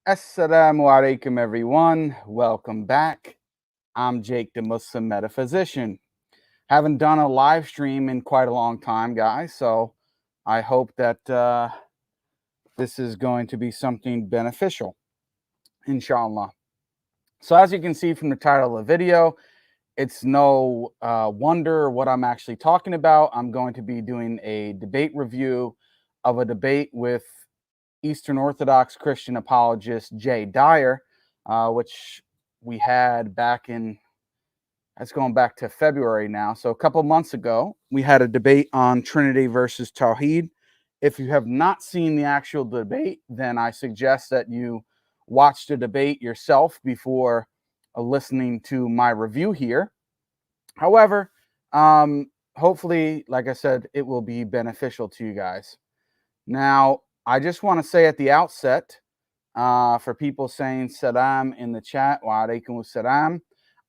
Assalamu alaikum, everyone. Welcome back. I'm Jake, the Muslim Metaphysician. Haven't done a live stream in quite a long time, guys, so I hope that this is going to be something beneficial, inshallah. So, as you can see from the title of the video, it's no wonder what I'm actually talking about. I'm going to be doing a debate review of a debate with Eastern Orthodox Christian apologist Dyer, which we had back in, that's going back to February now. So a couple months ago, we had a debate on Trinity versus Tawhid. If you have not seen the actual debate, then I suggest that you watch the debate yourself before listening to my review here. However, hopefully, like I said, it will be beneficial to you guys. Now, I just want to say at the outset, for people saying salam in the chat, wa alaikum salam,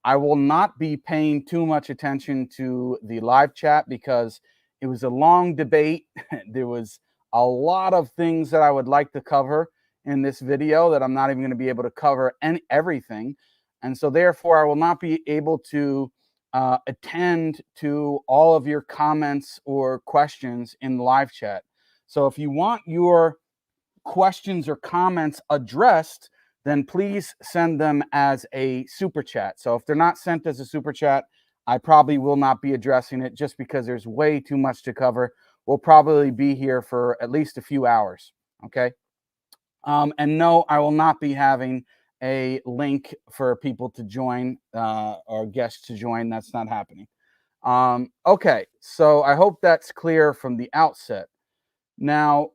I will not be paying too much attention to the live chat because it was a long debate. There was a lot of things that I would like to cover in this video that I'm not even going to be able to cover everything. And so therefore, I will not be able to attend to all of your comments or questions in the live chat. So if you want your questions or comments addressed, then please send them as a super chat. So if they're not sent as a super chat, I probably will not be addressing it just because there's way too much to cover. We'll probably be here for at least a few hours. Okay. And no, I will not be having a link for people to join or guests to join. That's not happening. Okay. So I hope that's clear from the outset. Now,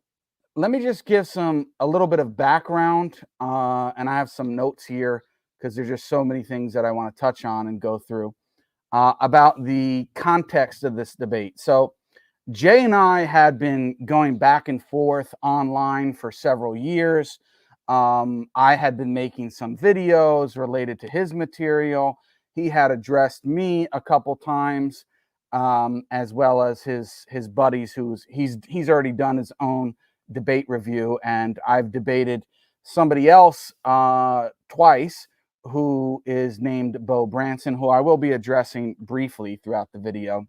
let me just give a little bit of background, and I have some notes here because there's just so many things that I want to touch on and go through about the context of this debate. So Jay and I had been going back and forth online for several years. I had been making some videos related to his material. He had addressed me a couple times, as well as his buddies. He's already done his own debate review, and I've debated somebody else twice, who is named Bo Branson, who I will be addressing briefly throughout the video.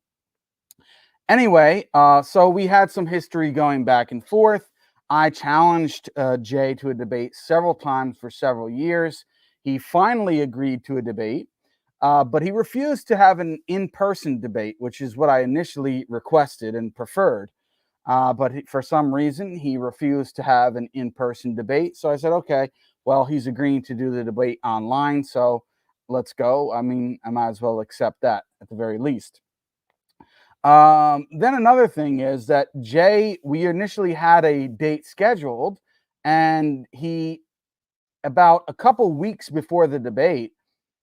Anyway, so we had some history going back and forth. I challenged Jay to a debate several times for several years. He finally agreed to a debate, but he refused to have an in-person debate, which is what I initially requested and preferred. But for some reason, he refused to have an in-person debate. So I said, okay, well, he's agreeing to do the debate online, so let's go. I mean, I might as well accept that at the very least. Then another thing is that Jay, we initially had a date scheduled, and he, about a couple weeks before the debate,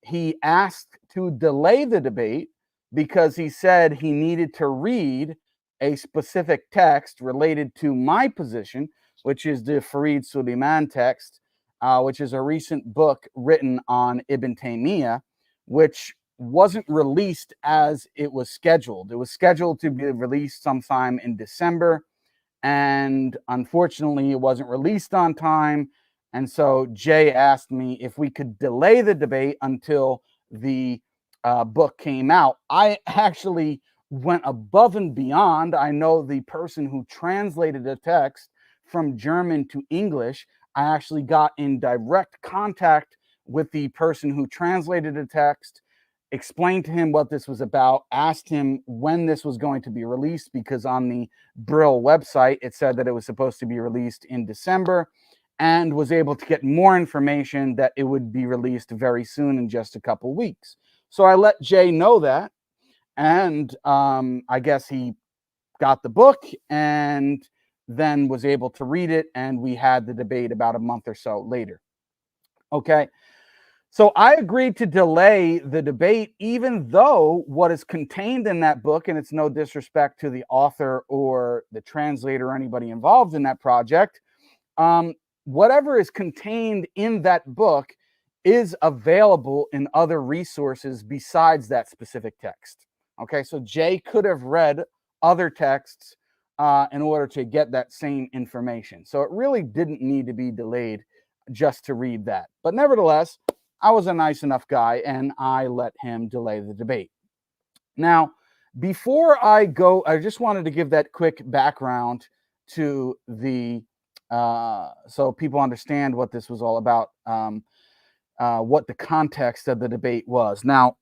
he asked to delay the debate because he said he needed to read a specific text related to my position, which is the Farid Suleiman text, which is a recent book written on Ibn Taymiyyah, which wasn't released as it was scheduled. It was scheduled to be released sometime in December, and unfortunately, it wasn't released on time. And so Jay asked me if we could delay the debate until the book came out. I actually went above and beyond. I know the person who translated the text from German to English. I actually got in direct contact with the person who translated the text, explained to him what this was about, asked him when this was going to be released, because on the Brill website, it said that it was supposed to be released in December, and was able to get more information that it would be released very soon in just a couple weeks. So I let Jay know that, and I guess he got the book and then was able to read it, and we had the debate about a month or so later. Okay. So I agreed to delay the debate, even though what is contained in that book, and it's no disrespect to the author or the translator or anybody involved in that project, whatever is contained in that book is available in other resources besides that specific text. Okay, so Jay could have read other texts in order to get that same information. So it really didn't need to be delayed just to read that. But nevertheless, I was a nice enough guy and I let him delay the debate. Now, before I go, I just wanted to give that quick background to the so people understand what this was all about, what the context of the debate was. Now,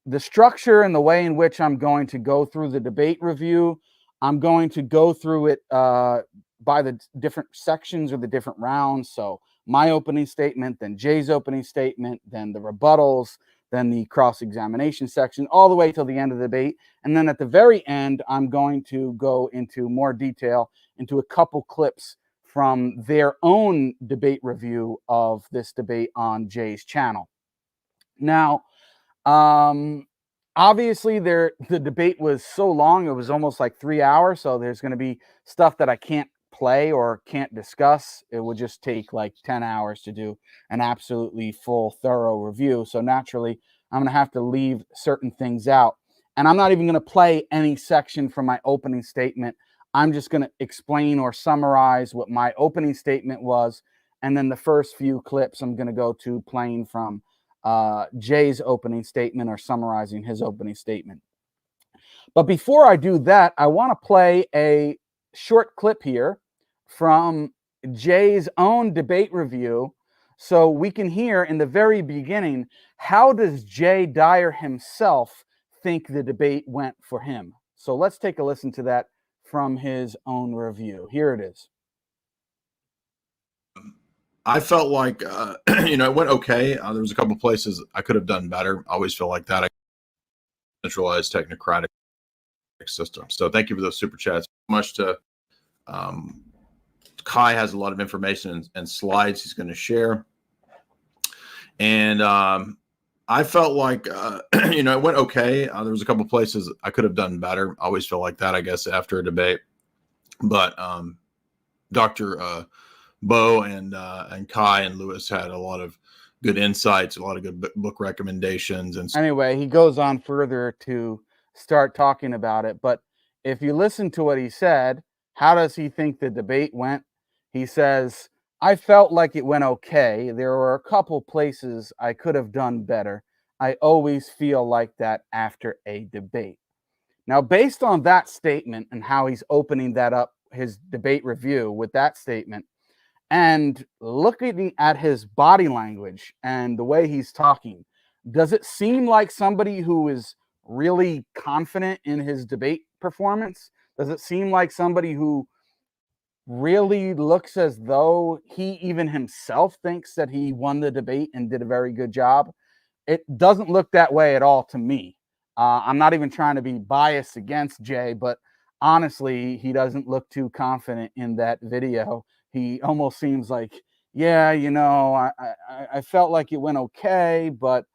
the structure and the way in which I'm going to go through the debate review, I'm going to go through it by the different sections or the different rounds. So my opening statement, then Jay's opening statement, then the rebuttals, then the cross-examination section, all the way till the end of the debate. And then at the very end, I'm going to go into more detail into a couple clips from their own debate review of this debate on Jay's channel. Now, obviously the debate was so long, it was almost like 3 hours. So there's going to be stuff that I can't play or can't discuss. It would just take like 10 hours to do an absolutely full, thorough review. So naturally, I'm going to have to leave certain things out. And I'm not even going to play any section from my opening statement. I'm just going to explain or summarize what my opening statement was. And then the first few clips I'm going to go to playing from Jay's opening statement or summarizing his opening statement. But before I do that, I want to play a short clip here from Jay's own debate review so we can hear in the very beginning, how does Jay Dyer himself think the debate went for him? So let's take a listen to that from his own review. Here it is. I felt like, it went okay. There was a couple places I could have done better. I always feel like that. I centralized technocratic system. So thank you for those super chats. Much to Kai has a lot of information and slides he's going to share. And I felt like, it went okay. There was a couple places I could have done better. I always feel like that, I guess, after a debate. But Dr. Bo and Kai and Lewis had a lot of good insights, a lot of good book recommendations. And anyway, he goes on further to start talking about it. But if you listen to what he said, how does he think the debate went? He says, I felt like it went okay. There were a couple places I could have done better. I always feel like that after a debate. Now, based on that statement and how he's opening that up, his debate review with that statement, and looking at his body language and the way he's talking, does it seem like somebody who is really confident in his debate performance? Does it seem like somebody who really looks as though he even himself thinks that he won the debate and did a very good job? It doesn't look that way at all to me. I'm not even trying to be biased against Jay, but honestly, he doesn't look too confident in that video. He almost seems like, yeah, I felt like it went okay, but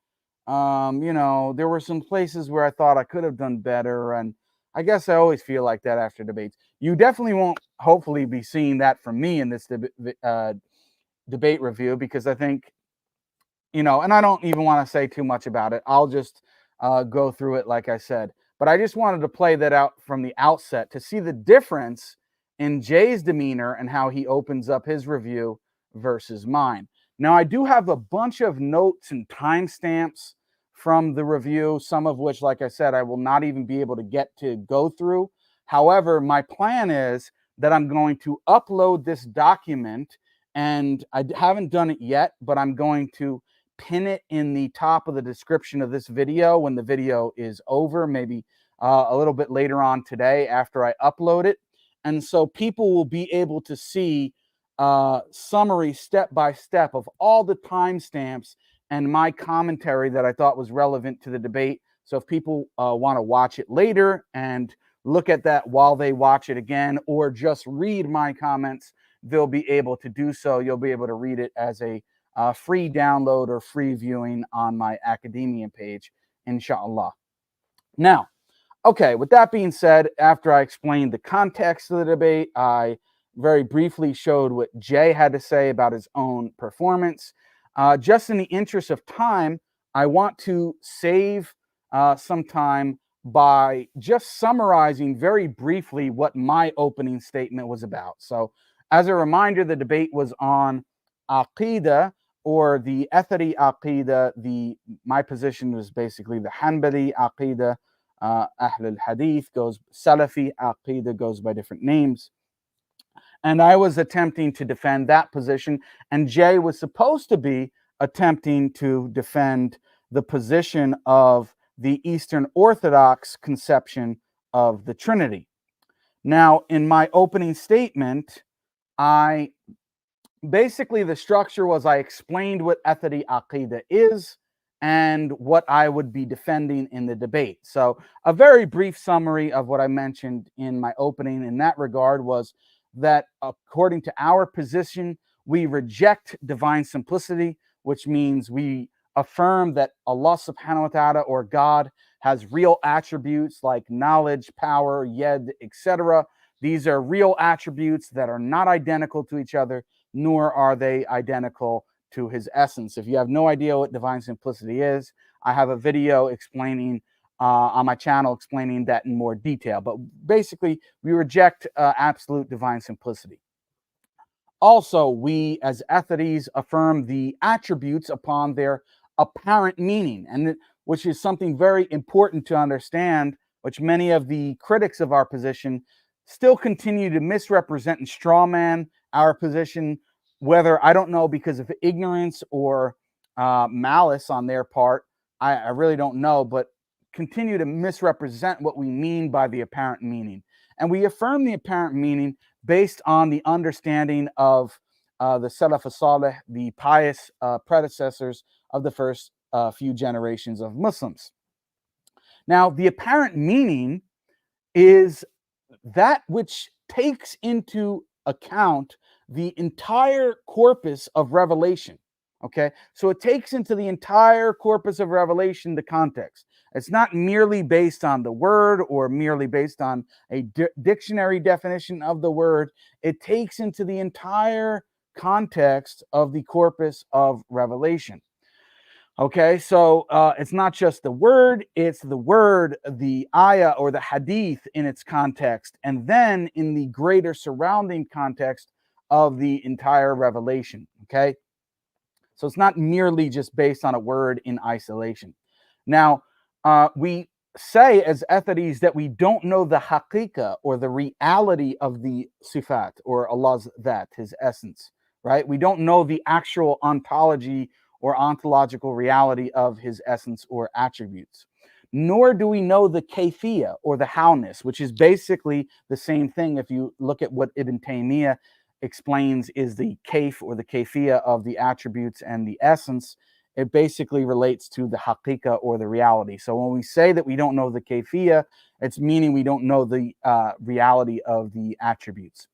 there were some places where I thought I could have done better. And I guess I always feel like that after debates. You definitely won't hopefully be seeing that from me in this debate review, because I think, and I don't even want to say too much about it. I'll just go through it like I said. But I just wanted to play that out from the outset to see the difference in Jay's demeanor and how he opens up his review versus mine. Now, I do have a bunch of notes and timestamps from the review, some of which, like I said, I will not even be able to get to go through. However, my plan is that I'm going to upload this document, and I haven't done it yet, but I'm going to pin it in the top of the description of this video when the video is over, maybe a little bit later on today after I upload it. And so people will be able to see summary step by step of all the timestamps and my commentary that I thought was relevant to the debate. So if people want to watch it later and look at that while they watch it again, or just read my comments, they'll be able to do so. You'll be able to read it as a free download or free viewing on my academia page, inshallah. Now, okay, with that being said, after I explained the context of the debate, I very briefly showed what Jay had to say about his own performance. Just in the interest of time, I want to save some time by just summarizing very briefly what my opening statement was about. So as a reminder, the debate was on Aqidah, or the Athari Aqidah, my position was basically the Hanbali Aqidah. Ahl al-Hadith goes, Salafi Aqidah goes by different names. And I was attempting to defend that position, and Jay was supposed to be attempting to defend the position of the Eastern Orthodox conception of the Trinity. Now, in my opening statement, basically the structure was I explained what Athari Aqidah is and what I would be defending in the debate. So a very brief summary of what I mentioned in my opening in that regard was that according to our position, we reject divine simplicity, which means we affirm that Allah subhanahu wa ta'ala, or God, has real attributes like knowledge, power, yed, etc. These are real attributes that are not identical to each other, nor are they identical to his essence. If you have no idea what divine simplicity is, I have a video explaining on my channel explaining that in more detail. But basically, we reject absolute divine simplicity. Also, we as Atharis affirm the attributes upon their apparent meaning, and which is something very important to understand, which many of the critics of our position still continue to misrepresent and strawman our position, whether, I don't know, because of ignorance or malice on their part. I really don't know, but continue to misrepresent what we mean by the apparent meaning. And we affirm the apparent meaning based on the understanding of the Salaf as-Salih, the pious predecessors of the first few generations of Muslims. Now, the apparent meaning is that which takes into account the entire corpus of revelation. Okay, so it takes into the entire corpus of revelation the context. It's not merely based on the word or merely based on a dictionary definition of the word. It takes into the entire context of the corpus of revelation. Okay, so it's not just the word, it's the word, the ayah or the hadith in its context, and then in the greater surrounding context of the entire revelation. Okay, so it's not merely just based on a word in isolation. Now, we say as Atharis that we don't know the haqiqah, or the reality of the sifat, or Allah's that, his essence, right? We don't know the actual ontology or ontological reality of his essence or attributes. Nor do we know the kayfiyah, or the howness, which is basically the same thing. If you look at what Ibn Taymiyyah explains is the kayf, or the kayfiyah of the attributes and the essence, it basically relates to the haqiqah, or the reality. So when we say that we don't know the kayfiyah, it's meaning we don't know the reality of the attributes.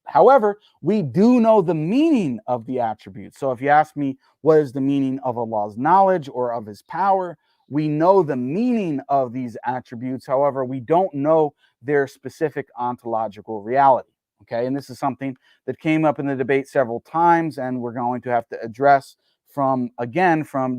However, we do know the meaning of the attributes. So if you ask me what is the meaning of Allah's knowledge or of his power, we know the meaning of these attributes. However, we don't know their specific ontological reality. Okay, and this is something that came up in the debate several times, and we're going to have to address from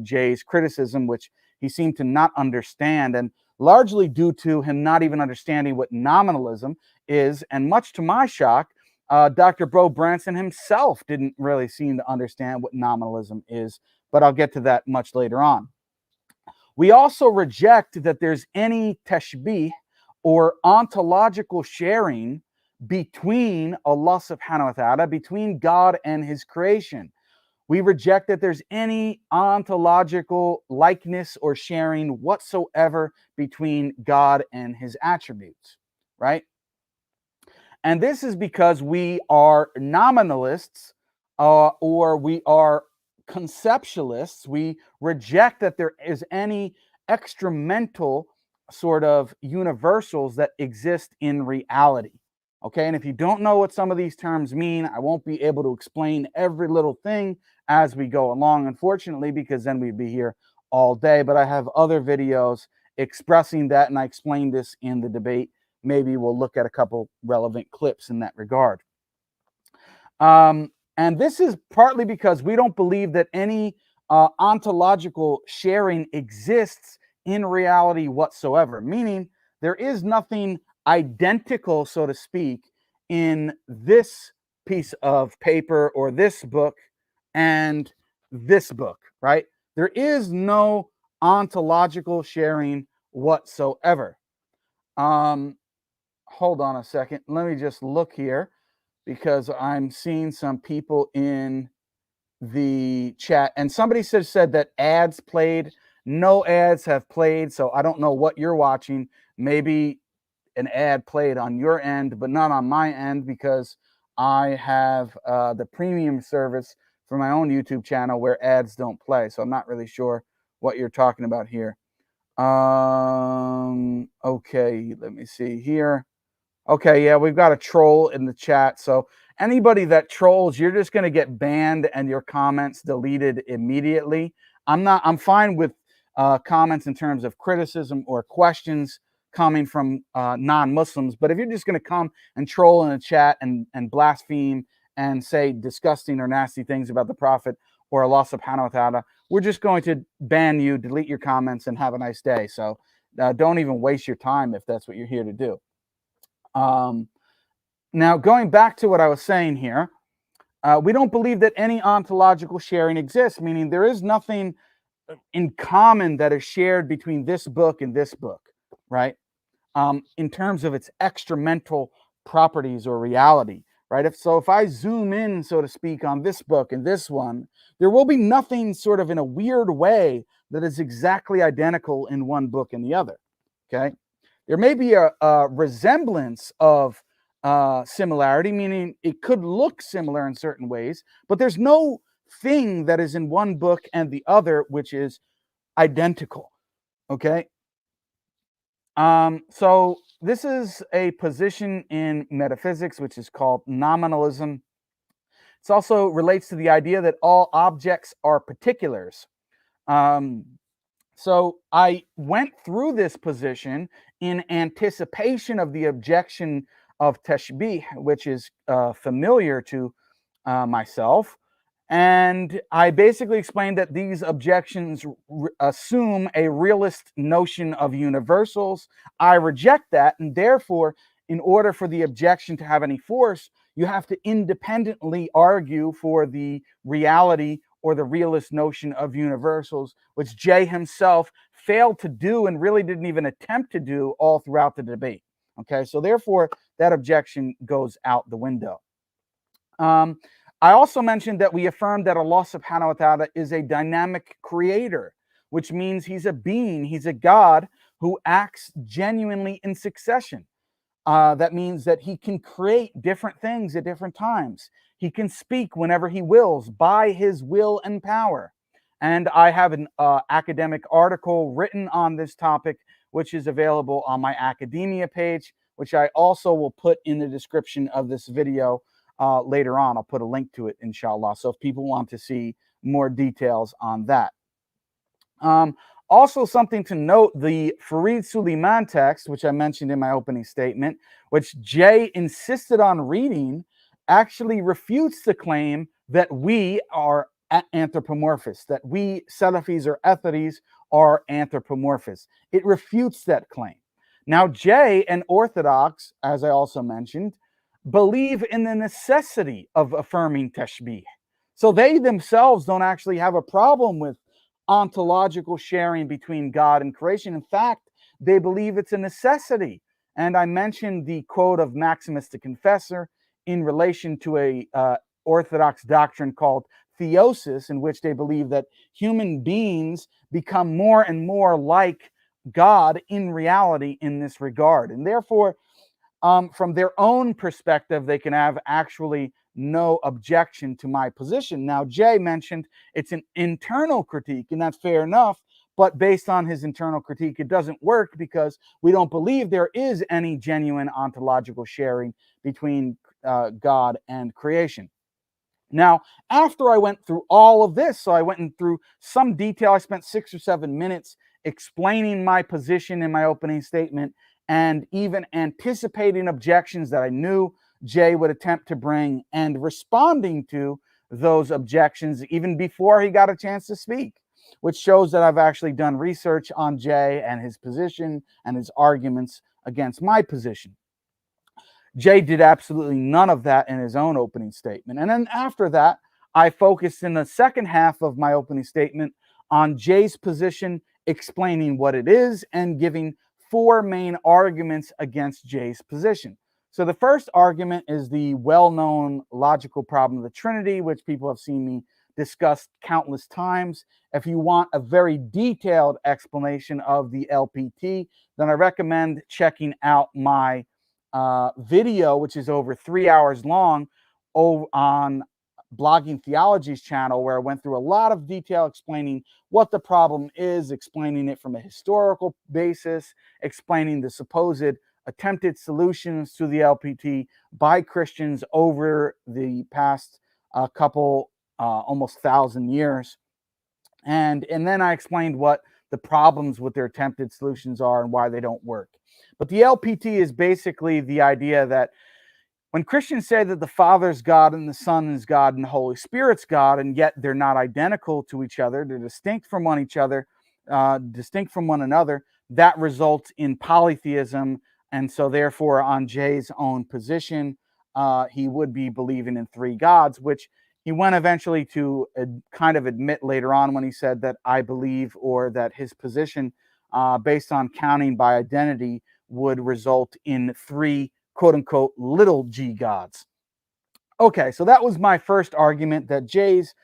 Jay's criticism, which he seemed to not understand, and largely due to him not even understanding what nominalism is. And much to my shock, Dr. Bo Branson himself didn't really seem to understand what nominalism is, but I'll get to that much later on. We also reject that there's any tashbih, or ontological sharing, between Allah subhanahu wa ta'ala, between God and his creation. We reject that there's any ontological likeness or sharing whatsoever between God and his attributes, right? And this is because we are nominalists, or we are conceptualists. We reject that there is any extramental sort of universals that exist in reality. Okay, and if you don't know what some of these terms mean, I won't be able to explain every little thing as we go along, unfortunately, because then we'd be here all day. But I have other videos expressing that, and I explained this in the debate. Maybe we'll look at a couple relevant clips in that regard. And this is partly because we don't believe that any ontological sharing exists in reality whatsoever, meaning there is nothing identical, so to speak, in this piece of paper or this book and this book, right? There is no ontological sharing whatsoever. Hold on a second. Let me just look here because I'm seeing some people in the chat, and somebody said that ads played. No ads have played, so I don't know what you're watching. Maybe an ad played on your end, but not on my end, because I have the premium service for my own YouTube channel where ads don't play. So I'm not really sure what you're talking about here. Okay, let me see here. Okay, yeah, we've got a troll in the chat. So anybody that trolls, you're just going to get banned and your comments deleted immediately. I'm fine with comments in terms of criticism or questions coming from non-Muslims. But if you're just going to come and troll in the chat and blaspheme and say disgusting or nasty things about the Prophet or Allah subhanahu wa ta'ala, we're just going to ban you, delete your comments, and have a nice day. So don't even waste your time if that's what you're here to do. Now, going back to what I was saying here, we don't believe that any ontological sharing exists, meaning there is nothing in common that is shared between this book and this book, right? In terms of its extramental properties or reality, right? If I zoom in, so to speak, on this book and this one, there will be nothing sort of in a weird way that is exactly identical in one book and the other, okay? There may be a resemblance of similarity, meaning it could look similar in certain ways, but there's no thing that is in one book and the other which is identical, okay? So this is a position in metaphysics which is called nominalism. It also relates to the idea that all objects are particulars. So I went through this position in anticipation of the objection of tashbih, which is familiar to myself. And I basically explained that these objections assume a realist notion of universals. I reject that, and therefore, in order for the objection to have any force, you have to independently argue for the reality or the realist notion of universals, which Jay himself failed to do and really didn't even attempt to do all throughout the debate. Okay, so therefore, that objection goes out the window. I also mentioned that we affirmed that Allah subhanahu wa ta'ala is a dynamic creator, which means he's a being, he's a God who acts genuinely in succession. That means that he can create different things at different times. He can speak whenever he wills by his will and power. And I have an academic article written on this topic, which is available on my academia page, which I also will put in the description of this video later on. I'll put a link to it, inshallah. So if people want to see more details on that. Also, something to note, the Farid Suleiman text, which I mentioned in my opening statement, which Jay insisted on reading, actually refutes the claim that we are anthropomorphists, that we Salafis or Atharis are anthropomorphists. It refutes that claim. Now, Jay and Orthodox, as I also mentioned, believe in the necessity of affirming tashbih. So they themselves don't actually have a problem with ontological sharing between God and creation. In fact, they believe it's a necessity. And I mentioned the quote of Maximus the Confessor in relation to a Orthodox doctrine called theosis, in which they believe that human beings become more and more like God in reality in this regard. And therefore, from their own perspective, they can have actually no objection to my position. Now, Jay mentioned it's an internal critique, and that's fair enough, but based on his internal critique, it doesn't work because we don't believe there is any genuine ontological sharing between God and creation. Now, after I went through all of this, so I went through some detail, I spent 6 or 7 minutes explaining my position in my opening statement and even anticipating objections that I knew Jay would attempt to bring and responding to those objections even before he got a chance to speak, which shows that I've actually done research on Jay and his position and his arguments against my position. Jay did absolutely none of that in his own opening statement. And then after that, I focused in the second half of my opening statement on Jay's position, explaining what it is and giving 4 main arguments against Jay's position. So the first argument is the well-known logical problem of the Trinity, which people have seen me discuss countless times. If you want a very detailed explanation of the LPT, then I recommend checking out my video, which is over 3 hours long, on Blogging Theology's channel, where I went through a lot of detail explaining what the problem is, explaining it from a historical basis, explaining the supposed attempted solutions to the LPT by Christians over the past couple, almost 1,000 years. And then I explained what the problems with their attempted solutions are and why they don't work. But the LPT is basically the idea that when Christians say that the Father's God and the Son is God and the Holy Spirit's God, and yet they're not identical to each other, they're distinct from one another, that results in polytheism. And so therefore, on Jay's own position, he would be believing in 3 gods, which he went eventually to kind of admit later on when he said that I believe, or that his position based on counting by identity would result in 3 quote-unquote little g gods. Okay, so that was my first argument, that Jay's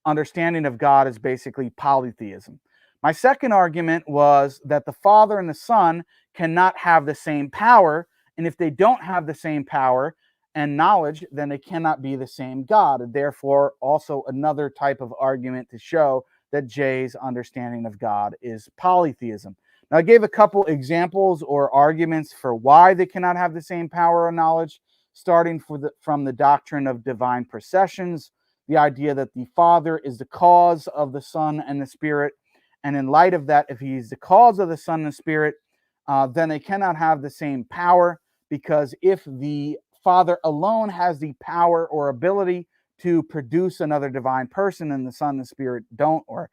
understanding of God is basically polytheism. My second argument was that the Father and the Son cannot have the same power, and if they don't have the same power and knowledge, then they cannot be the same God, and therefore also another type of argument to show that Jay's understanding of God is polytheism. Now, I gave a couple examples or arguments for why they cannot have the same power or knowledge, starting from the doctrine of divine processions, the idea that the Father is the cause of the Son and the Spirit. And in light of that, if he's the cause of the Son and the Spirit, then they cannot have the same power, because if the Father alone has the power or ability to produce another divine person and the Son and the Spirit don't, or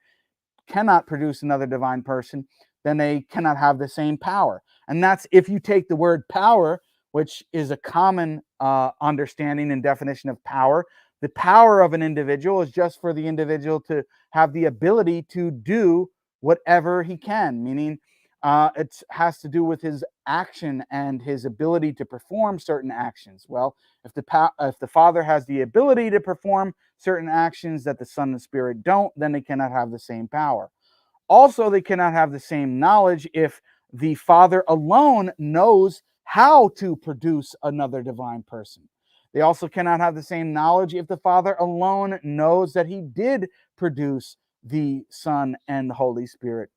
cannot produce another divine person, then they cannot have the same power. And that's if you take the word power, which is a common understanding and definition of power. The power of an individual is just for the individual to have the ability to do whatever he can, meaning it has to do with his action and his ability to perform certain actions. Well, if the Father has the ability to perform certain actions that the Son and Spirit don't, then they cannot have the same power. Also, they cannot have the same knowledge if the Father alone knows how to produce another divine person. They also cannot have the same knowledge if the Father alone knows that he did produce the Son and the Holy Spirit.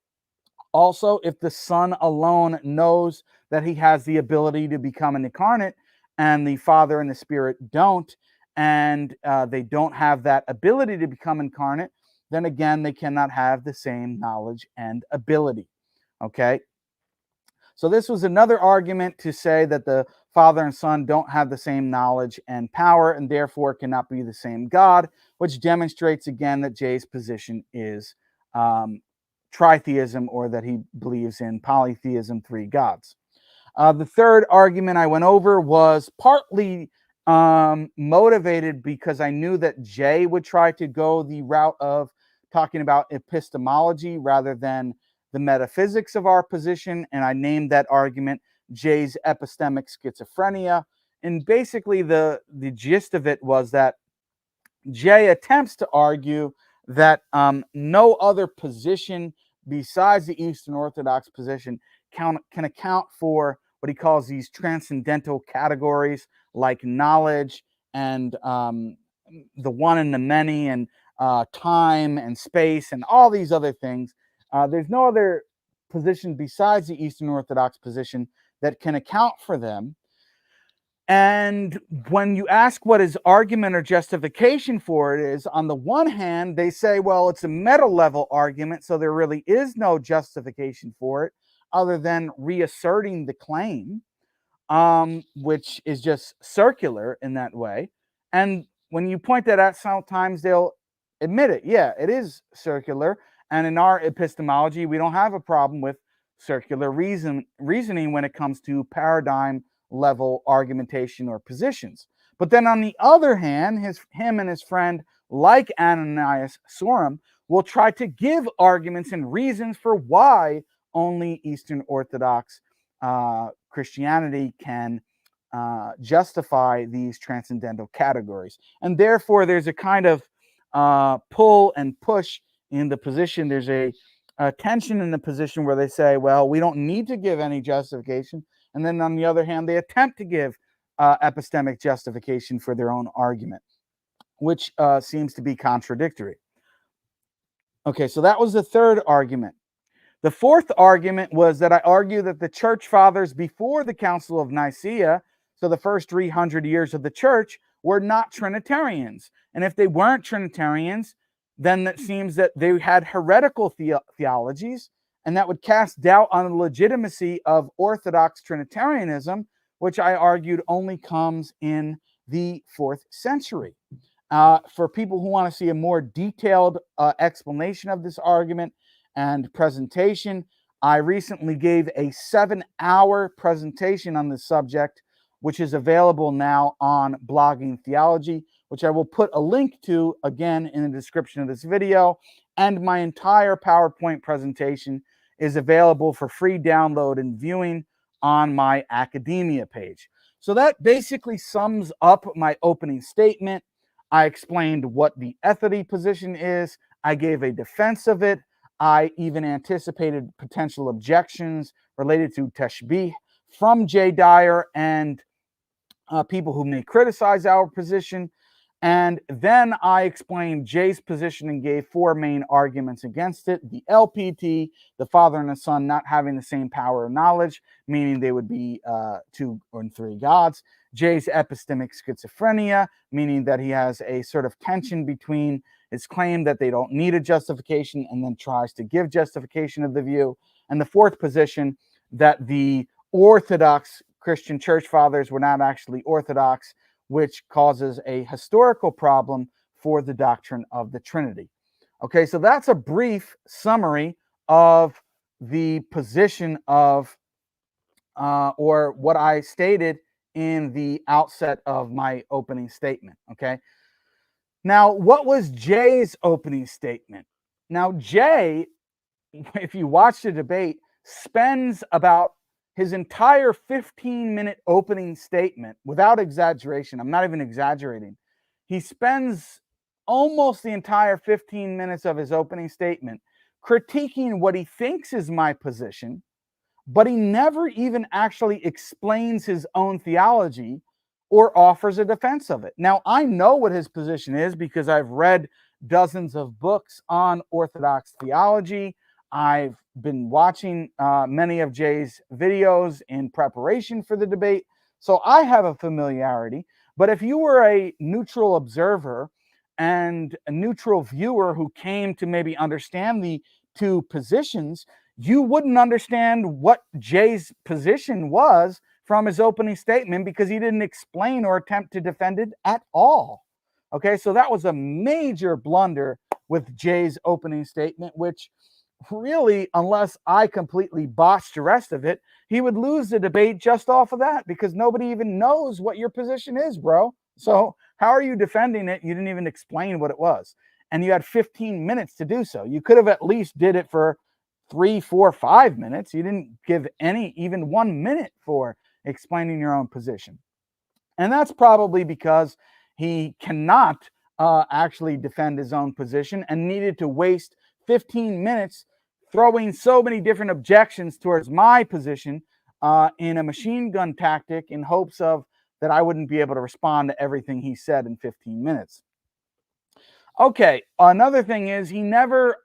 Also, if the Son alone knows that he has the ability to become an incarnate, and the Father and the Spirit don't, and they don't have that ability to become incarnate, then again, they cannot have the same knowledge and ability. Okay? So this was another argument to say that the Father and Son don't have the same knowledge and power, and therefore cannot be the same God, which demonstrates again that Jay's position is tritheism, or that he believes in polytheism, 3 gods. The third argument I went over was partly motivated because I knew that Jay would try to go the route of talking about epistemology rather than the metaphysics of our position, and I named that argument Jay's epistemic schizophrenia. And basically the gist of it was that Jay attempts to argue that no other position besides the Eastern Orthodox position can account for what he calls these transcendental categories like knowledge and the one and the many, and time and space and all these other things. There's no other position besides the Eastern Orthodox position that can account for them. And when you ask what his argument or justification for it is, on the one hand, they say, well, it's a meta-level argument, so there really is no justification for it other than reasserting the claim, which is just circular in that way. And when you point that out, sometimes they'll admit it. Yeah, it is circular. And in our epistemology, we don't have a problem with circular reasoning when it comes to paradigm level argumentation or positions. But then on the other hand, him and his friend like Ananias Sorum, will try to give arguments and reasons for why only Eastern Orthodox Christianity can justify these transcendental categories. And therefore, there's a kind of pull and push in the position. There's a tension in the position where they say, well, we don't need to give any justification. And then on the other hand, they attempt to give epistemic justification for their own argument, which seems to be contradictory. Okay, so that was the third argument. The fourth argument was that I argue that the church fathers before the Council of Nicaea, so the first 300 years of the church, were not Trinitarians. And if they weren't Trinitarians, then it seems that they had heretical theologies, and that would cast doubt on the legitimacy of Orthodox Trinitarianism, which I argued only comes in the 4th century. For people who want to see a more detailed explanation of this argument and presentation, I recently gave a 7-hour presentation on this subject, which is available now on Blogging Theology, which I will put a link to again in the description of this video. And my entire PowerPoint presentation is available for free download and viewing on my academia page. So that basically sums up my opening statement. I explained what the ethity position is. I gave a defense of it. I even anticipated potential objections related to Tashbih from J. Dyer and people who may criticize our position. And then I explained Jay's position and gave 4 main arguments against it. The LPT, the Father and the Son not having the same power of knowledge, meaning they would be 2 or 3 gods. Jay's epistemic schizophrenia, meaning that he has a sort of tension between his claim that they don't need a justification and then tries to give justification of the view. And the 4th position, that the Orthodox Christian church fathers were not actually Orthodox, which causes a historical problem for the doctrine of the Trinity. Okay, so that's a brief summary of the position of, or what I stated in the outset of my opening statement. Okay, now what was Jay's opening statement? Now, Jay, if you watch the debate, spends about his entire 15-minute opening statement, without exaggeration, I'm not even exaggerating, he spends almost the entire 15 minutes of his opening statement critiquing what he thinks is my position, but he never even actually explains his own theology or offers a defense of it. Now, I know what his position is because I've read dozens of books on Orthodox theology. I've been watching many of Jay's videos in preparation for the debate, so I have a familiarity. But if you were a neutral observer and a neutral viewer who came to maybe understand the 2 positions, you wouldn't understand what Jay's position was from his opening statement because he didn't explain or attempt to defend it at all. Okay, so that was a major blunder with Jay's opening statement, which really, unless I completely botched the rest of it, he would lose the debate just off of that because nobody even knows what your position is, bro. So how are you defending it? You didn't even explain what it was. And you had 15 minutes to do so. You could have at least did it for 3, 4, 5 minutes. You didn't give even 1 minute for explaining your own position. And that's probably because he cannot actually defend his own position and needed to waste 15 minutes throwing so many different objections towards my position in a machine gun tactic in hopes of that I wouldn't be able to respond to everything he said in 15 minutes. Okay, another thing is he never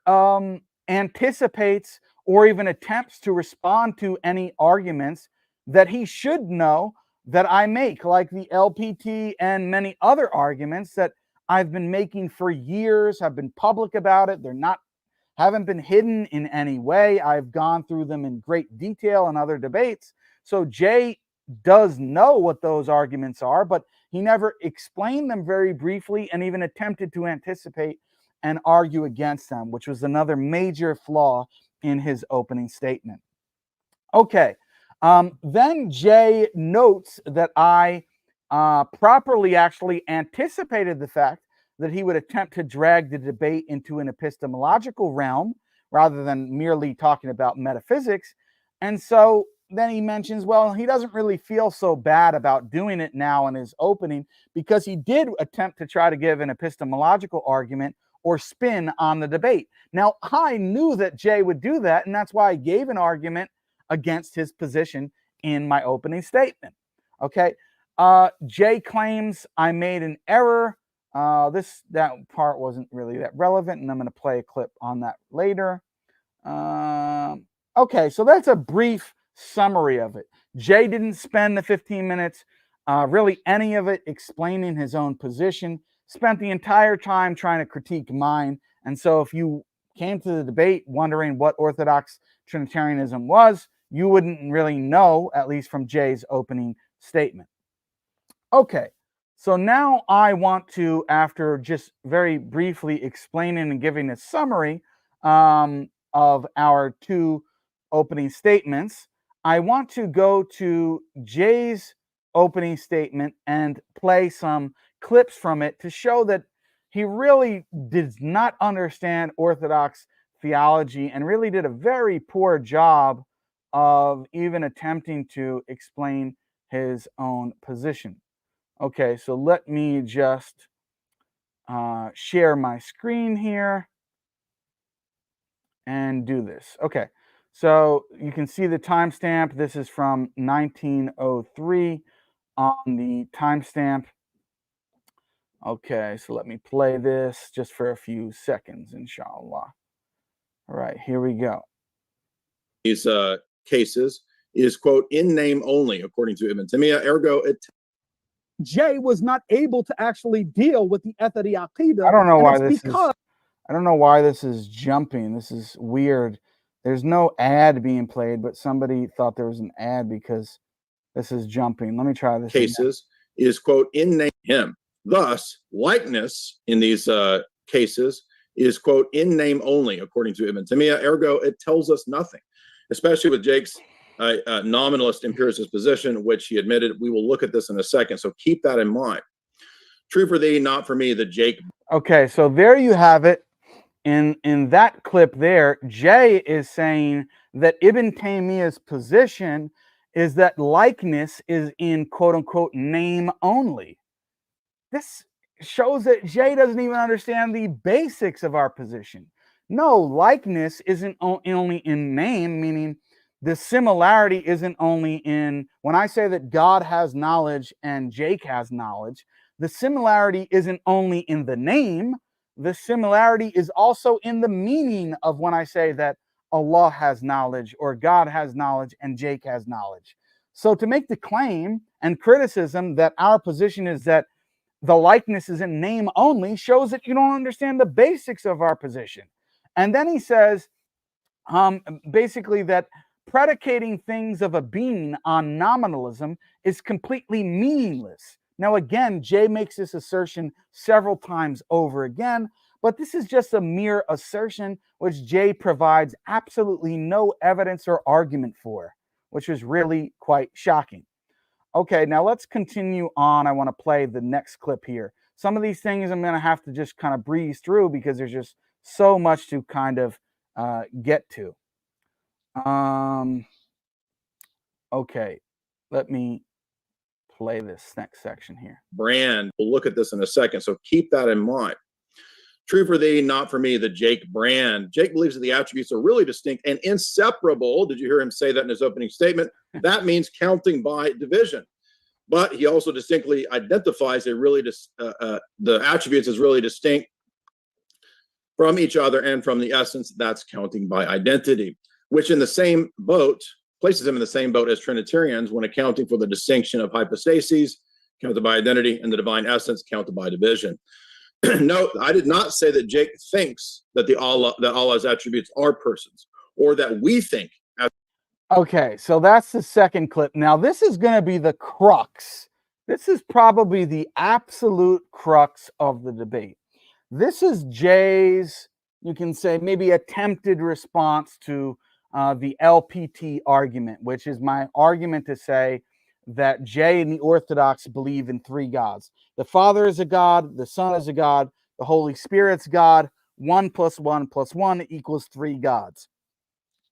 anticipates or even attempts to respond to any arguments that he should know that I make, like the LPT and many other arguments that I've been making for years, have been public about it. Haven't been hidden in any way. I've gone through them in great detail in other debates. So Jay does know what those arguments are, but he never explained them very briefly and even attempted to anticipate and argue against them, which was another major flaw in his opening statement. Okay, then Jay notes that I properly actually anticipated the fact that he would attempt to drag the debate into an epistemological realm rather than merely talking about metaphysics. And so then he mentions, well, he doesn't really feel so bad about doing it now in his opening because he did attempt to try to give an epistemological argument or spin on the debate. Now, I knew that Jay would do that, and that's why I gave an argument against his position in my opening statement. Okay. Jay claims I made an error. That part wasn't really that relevant, and I'm going to play a clip on that later. Okay, so that's a brief summary of it. Jay didn't spend the 15 minutes, really any of it, explaining his own position. Spent the entire time trying to critique mine. And so if you came to the debate wondering what Orthodox Trinitarianism was, you wouldn't really know, at least from Jay's opening statement. Okay, so now I want to, after just very briefly explaining and giving a summary of our two opening statements, I want to go to Jay's opening statement and play some clips from it to show that he really does not understand Orthodox theology and really did a very poor job of even attempting to explain his own position. Okay, so let me just share my screen here and do this. Okay, so you can see the timestamp. This is from 1903 on the timestamp. Okay, so let me play this just for a few seconds, inshallah. All right, here we go. These cases is, quote, in name only, according to Ibn Taymiyyah, ergo it. Jay was not able to actually deal with the Athari Aqidah. I don't know why this is. I don't know why this is jumping. This is weird. There's no ad being played, but somebody thought there was an ad because this is jumping. Let me try this. Cases again. Is, quote, in name him. Thus, likeness in these cases is, quote, in name only, according to Ibn Taymiyyah. Ergo, it tells us nothing, especially with Jake's nominalist empiricist position, which he admitted. We will look at this in a second, so keep that in mind. True for thee, not for me, the Jake. Okay, so there you have it. In that clip there, Jay is saying that Ibn Taymiyyah's position is that likeness is in quote-unquote name only. This shows that Jay doesn't even understand the basics of our position. No, likeness isn't only in name, meaning the similarity isn't only in, when I say that God has knowledge and Jake has knowledge, the similarity isn't only in the name, the similarity is also in the meaning of when I say that Allah has knowledge or God has knowledge and Jake has knowledge. So to make the claim and criticism that our position is that the likeness is in name only shows that you don't understand the basics of our position. And then he says, basically that predicating things of a being on nominalism is completely meaningless. Now, again, Jay makes this assertion several times over again, but this is just a mere assertion which Jay provides absolutely no evidence or argument for, which is really quite shocking. Okay, now let's continue on. I want to play the next clip here. Some of these things I'm going to have to just kind of breeze through because there's just so much to kind of get to. Okay, let me play this next section here. Brand. We'll look at this in a second, so keep that in mind. True for thee, not for me, the Jake brand. Jake believes that the attributes are really distinct and inseparable. Did you hear him say that in his opening statement? That means counting by division. But he also distinctly identifies the attributes as really distinct from each other and from the essence. That's counting by identity, which in the same boat places him in the same boat as Trinitarians when accounting for the distinction of hypostases, counted by identity, and the divine essence, counted by division. No, I did not say that Jake thinks that Allah's attributes are persons, or that we think. Okay, so that's the second clip. Now, this is going to be the crux. This is probably the absolute crux of the debate. This is Jay's, you can say, maybe attempted response to the LPT argument, which is my argument to say that Jay and the Orthodox believe in three gods. The Father is a God, the Son is a God, the Holy Spirit's God. 1 + 1 + 1 = 3 gods.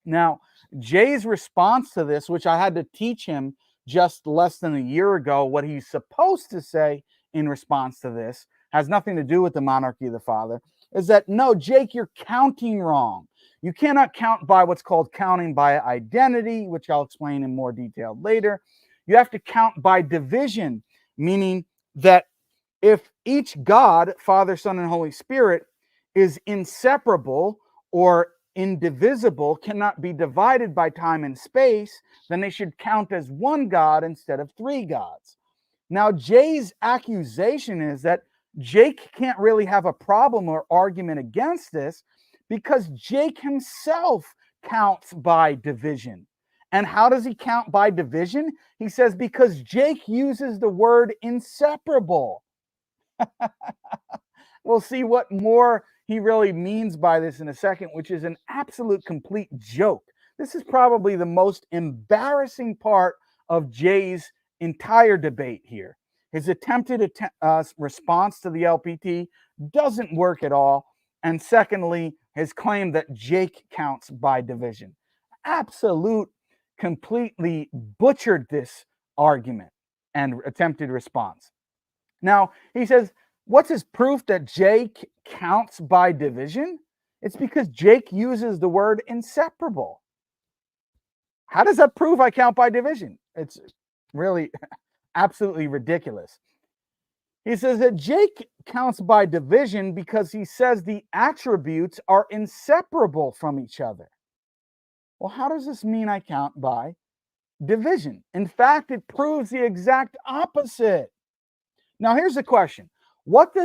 Now, Jay's response to this, which I had to teach him just less than a year ago, what he's supposed to say in response to this, has nothing to do with the monarchy of the Father, is that, no, Jake, you're counting wrong. You cannot count by what's called counting by identity, which I'll explain in more detail later. You have to count by division, meaning that if each God, Father, Son, and Holy Spirit, is inseparable or indivisible, cannot be divided by time and space, then they should count as one God instead of 3 gods. Now, Jay's accusation is that Jake can't really have a problem or argument against this because Jake himself counts by division. And how does he count by division? He says because Jake uses the word inseparable. We'll see what more he really means by this in a second, which is an absolute complete joke. This is probably the most embarrassing part of Jay's entire debate here. His attempted response to the LPT doesn't work at all. And secondly, his claim that Jake counts by division. Absolute, completely butchered this argument and attempted response. Now, he says, what's his proof that Jake counts by division? It's because Jake uses the word inseparable. How does that prove I count by division? It's really absolutely ridiculous. He says that Jake counts by division because he says the attributes are inseparable from each other. Well, how does this mean I count by division? In fact, it proves the exact opposite. Now, here's the question. What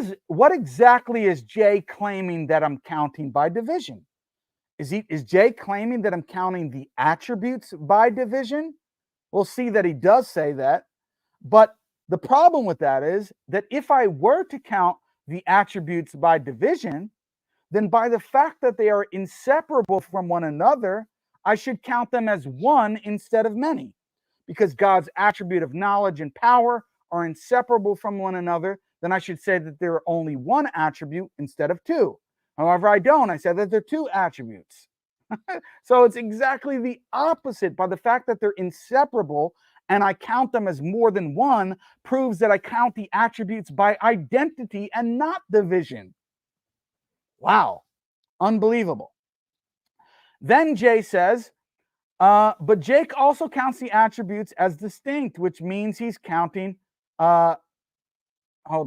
exactly is Jay claiming that I'm counting by division? Is Jay claiming that I'm counting the attributes by division? We'll see that he does say that. But the problem with that is that if I were to count the attributes by division, then by the fact that they are inseparable from one another, I should count them as one instead of many. Because God's attribute of knowledge and power are inseparable from one another, then I should say that there are only one attribute instead of 2. However, I don't. I said that there are 2 attributes. So it's exactly the opposite. By the fact that they're inseparable and I count them as more than one proves that I count the attributes by identity and not division. Wow. Unbelievable. Then Jay says, but Jake also counts the attributes as distinct, which means he's counting. Hold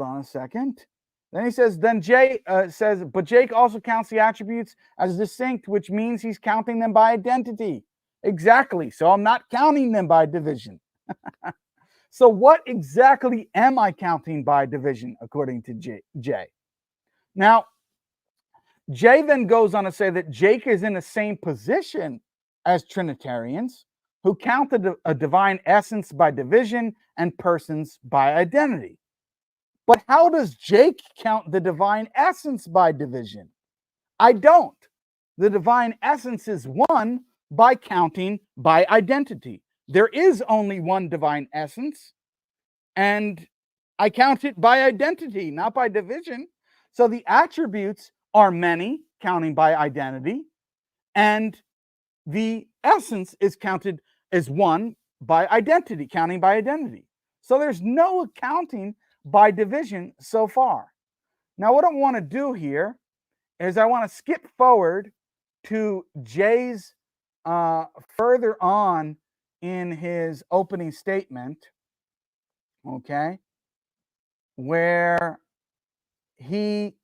on a second. Then he says, then Jay says, but Jake also counts the attributes as distinct, which means he's counting them by identity. Exactly. So I'm not counting them by division. So what exactly am I counting by division, according to Jay? Now, Jay then goes on to say that Jake is in the same position as Trinitarians who count a divine essence by division and persons by identity. But how does Jake count the divine essence by division? I don't. The divine essence is one by counting by identity. There is only one divine essence, and I count it by identity, not by division. So the attributes are many, counting by identity, and the essence is counted as one by identity, counting by identity. So there's no accounting by division so far. Now, what I want to do here is I want to skip forward to Jay's further on in his opening statement, okay, where he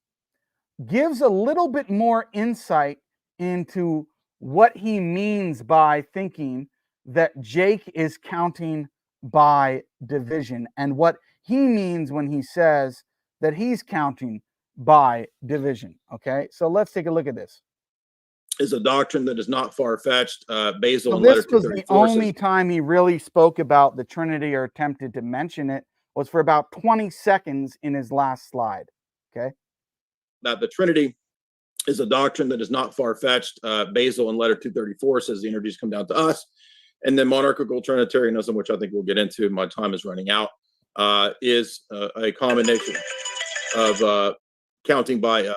gives a little bit more insight into what he means by thinking that Jake is counting by division and what he means when he says that he's counting by division. Okay, so let's take a look at this. Is a doctrine that is not far-fetched. Basil So in letter this was the 234 only says, time he really spoke about the Trinity or attempted to mention it was for about 20 seconds in his last slide. Okay, that the Trinity is a doctrine that is not far-fetched. Basil in letter 234 says the energies come down to us. And then monarchical Trinitarianism, which I think we'll get into, my time is running out, is a combination of counting by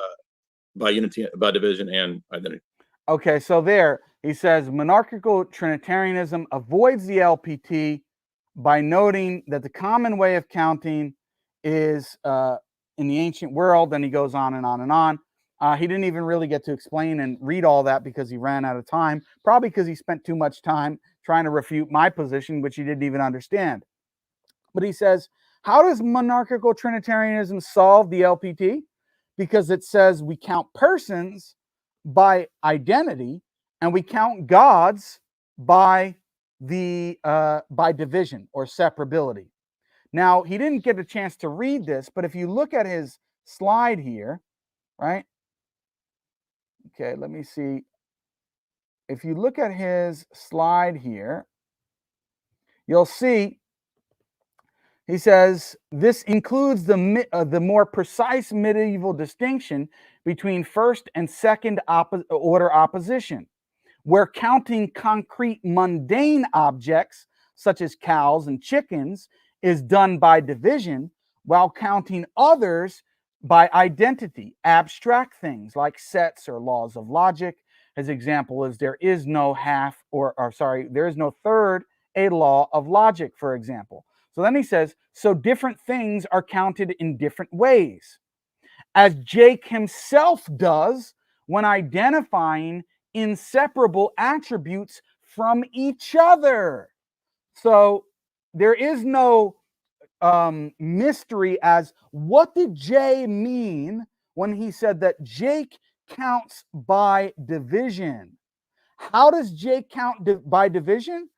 unity, by division and identity. Okay, so there he says monarchical Trinitarianism avoids the LPT by noting that the common way of counting is in the ancient world. And he goes on and on and on. He didn't even really get to explain and read all that because he ran out of time, probably because he spent too much time trying to refute my position, which he didn't even understand. But he says, how does monarchical Trinitarianism solve the LPT? Because it says we count persons by identity and we count gods by division or separability. Now, he didn't get a chance to read this, but if you look at his slide here, right? Okay, let me see. If you look at his slide here, you'll see he says this includes the more precise medieval distinction between first and second order opposition, where counting concrete mundane objects such as cows and chickens is done by division, while counting others by identity, abstract things like sets or laws of logic. His example is there is no there is no third a law of logic, for example. So then he says, so different things are counted in different ways, as Jake himself does when identifying inseparable attributes from each other. So there is no mystery as what did Jay mean when he said that Jake counts by division. How does Jake count by division?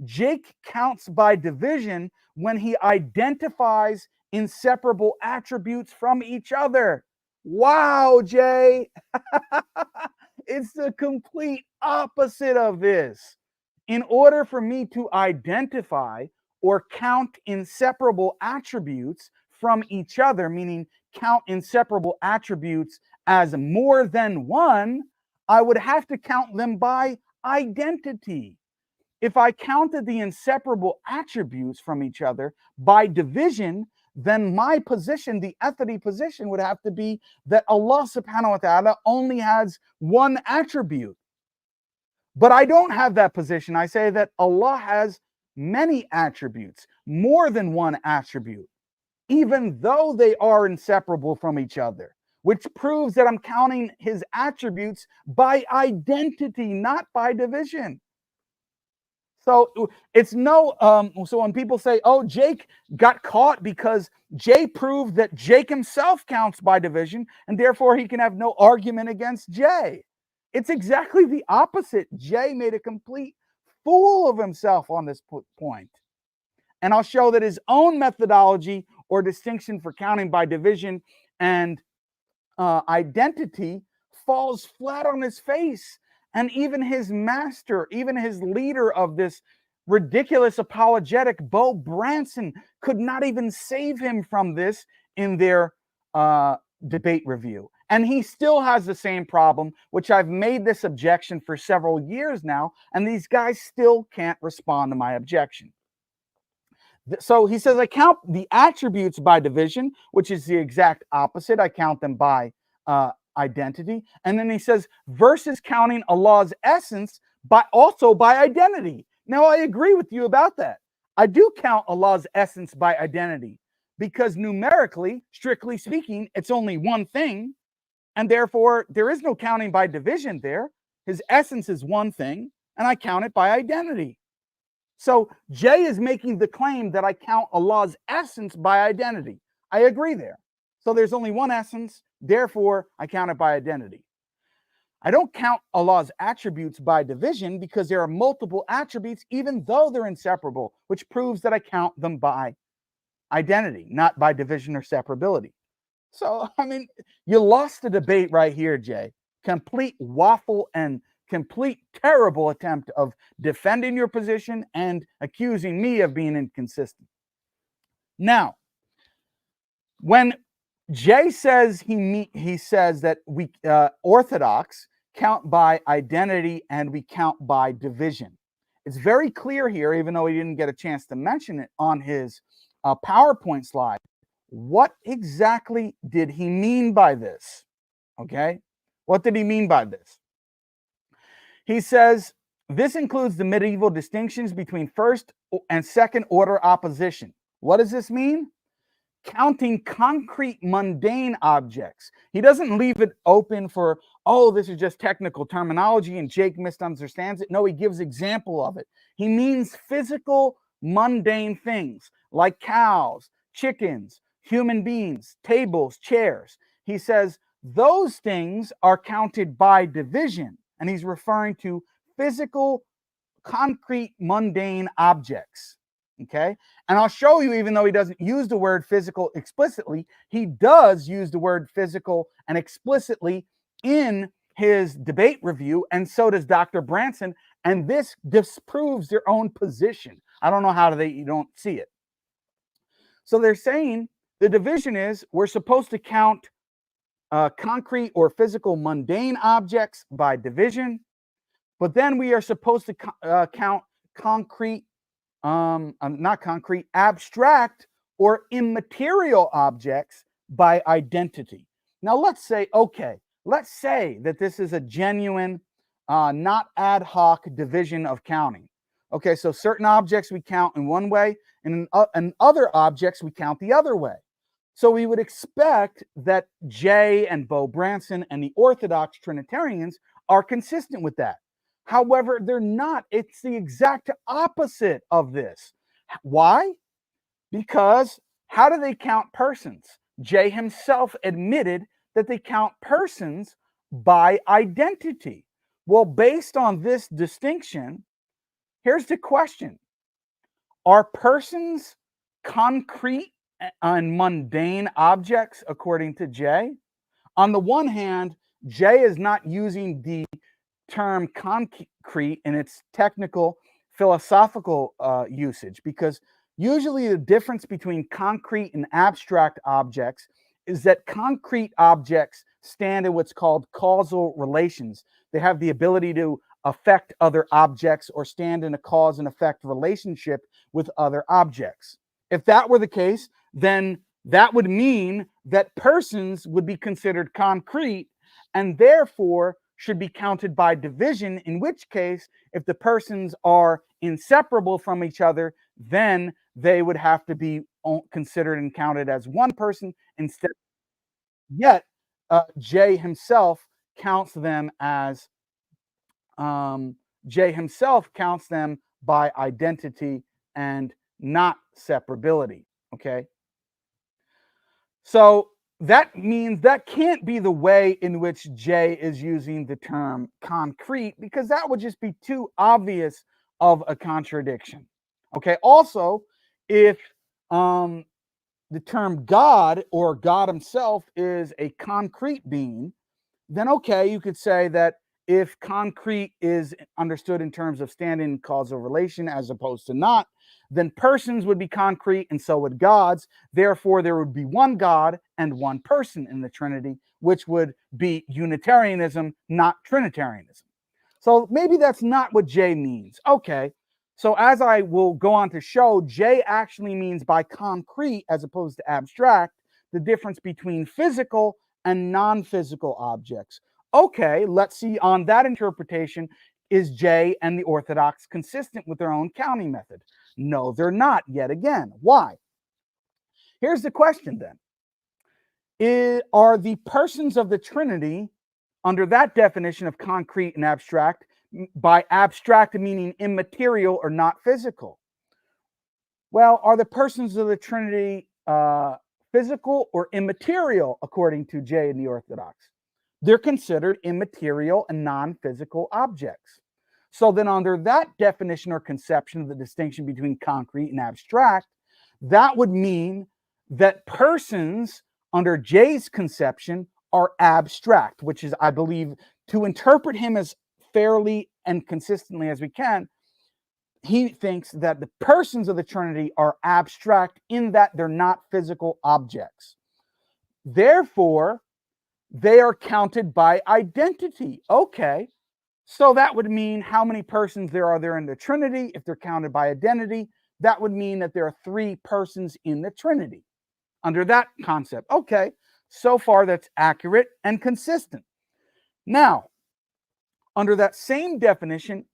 Jake counts by division when he identifies inseparable attributes from each other. Wow, Jay. It's the complete opposite of this. In order for me to identify or count inseparable attributes from each other, meaning count inseparable attributes as more than one, I would have to count them by identity. If I counted the inseparable attributes from each other by division, then my position, the ethity position, would have to be that Allah subhanahu wa ta'ala only has one attribute. But I don't have that position. I say that Allah has many attributes, more than one attribute, even though they are inseparable from each other, which proves that I'm counting his attributes by identity, not by division. So it's no, so when people say, oh, Jake got caught because Jay proved that Jake himself counts by division and therefore he can have no argument against Jay. It's exactly the opposite. Jay made a complete fool of himself on this point. And I'll show that his own methodology or distinction for counting by division and identity falls flat on his face. And even his master, even his leader of this ridiculous apologetic, Bo Branson, could not even save him from this in their debate review. And he still has the same problem, which I've made this objection for several years now, and these guys still can't respond to my objection. So he says, I count the attributes by division, which is the exact opposite. I count them by identity. And then he says, versus counting Allah's essence also by identity. Now, I agree with you about that. I do count Allah's essence by identity because numerically, strictly speaking, it's only one thing. And therefore, there is no counting by division there. His essence is one thing, and I count it by identity. So Jay is making the claim that I count Allah's essence by identity. I agree there. So there's only one essence, therefore I count it by identity. I don't count Allah's attributes by division because there are multiple attributes, even though they're inseparable, which proves that I count them by identity, not by division or separability. So, I mean, you lost the debate right here, Jay. Complete waffle and complete terrible attempt of defending your position and accusing me of being inconsistent. Now, when Jay says he says that we Orthodox count by identity and we count by division. It's very clear here, even though he didn't get a chance to mention it on his PowerPoint slide. What exactly did he mean by this? Okay, what did he mean by this? He says, this includes the medieval distinctions between first and second order opposition. What does this mean? Counting concrete mundane objects. He doesn't leave it open for, oh, this is just technical terminology and Jake misunderstands it. No, he gives example of it. He means physical mundane things like cows, chickens, human beings, tables, chairs. He says those things are counted by division, and he's referring to physical, concrete, mundane objects. Okay. And I'll show you, even though he doesn't use the word physical explicitly, he does use the word physical and explicitly in his debate review. And so does Dr. Branson. And this disproves their own position. I don't know how you don't see it. So they're saying the division is we're supposed to count concrete or physical mundane objects by division, but then we are supposed to count concrete, not concrete, abstract or immaterial objects by identity. Now let's say, okay, let's say that this is a genuine, not ad hoc division of counting. Okay, so certain objects we count in one way, and in other objects we count the other way. So we would expect that Jay and Bo Branson and the Orthodox Trinitarians are consistent with that. However, they're not. It's the exact opposite of this. Why? Because how do they count persons? Jay himself admitted that they count persons by identity. Well, based on this distinction, here's the question. Are persons concrete and mundane objects according to Jay? On the one hand, Jay is not using the term concrete in its technical philosophical usage, because usually the difference between concrete and abstract objects is that concrete objects stand in what's called causal relations. They have the ability to affect other objects or stand in a cause and effect relationship with other objects. If that were the case, then that would mean that persons would be considered concrete and therefore should be counted by division, in which case, if the persons are inseparable from each other, then they would have to be considered and counted as one person instead. Yet, Jay himself counts them as, Jay himself counts them by identity and not separability, okay? So that means that can't be the way in which Jay is using the term concrete, because that would just be too obvious of a contradiction. Okay. Also, if the term God or God himself is a concrete being, then okay, you could say that if concrete is understood in terms of standing in causal relation as opposed to not, then persons would be concrete and so would gods. Therefore, there would be one God and one person in the Trinity, which would be Unitarianism, not Trinitarianism. So maybe that's not what Jay means. Okay. So as I will go on to show, Jay actually means by concrete as opposed to abstract, the difference between physical and non-physical objects. Okay, let's see on that interpretation, is Jay and the Orthodox consistent with their own counting method? No, they're not yet again. Why? Here's the question then. Are the persons of the Trinity, under that definition of concrete and abstract, by abstract meaning immaterial or not physical? Well, are the persons of the Trinity physical or immaterial according to Jay and the Orthodox? They're considered immaterial and non-physical objects. So then under that definition or conception of the distinction between concrete and abstract, that would mean that persons under Jay's conception are abstract, which is, I believe, to interpret him as fairly and consistently as we can, he thinks that the persons of the Trinity are abstract in that they're not physical objects. Therefore, they are counted by identity. Okay, so that would mean how many persons there are in the Trinity. If they're counted by identity, that would mean that there are 3 persons in the Trinity. under that concept. Okay, so far that's accurate and consistent. Now, under that same definition,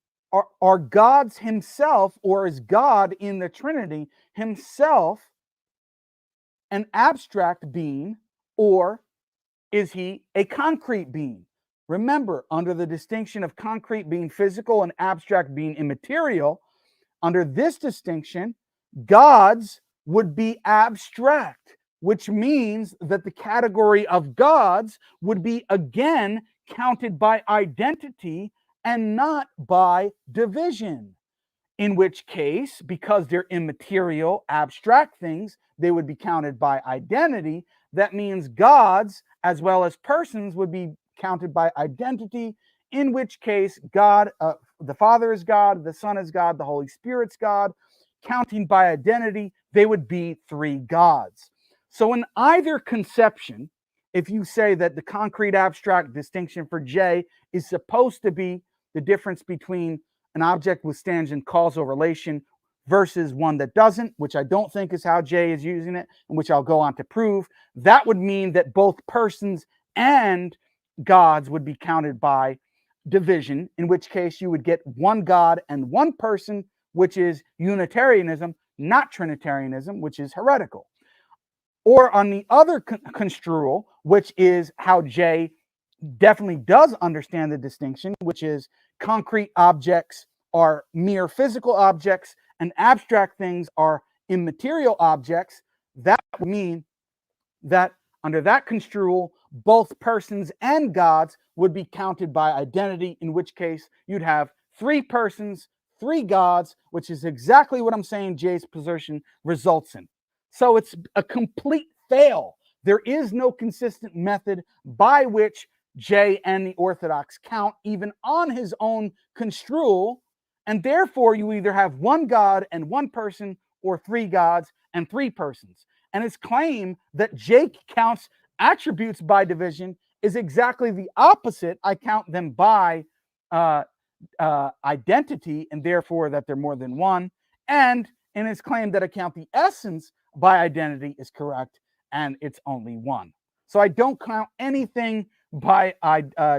are God's himself, or is God in the Trinity himself an abstract being, or is he a concrete being? Remember, under the distinction of concrete being physical and abstract being immaterial, under this distinction, gods would be abstract, which means that the category of gods would be again counted by identity and not by division. In which case, because they're immaterial, abstract things, they would be counted by identity. That means gods as well as persons would be counted by identity, in which case God, the Father is God, the Son is God, the Holy Spirit's God. Counting by identity, they would be three gods. So in either conception, if you say that the concrete abstract distinction for J is supposed to be the difference between an object withstands in causal relation versus one that doesn't, which I don't think is how J is using it, and which I'll go on to prove, that would mean that both persons and gods would be counted by division, in which case you would get one God and one person, which is Unitarianism, not Trinitarianism, which is heretical. Or on the other construal, which is how J definitely does understand the distinction, which is concrete objects are mere physical objects and abstract things are immaterial objects. That would mean that under that construal, both persons and gods would be counted by identity, in which case you'd have three persons, three gods, which is exactly what I'm saying Jay's position results in. So it's a complete fail. There is no consistent method by which Jay and the Orthodox count, even on his own construal, and therefore you either have one God and one person, or three gods and three persons. And his claim that Jake counts attributes by division is exactly the opposite. I count them by identity, and therefore that they're more than one. And in his claim that I count the essence by identity is correct, and it's only one. So I don't count anything by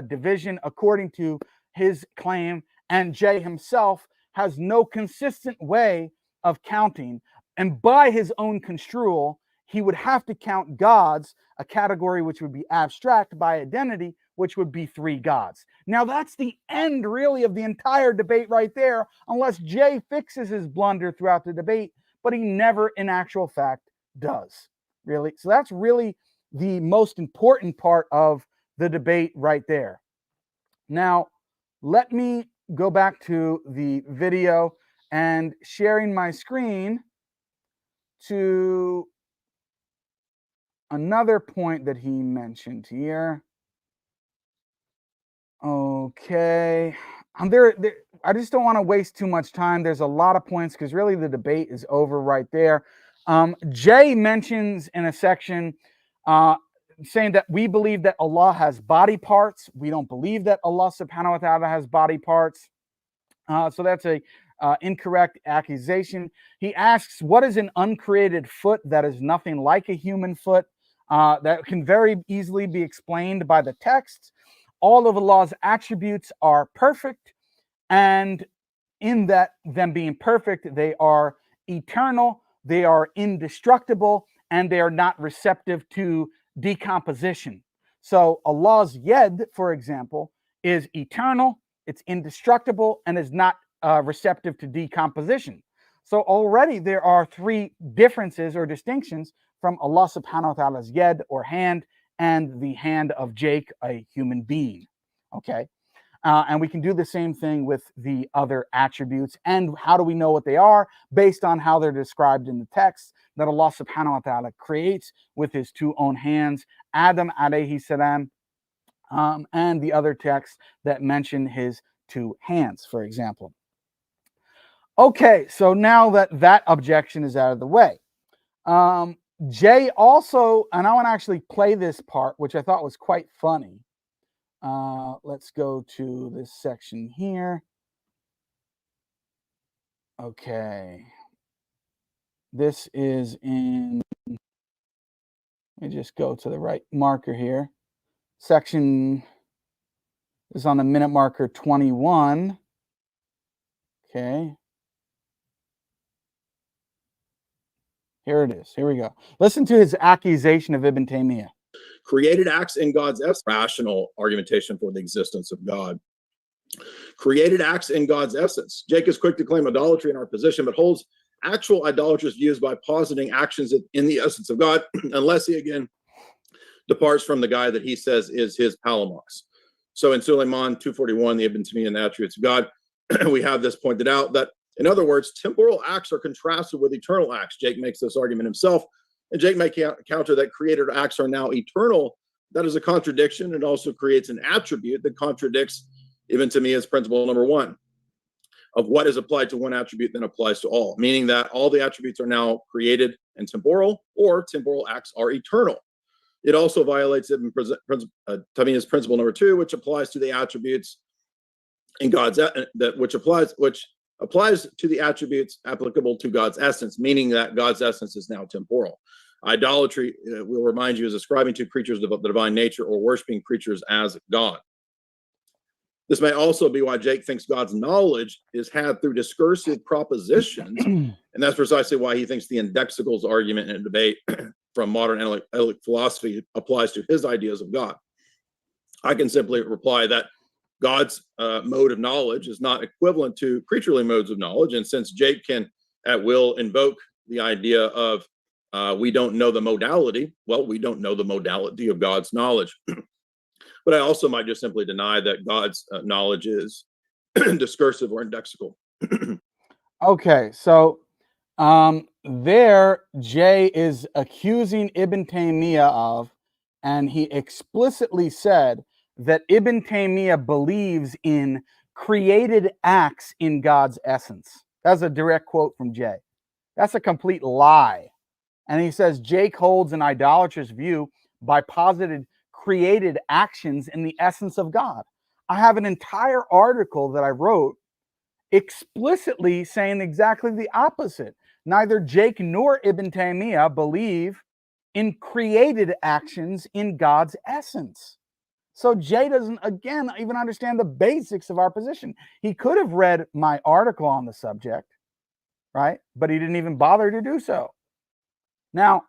division according to his claim, and Jay himself has no consistent way of counting. And by his own construal, he would have to count gods, a category which would be abstract, by identity, which would be three gods. Now that's the end really of the entire debate right there, unless Jay fixes his blunder throughout the debate, but he never in actual fact does, really. So that's really the most important part of the debate right there. Now, let me go back to the video and sharing my screen to another point that he mentioned here. Okay. I just don't want to waste too much time. There's a lot of points because really the debate is over right there. Jay mentions in a section saying that we believe that Allah has body parts. We don't believe that Allah subhanahu wa ta'ala has body parts. So that's a incorrect accusation. He asks, what is an uncreated foot that is nothing like a human foot? That can very easily be explained by the text. All of Allah's attributes are perfect, and in that them being perfect, they are eternal, they are indestructible, and they are not receptive to decomposition. So Allah's yed, for example, is eternal, it's indestructible, and is not receptive to decomposition. So already there are three differences or distinctions from Allah subhanahu wa ta'ala's yed, or hand, and the hand of Jake, a human being. Okay. And we can do the same thing with the other attributes. And how do we know what they are? Based on how they're described in the text that Allah subhanahu wa ta'ala creates with his two own hands, Adam alayhi salam, and the other texts that mention his two hands, for example. Okay, so now that that objection is out of the way, Jay also, and I want to actually play this part, which I thought was quite funny. Let's go to this section here. Okay. This is in Let me just go to the right marker here. Section is on the minute marker 21. Okay. Here it is. Here we go. Listen to his accusation of Ibn Taymiyyah. Created acts in God's essence, rational argumentation for the existence of God. Created acts in God's essence. Jake is quick to claim idolatry in our position, but holds actual idolatrous views by positing actions in the essence of God, unless he again departs from the guy that he says is his Palamos. So in Suleiman 241, the Ibn Taymiyyah and the attributes of God, we have this pointed out that, in other words, temporal acts are contrasted with eternal acts. Jake makes this argument himself, and Jake may counter that created acts are now eternal. That is a contradiction. It also creates an attribute that contradicts Ibn Taymiyyah's principle number one of what is applied to one attribute then applies to all, meaning that all the attributes are now created and temporal, or temporal acts are eternal. It also violates Ibn Taymiyyah's principle number two, which applies to the attributes in God's which applies to the attributes applicable to God's essence, meaning that God's essence is now temporal. Idolatry, will remind you, is ascribing to creatures the divine nature or worshiping creatures as God. This may also be why Jake thinks God's knowledge is had through discursive propositions, and that's precisely why he thinks the indexicals argument in a debate from modern analytic philosophy applies to his ideas of God. I can simply reply that God's mode of knowledge is not equivalent to creaturely modes of knowledge, and since Jake can at will invoke the idea of we don't know the modality, well, we don't know the modality of God's knowledge. But I also might just simply deny that God's knowledge is discursive or indexical. Okay, so there Jay is accusing Ibn Taymiyyah of, and he explicitly said that Ibn Taymiyyah believes in created acts in God's essence. That's a direct quote from Jay. That's a complete lie. And he says Jake holds an idolatrous view by posited created actions in the essence of God. I have an entire article that I wrote explicitly saying exactly the opposite. Neither Jake nor Ibn Taymiyyah believe in created actions in God's essence. So Jay doesn't, again, even understand the basics of our position. He could have read my article on the subject, right? But he didn't even bother to do so. Now,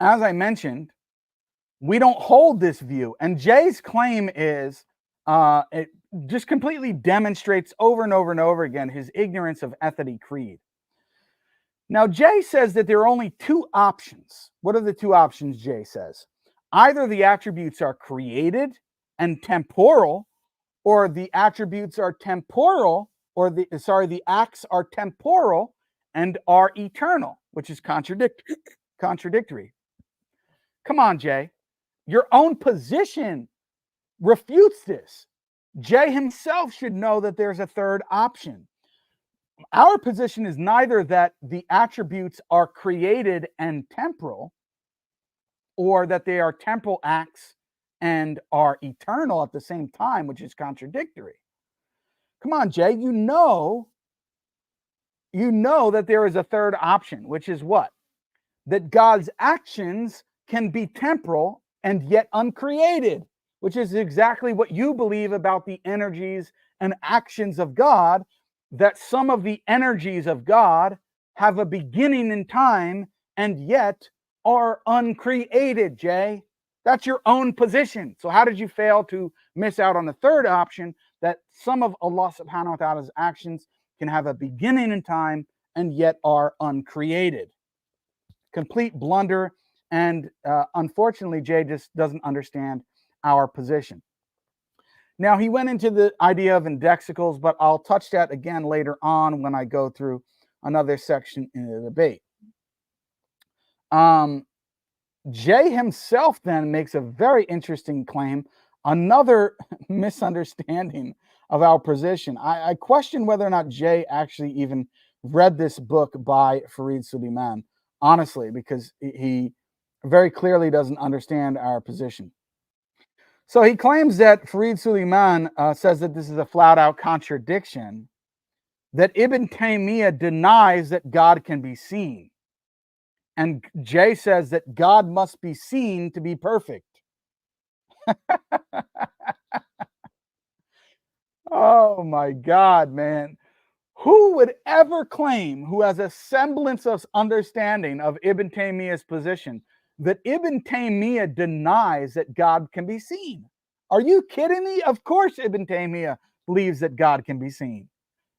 as I mentioned, we don't hold this view. And Jay's claim is, it just completely demonstrates over and over and over again his ignorance of Ethody Creed. Now, Jay says that there are only two options. What are the two options, Jay says? Either the attributes are created and temporal, or the attributes are temporal, or the acts are temporal and are eternal, which is contradictory. Come on, Jay. Your own position refutes this. Jay himself should know that there's a third option. Our position is neither that the attributes are created and temporal, or that they are temporal acts and are eternal at the same time, which is contradictory. Come on, Jay, you know that there is a third option, which is what? That God's actions can be temporal and yet uncreated, which is exactly what you believe about the energies and actions of God, that some of the energies of God have a beginning in time and yet are uncreated, Jay. That's your own position. So how did you fail to miss out on the third option, that some of Allah subhanahu wa ta'ala's actions can have a beginning in time and yet are uncreated? Complete blunder. And unfortunately, Jay just doesn't understand our position. Now, he went into the idea of indexicals, but I'll touch that again later on when I go through another section in the debate. Jay himself then makes a very interesting claim, another misunderstanding of our position. I question whether or not Jay actually even read this book by Farid Suleiman, honestly, because he very clearly doesn't understand our position. So he claims that Farid Suleiman says that this is a flat-out contradiction, that Ibn Taymiyyah denies that God can be seen. And Jay says that God must be seen to be perfect. Oh my God, man. Who would ever claim, who has a semblance of understanding of Ibn Taymiyyah's position, that Ibn Taymiyyah denies that God can be seen? Are you kidding me? Of course Ibn Taymiyyah believes that God can be seen.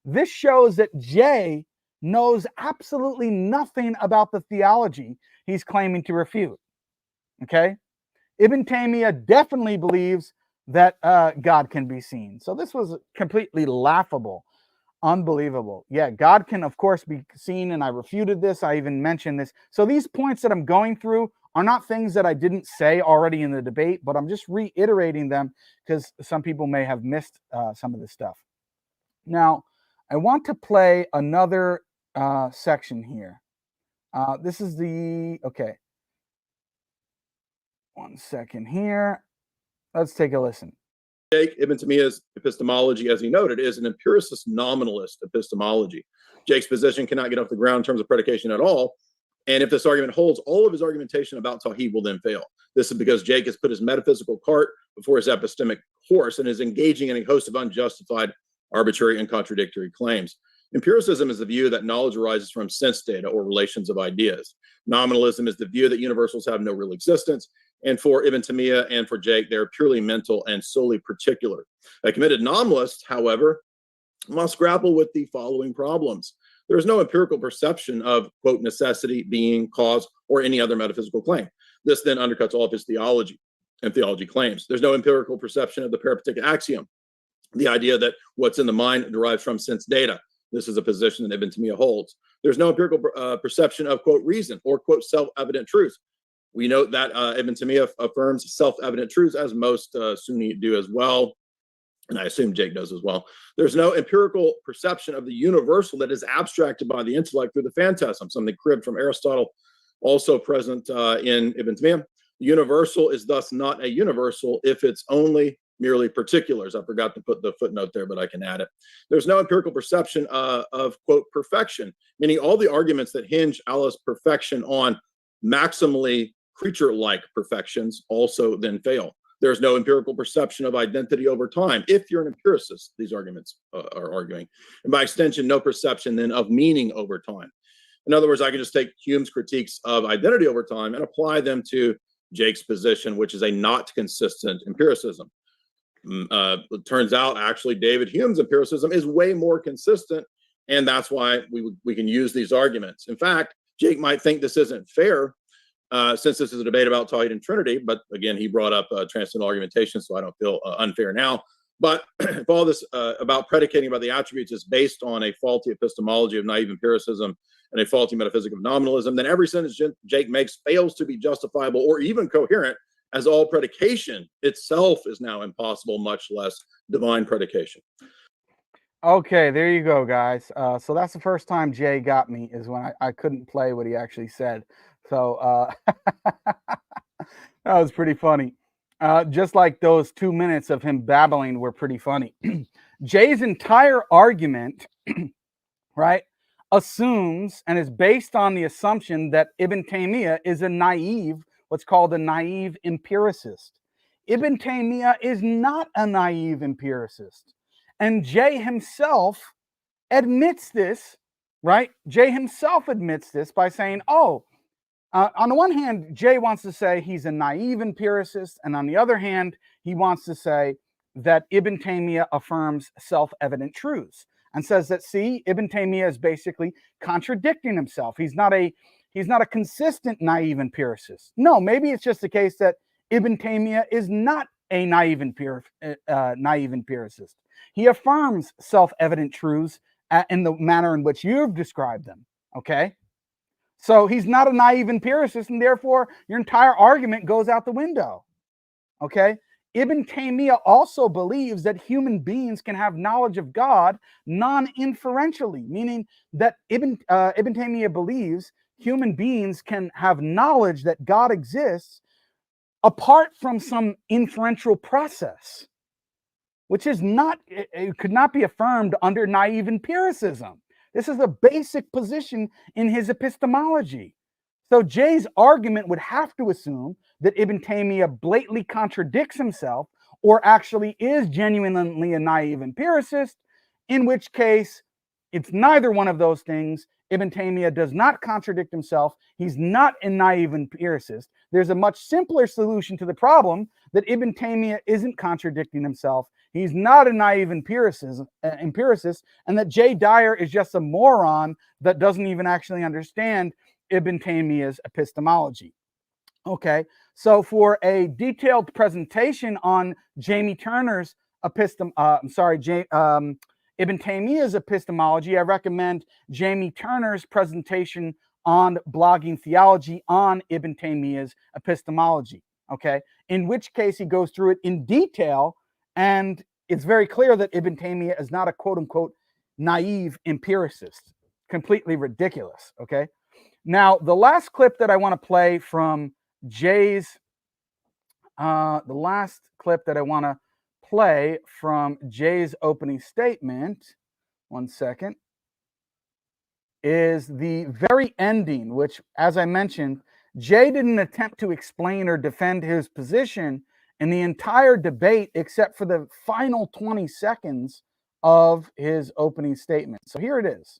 This shows that Jay knows absolutely nothing about the theology he's claiming to refute. Okay? Ibn Taymiyyah definitely believes that God can be seen. So this was completely laughable. Unbelievable. Yeah, God can, of course, be seen, and I refuted this. I even mentioned this. So these points that I'm going through are not things that I didn't say already in the debate, but I'm just reiterating them because some people may have missed some of this stuff. Now, I want to play another section here. This is the, okay. 1 second here. Let's take a listen. Jake, Ibn Taymiyyah's epistemology, as he noted, is an empiricist nominalist epistemology. Jake's position cannot get off the ground in terms of predication at all. And if this argument holds, all of his argumentation about Tawhid will then fail. This is because Jake has put his metaphysical cart before his epistemic horse and is engaging in a host of unjustified, arbitrary, and contradictory claims. Empiricism is the view that knowledge arises from sense data or relations of ideas. Nominalism is the view that universals have no real existence. And for Ibn Taymiyyah and for Jake, they're purely mental and solely particular. A committed nominalist, however, must grapple with the following problems. There is no empirical perception of, quote, necessity, being, cause, or any other metaphysical claim. This then undercuts all of his theology and theology claims. There's no empirical perception of the peripatetic axiom, the idea that what's in the mind derives from sense data. This is a position that Ibn Taymiyyah holds. There's no empirical perception of, quote, reason or, quote, self-evident truth. We note that Ibn Taymiyyah affirms self-evident truths, as most Sunni do as well, and I assume Jake does as well. There's no empirical perception of the universal that is abstracted by the intellect through the phantasm, something cribbed from Aristotle, also present in Ibn Taymiyyah. The universal is thus not a universal if it's only merely particulars. I forgot to put the footnote there, but I can add it. There's no empirical perception of, quote, perfection, meaning all the arguments that hinge Allah's perfection on maximally creature-like perfections also then fail. There's no empirical perception of identity over time. If you're an empiricist, these arguments are arguing. And by extension, no perception then of meaning over time. In other words, I can just take Hume's critiques of identity over time and apply them to Jake's position, which is a not consistent empiricism. It turns out, actually, David Hume's empiricism is way more consistent, and that's why we can use these arguments. In fact, Jake might think this isn't fair, since this is a debate about Tawhid and Trinity, but again, he brought up transcendental argumentation, so I don't feel unfair now. But if all this about predicating by the attributes is based on a faulty epistemology of naive empiricism and a faulty metaphysic of nominalism, then every sentence Jake makes fails to be justifiable or even coherent, as all predication itself is now impossible, much less divine predication. Okay, there you go, guys. So that's the first time Jay got me, is when I couldn't play what he actually said. So that was pretty funny. Just like those 2 minutes of him babbling were pretty funny. Jay's entire argument, right, assumes and is based on the assumption that Ibn Taymiyyah is a naive, what's called a naive empiricist. Ibn Taymiyyah is not a naive empiricist. And Jay himself admits this, right? Jay himself admits this by saying, on the one hand, Jay wants to say he's a naive empiricist, and on the other hand, he wants to say that Ibn Taymiyyah affirms self-evident truths and says that, see, Ibn Taymiyyah is basically contradicting himself. He's not a consistent naive empiricist. No, maybe it's just the case that Ibn Taymiyyah is not a naive empiricist. He affirms self-evident truths in the manner in which you've described them, okay? So he's not a naive empiricist, and therefore your entire argument goes out the window, okay? Ibn Taymiyyah also believes that human beings can have knowledge of God non-inferentially, meaning that Ibn Taymiyyah believes human beings can have knowledge that God exists apart from some inferential process, which is not, it could not be affirmed under naive empiricism. This is a basic position in his epistemology. So Jay's argument would have to assume that Ibn Taymiyyah blatantly contradicts himself or actually is genuinely a naive empiricist, in which case it's neither one of those things. Ibn Taymiyyah does not contradict himself. He's not a naive empiricist. There's a much simpler solution to the problem that Ibn Taymiyyah isn't contradicting himself. He's not a naive empiricist, and that Jay Dyer is just a moron that doesn't even actually understand Ibn Taymiyyah's epistemology. Okay, so for a detailed presentation on Jamie Turner's Ibn Taymiyyah's epistemology, I recommend Jamie Turner's presentation on blogging theology on Ibn Taymiyyah's epistemology. Okay, in which case he goes through it in detail, and it's very clear that Ibn Taymiyyah is not a quote unquote naive empiricist. Completely ridiculous. Okay, now the last clip that I want to play from Jay's opening statement, one second, is the very ending, which, as I mentioned, Jay didn't attempt to explain or defend his position in the entire debate except for the final 20 seconds of his opening statement. So here it is.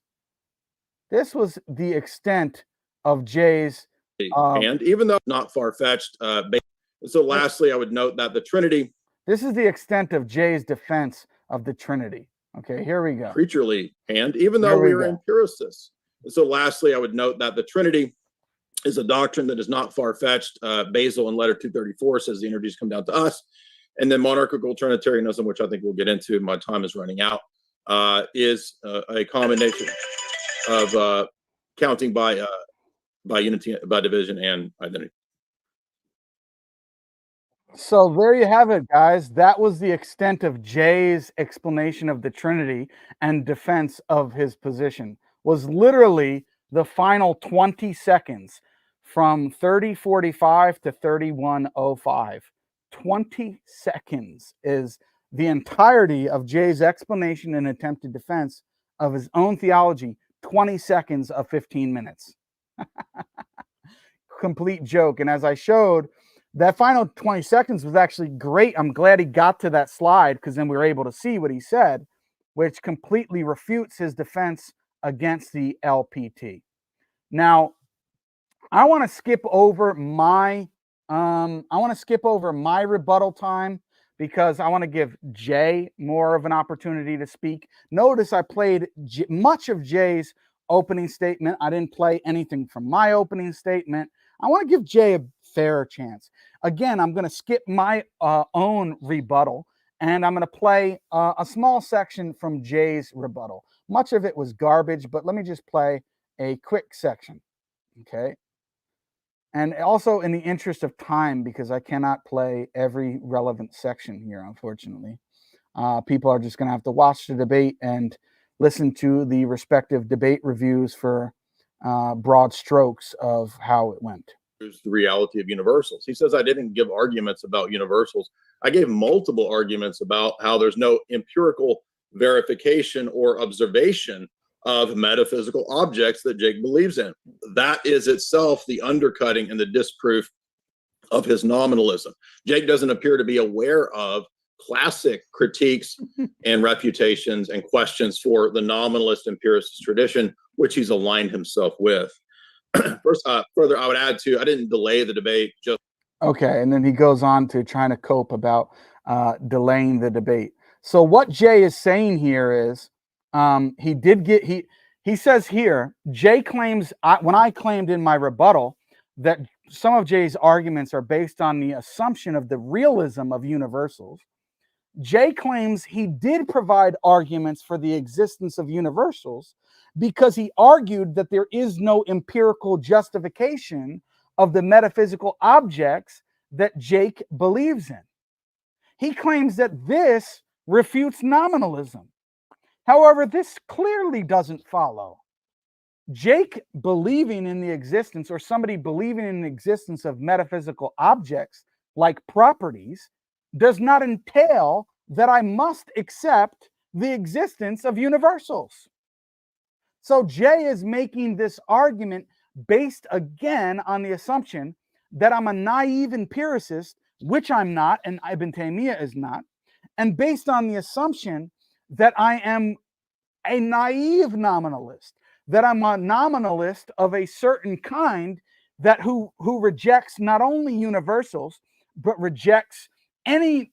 This was the extent of Jay's and even though not far-fetched, so lastly, I would note that the Trinity. This is the extent of Jay's defense of the Trinity. Okay, here we go. Creaturely, and even though we are empiricists. So lastly, I would note that the Trinity is a doctrine that is not far-fetched. Basil in letter 234 says the energies come down to us. And then monarchical Trinitarianism, which I think we'll get into, my time is running out, is a combination of counting by unity, by division, and identity. So there you have it, guys. That was the extent of Jay's explanation of the Trinity and defense of his position. Was literally the final 20 seconds from 30:45 to 31:05. 20 seconds is the entirety of Jay's explanation and attempted defense of his own theology. 20 seconds of 15 minutes. Complete joke. And as I showed, that final 20 seconds was actually great. I'm glad he got to that slide, because then we were able to see what he said, which completely refutes his defense against the LPT. Now, I want to skip over my rebuttal time, because I want to give Jay more of an opportunity to speak. Notice I played much of Jay's opening statement. I didn't play anything from my opening statement. I want to give Jay a fair chance. Again, I'm going to skip my own rebuttal, and I'm going to play a small section from Jay's rebuttal. Much of it was garbage, but let me just play a quick section. Okay. And also, in the interest of time, because I cannot play every relevant section here, unfortunately, people are just going to have to watch the debate and listen to the respective debate reviews for broad strokes of how it went. There's the reality of universals. He says I didn't give arguments about universals. I gave multiple arguments about how there's no empirical verification or observation of metaphysical objects that Jake believes in. That is itself the undercutting and the disproof of his nominalism. Jake doesn't appear to be aware of classic critiques and refutations and questions for the nominalist empiricist tradition, which he's aligned himself with. Further, I would add to, I didn't delay the debate. Just okay, and then he goes on to trying to cope about delaying the debate. So what Jay is saying here is, he says here, Jay claims, when I claimed in my rebuttal that some of Jay's arguments are based on the assumption of the realism of universals, Jay claims he did provide arguments for the existence of universals because he argued that there is no empirical justification of the metaphysical objects that Jake believes in. He claims that this refutes nominalism. However, this clearly doesn't follow. Jake believing in the existence, or somebody believing in the existence of metaphysical objects like properties, does not entail that I must accept the existence of universals. So Jay is making this argument based again on the assumption that I'm a naive empiricist, which I'm not, and Ibn Taymiyyah is not, and based on the assumption that I am a naive nominalist, that I'm a nominalist of a certain kind that who rejects not only universals, but rejects any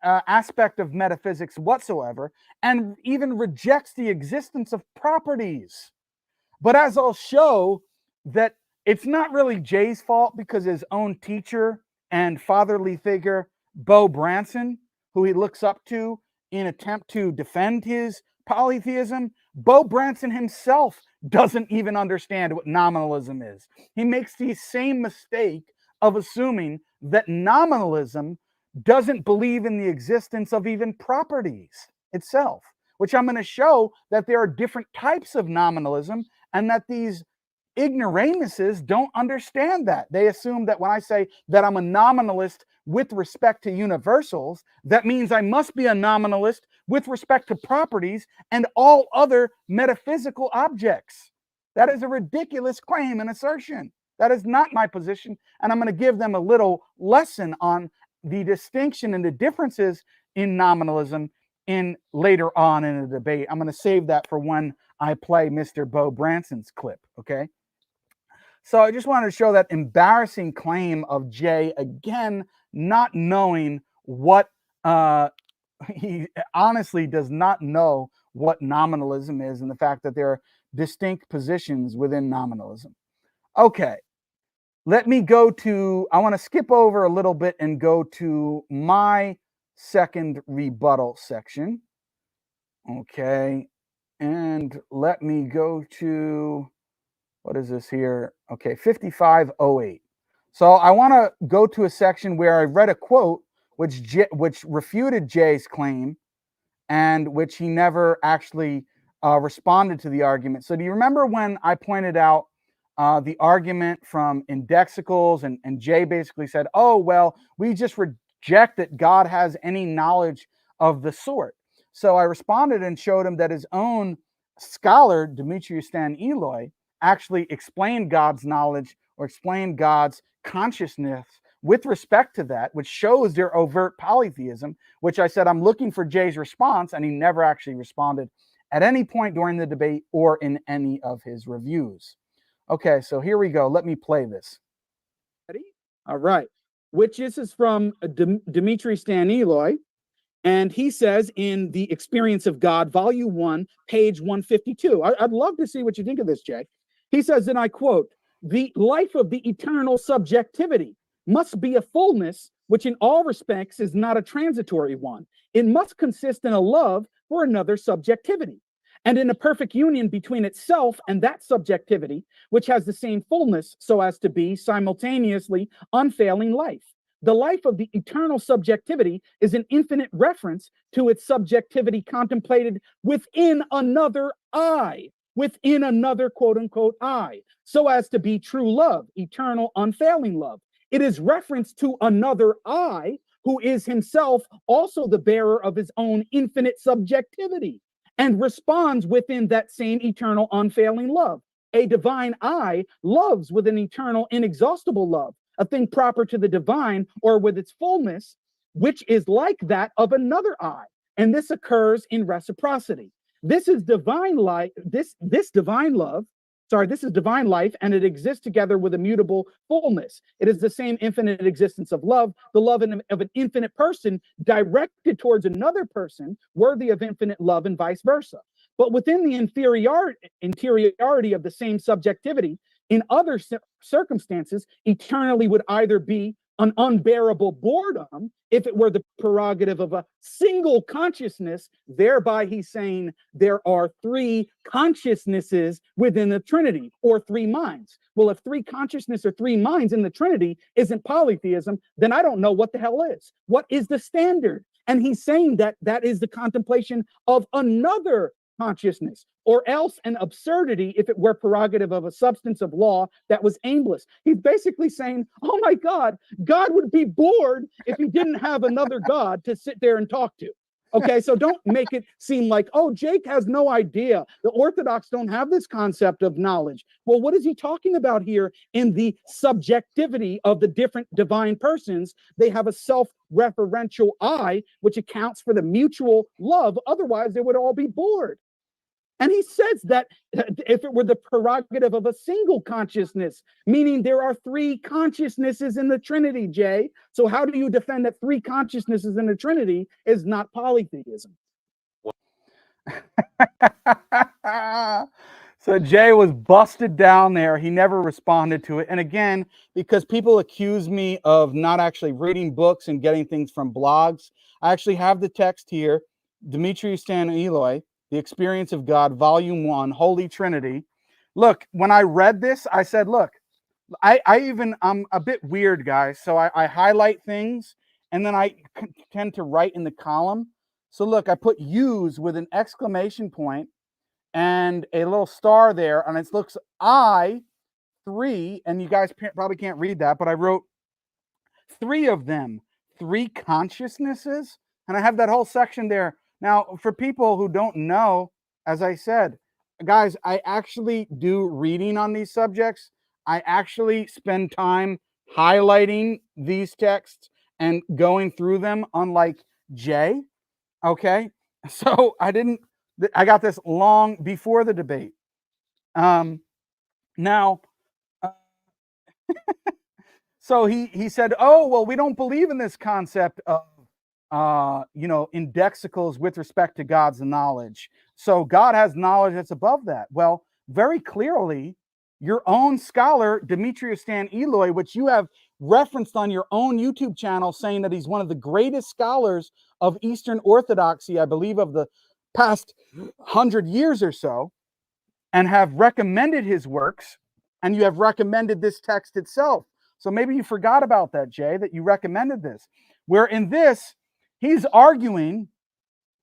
aspect of metaphysics whatsoever, and even rejects the existence of properties. But as I'll show, that it's not really Jay's fault, because his own teacher and fatherly figure, Bo Branson, who he looks up to in attempt to defend his polytheism, Bo Branson himself doesn't even understand what nominalism is. He makes the same mistake of assuming that nominalism doesn't believe in the existence of even properties itself, which I'm going to show that there are different types of nominalism, and that these ignoramuses don't understand that. They assume that when I say that I'm a nominalist with respect to universals, that means I must be a nominalist with respect to properties and all other metaphysical objects. That is a ridiculous claim and assertion. That is not my position, and I'm going to give them a little lesson on the distinction and the differences in nominalism in later on in the debate. I'm going to save that for when I play Mr. Bo Branson's clip, okay? So I just wanted to show that embarrassing claim of Jay, again, not knowing what, he honestly does not know what nominalism is, and the fact that there are distinct positions within nominalism. Okay, let me go to, I want to skip over a little bit and go to my second rebuttal section. Okay, and let me go to, what is this here? Okay, 5508. So I want to go to a section where I read a quote which refuted Jay's claim, and which he never actually responded to the argument. So do you remember when I pointed out the argument from Indexicals, and Jay basically said, oh, well, we just reject that God has any knowledge of the sort. So I responded and showed him that his own scholar, Demetrius Stan Eloy, actually explained God's knowledge, or explained God's consciousness with respect to that, which shows their overt polytheism, which I said I'm looking for Jay's response, and he never actually responded at any point during the debate or in any of his reviews. Okay, so here we go. Let me play this. Ready? All right. Which is from Dimitri Stan Eloy. And he says in The Experience of God, Volume 1, page 152. I'd love to see what you think of this, Jay. He says, and I quote, "The life of the eternal subjectivity must be a fullness which in all respects is not a transitory one. It must consist in a love for another subjectivity, and in a perfect union between itself and that subjectivity, which has the same fullness so as to be simultaneously unfailing life. The life of the eternal subjectivity is an infinite reference to its subjectivity contemplated within another I, within another quote unquote I, so as to be true love, eternal, unfailing love. It is reference to another I who is himself also the bearer of his own infinite subjectivity and responds within that same eternal, unfailing love. A divine I loves with an eternal, inexhaustible love, a thing proper to the divine or with its fullness, which is like that of another I. And this occurs in reciprocity. This is divine life, this is divine life, and it exists together with immutable fullness. It is the same infinite existence of love, the love of an infinite person directed towards another person worthy of infinite love, and vice versa. But within the interiority of the same subjectivity, in other circumstances, eternally would either be an unbearable boredom if it were the prerogative of a single consciousness. Thereby he's saying there are three consciousnesses within the Trinity, or three minds. Well, if three consciousness or three minds in the Trinity isn't polytheism, then I don't know what the hell is. What is the standard? And he's saying that that is the contemplation of another consciousness, or else an absurdity if it were prerogative of a substance of law that was aimless. He's basically saying, oh my God, God would be bored if he didn't have another God to sit there and talk to. Okay, so don't make it seem like, oh, Jake has no idea. The Orthodox don't have this concept of knowledge. Well, what is he talking about here in the subjectivity of the different divine persons? They have a self-referential I, which accounts for the mutual love. Otherwise, they would all be bored. And he says that if it were the prerogative of a single consciousness, meaning there are three consciousnesses in the Trinity, Jay. So how do you defend that three consciousnesses in the Trinity is not polytheism? So Jay was busted down there. He never responded to it. And again, because people accuse me of not actually reading books and getting things from blogs, I actually have the text here, Demetrius Stan Eloi, The Experience of God, Volume 1, Holy Trinity. Look, when I read this, I said, look, I'm a bit weird, guys. So I highlight things and then I tend to write in the column. So look, I put use with an exclamation point and a little star there, and it looks I, 3, and you guys probably can't read that, but I wrote 3 of them, 3 consciousnesses, and I have that whole section there. Now, for people who don't know, as I said, guys, I actually do reading on these subjects. I actually spend time highlighting these texts and going through them, unlike Jay. Okay, so I got this long before the debate. Now, so he said, oh, well, we don't believe in this concept of, indexicals with respect to God's knowledge. So God has knowledge that's above that. Well, very clearly, your own scholar, Demetrius Stan Eloi, which you have referenced on your own YouTube channel, saying that he's one of the greatest scholars of Eastern Orthodoxy, I believe, of the past 100 years or so, and have recommended his works, and you have recommended this text itself. So maybe you forgot about that, Jay, that you recommended this. Where in this, he's arguing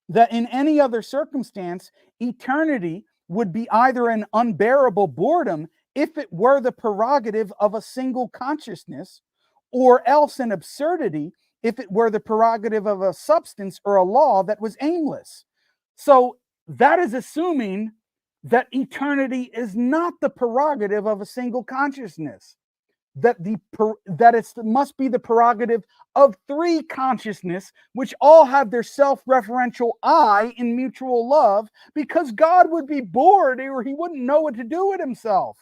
that in any other circumstance, eternity would be either an unbearable boredom if it were the prerogative of a single consciousness, or else an absurdity if it were the prerogative of a substance or a law that was aimless. So that is assuming that eternity is not the prerogative of a single consciousness, that it must be the prerogative of 3 consciousness, which all have their self-referential I in mutual love, because God would be bored or he wouldn't know what to do with himself.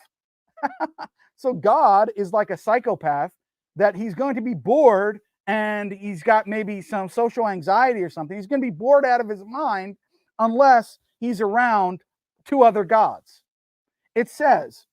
So God is like a psychopath, that he's going to be bored and he's got maybe some social anxiety or something. He's going to be bored out of his mind unless he's around 2 other gods. It says,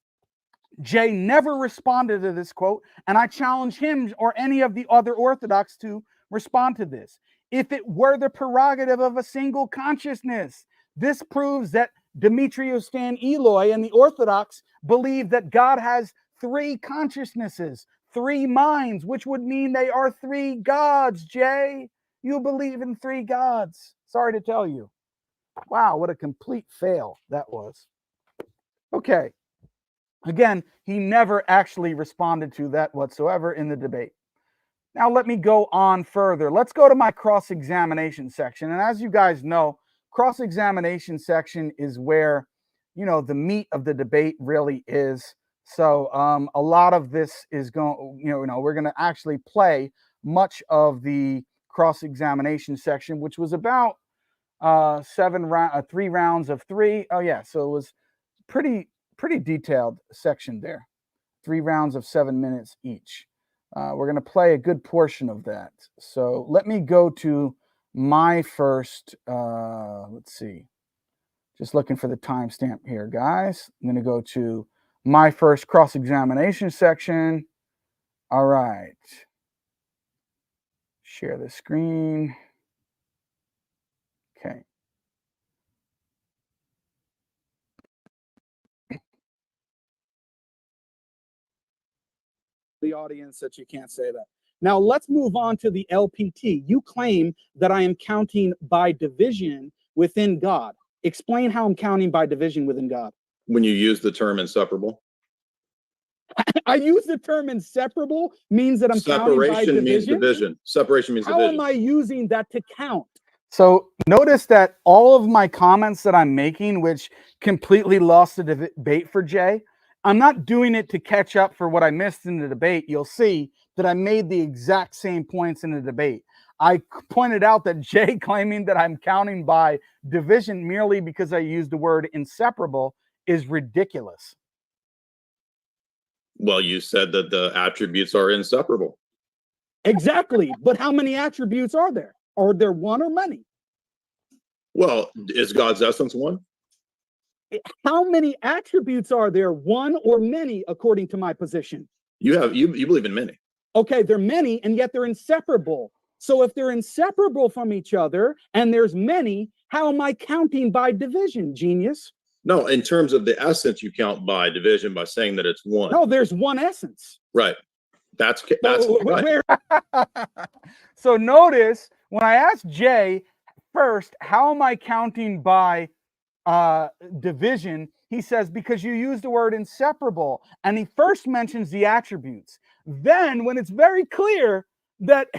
Jay never responded to this quote, and I challenge him or any of the other Orthodox to respond to this. If it were the prerogative of a single consciousness, this proves that Demetrius Stan Eloi and the Orthodox believe that God has 3 consciousnesses, 3 minds, which would mean they are 3 gods, Jay. You believe in 3 gods. Sorry to tell you. Wow, what a complete fail that was. Okay. Again, he never actually responded to that whatsoever in the debate. Now, let me go on further. Let's go to my cross-examination section. And as you guys know, cross-examination section is where, the meat of the debate really is. So a lot of this is going, we're going to actually play much of the cross-examination section, which was about 3 rounds of 3. Oh yeah, so it was pretty detailed section there. 3 rounds of 7 minutes each. We're going to play a good portion of that. So let me go to my first, let's see, just looking for the timestamp here, guys. I'm going to go to my first cross-examination section. All right. Share the screen. Okay. The audience that you can't say that. Now let's move on to the LPT. You claim that I am counting by division within God. Explain how I'm counting by division within God. When you use the term inseparable. I use the term inseparable means that I'm counting by division. Separation means division. How am I using that to count? So notice that all of my comments that I'm making, which completely lost the debate for Jay, I'm not doing it to catch up for what I missed in the debate. You'll see that I made the exact same points in the debate. I pointed out that Jay claiming that I'm counting by division merely because I used the word inseparable is ridiculous. Well, you said that the attributes are inseparable. Exactly. But how many attributes are there? Are there one or many? Well, is God's essence one? How many attributes are there? One or many, according to my position? You believe in many. Okay, they're many, and yet they're inseparable. So if they're inseparable from each other and there's many, how am I counting by division, genius? No, in terms of the essence, you count by division by saying that it's one. No, there's one essence. Right. That's Where? So notice when I asked Jay first, how am I counting by division? He says, because you use the word inseparable. And he first mentions the attributes. Then when it's very clear that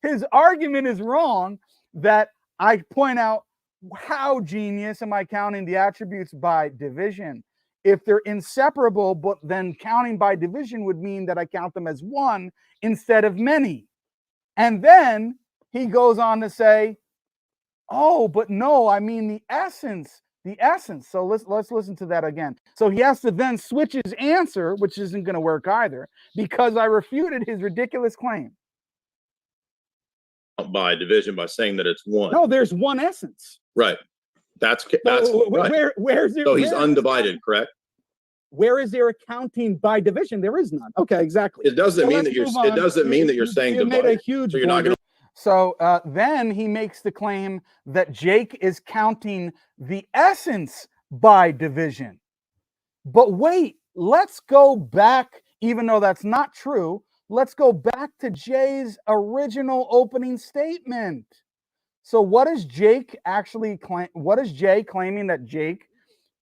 his argument is wrong, that I point out, how, genius, am I counting the attributes by division? If they're inseparable, but then counting by division would mean that I count them as one instead of many. And then he goes on to say, oh, but no, I mean the essence. The essence. So let's listen to that again. So he has to then switch his answer, which isn't going to work either, because I refuted his ridiculous claim. By division by saying that it's one. No, there's one essence. Right. That's So right. Where's there? So he's undivided, correct? Where is there accounting by division? There is none. Okay, exactly. It doesn't mean that you're. It doesn't mean that you're saying you made a huge. So you're not going to. So then he makes the claim that Jake is counting the essence by division. But wait, let's go back, even though that's not true. Let's go back to Jay's original opening statement. So what is Jake actually claim? What is Jay claiming that Jake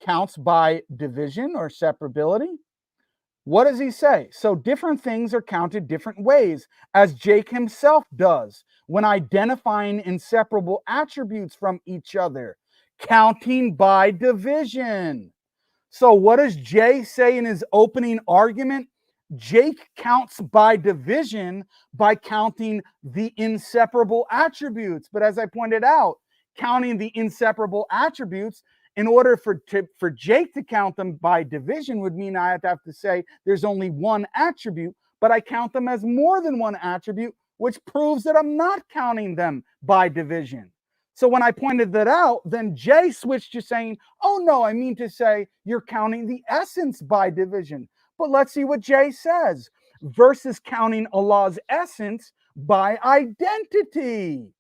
counts by division or separability? What does he say? So different things are counted different ways, as Jake himself does when identifying inseparable attributes from each other, counting by division. So what does Jay say in his opening argument? Jake counts by division by counting the inseparable attributes. But as I pointed out, counting the inseparable attributes, in order for Jake to count them by division would mean I have to say there's only one attribute, but I count them as more than one attribute, which proves that I'm not counting them by division. So when I pointed that out, then Jay switched to saying, oh no, I mean to say you're counting the essence by division. But let's see what Jay says versus counting Allah's essence by identity.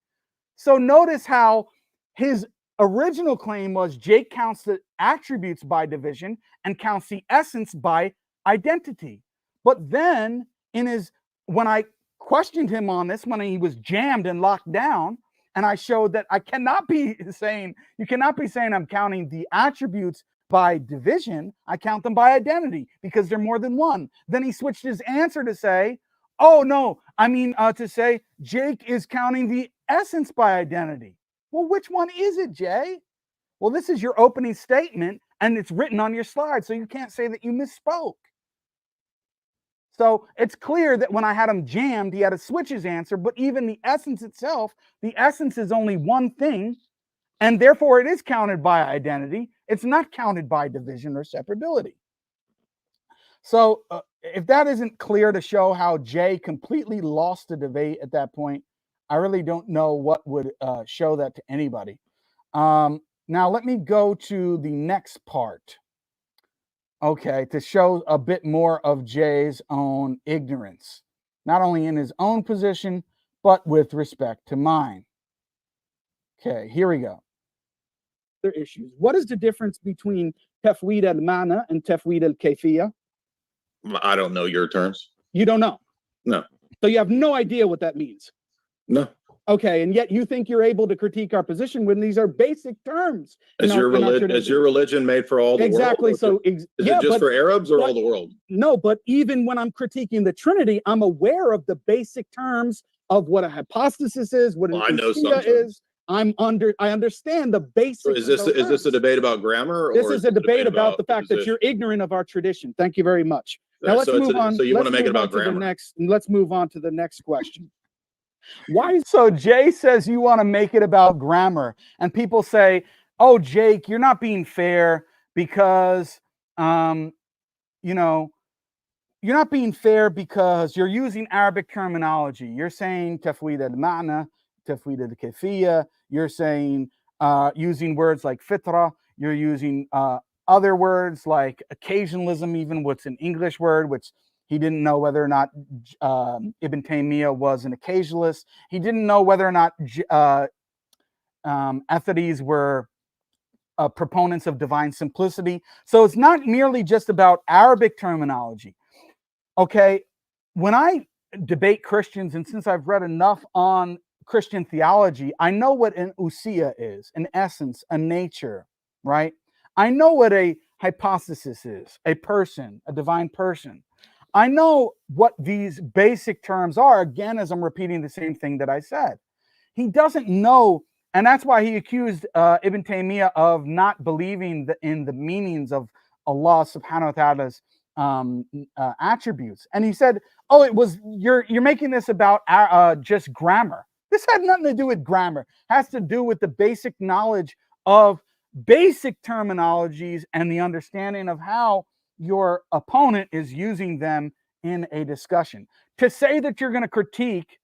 So notice how his original claim was Jake counts the attributes by division and counts the essence by identity. But then when I questioned him on this, when he was jammed and locked down, and I showed that you cannot be saying I'm counting the attributes by division, I count them by identity because they're more than one. Then he switched his answer to say, oh no, I mean to say Jake is counting the essence by identity. Well, which one is it, Jay? Well, this is your opening statement and it's written on your slide, so you can't say that you misspoke. So it's clear that when I had him jammed, he had to switch his answer, but even the essence itself, the essence is only one thing, and therefore it is counted by identity. It's not counted by division or separability. So if that isn't clear to show how Jay completely lost the debate at that point, I really don't know what would show that to anybody. Now let me go to the next part. Okay, to show a bit more of Jay's own ignorance, not only in his own position, but with respect to mine. Okay, here we go. Their issues. What is the difference between tafweed al-mana and tafweed al-kayfiyya? I don't know your terms. You don't know? No. So you have no idea what that means? No. Okay, and yet you think you're able to critique our position when these are basic terms. Is your religion made for all the exactly. world? So is it just for Arabs or all the world? No, but even when I'm critiquing the Trinity, I'm aware of the basic terms of what a hypostasis is, what an I know some is. I understand the basics. So is this a debate about grammar? This is a debate about the fact that you're ignorant of our tradition. Thank you very much. Now let's move on. So you want to make it about grammar? Let's move on to the next question. Why? So Jay says you want to make it about grammar, and people say, "Oh, Jake, you're not being fair because, you know, you're not being fair because you're using Arabic terminology. You're saying tafwid al-ma'na, tafwid al-kayfiyya. You're saying using words like fitra. You're using other words like occasionalism, even what's an English word, which he didn't know whether or not Ibn Taymiyyah was an occasionalist. He didn't know whether or not Athari's were proponents of divine simplicity. So it's not merely just about Arabic terminology. Okay, when I debate Christians, and since I've read enough on Christian theology, I know what an ousia is, an essence, a nature, right? I know what a hypostasis is, a person, a divine person. I know what these basic terms are, again, as I'm repeating the same thing that I said. He doesn't know, and that's why he accused Ibn Taymiyyah of not believing in the meanings of Allah subhanahu wa ta'ala's attributes. And he said, oh, it was, you're making this about just grammar. This had nothing to do with grammar. It has to do with the basic knowledge of basic terminologies and the understanding of how your opponent is using them in a discussion. To say that you're going to critique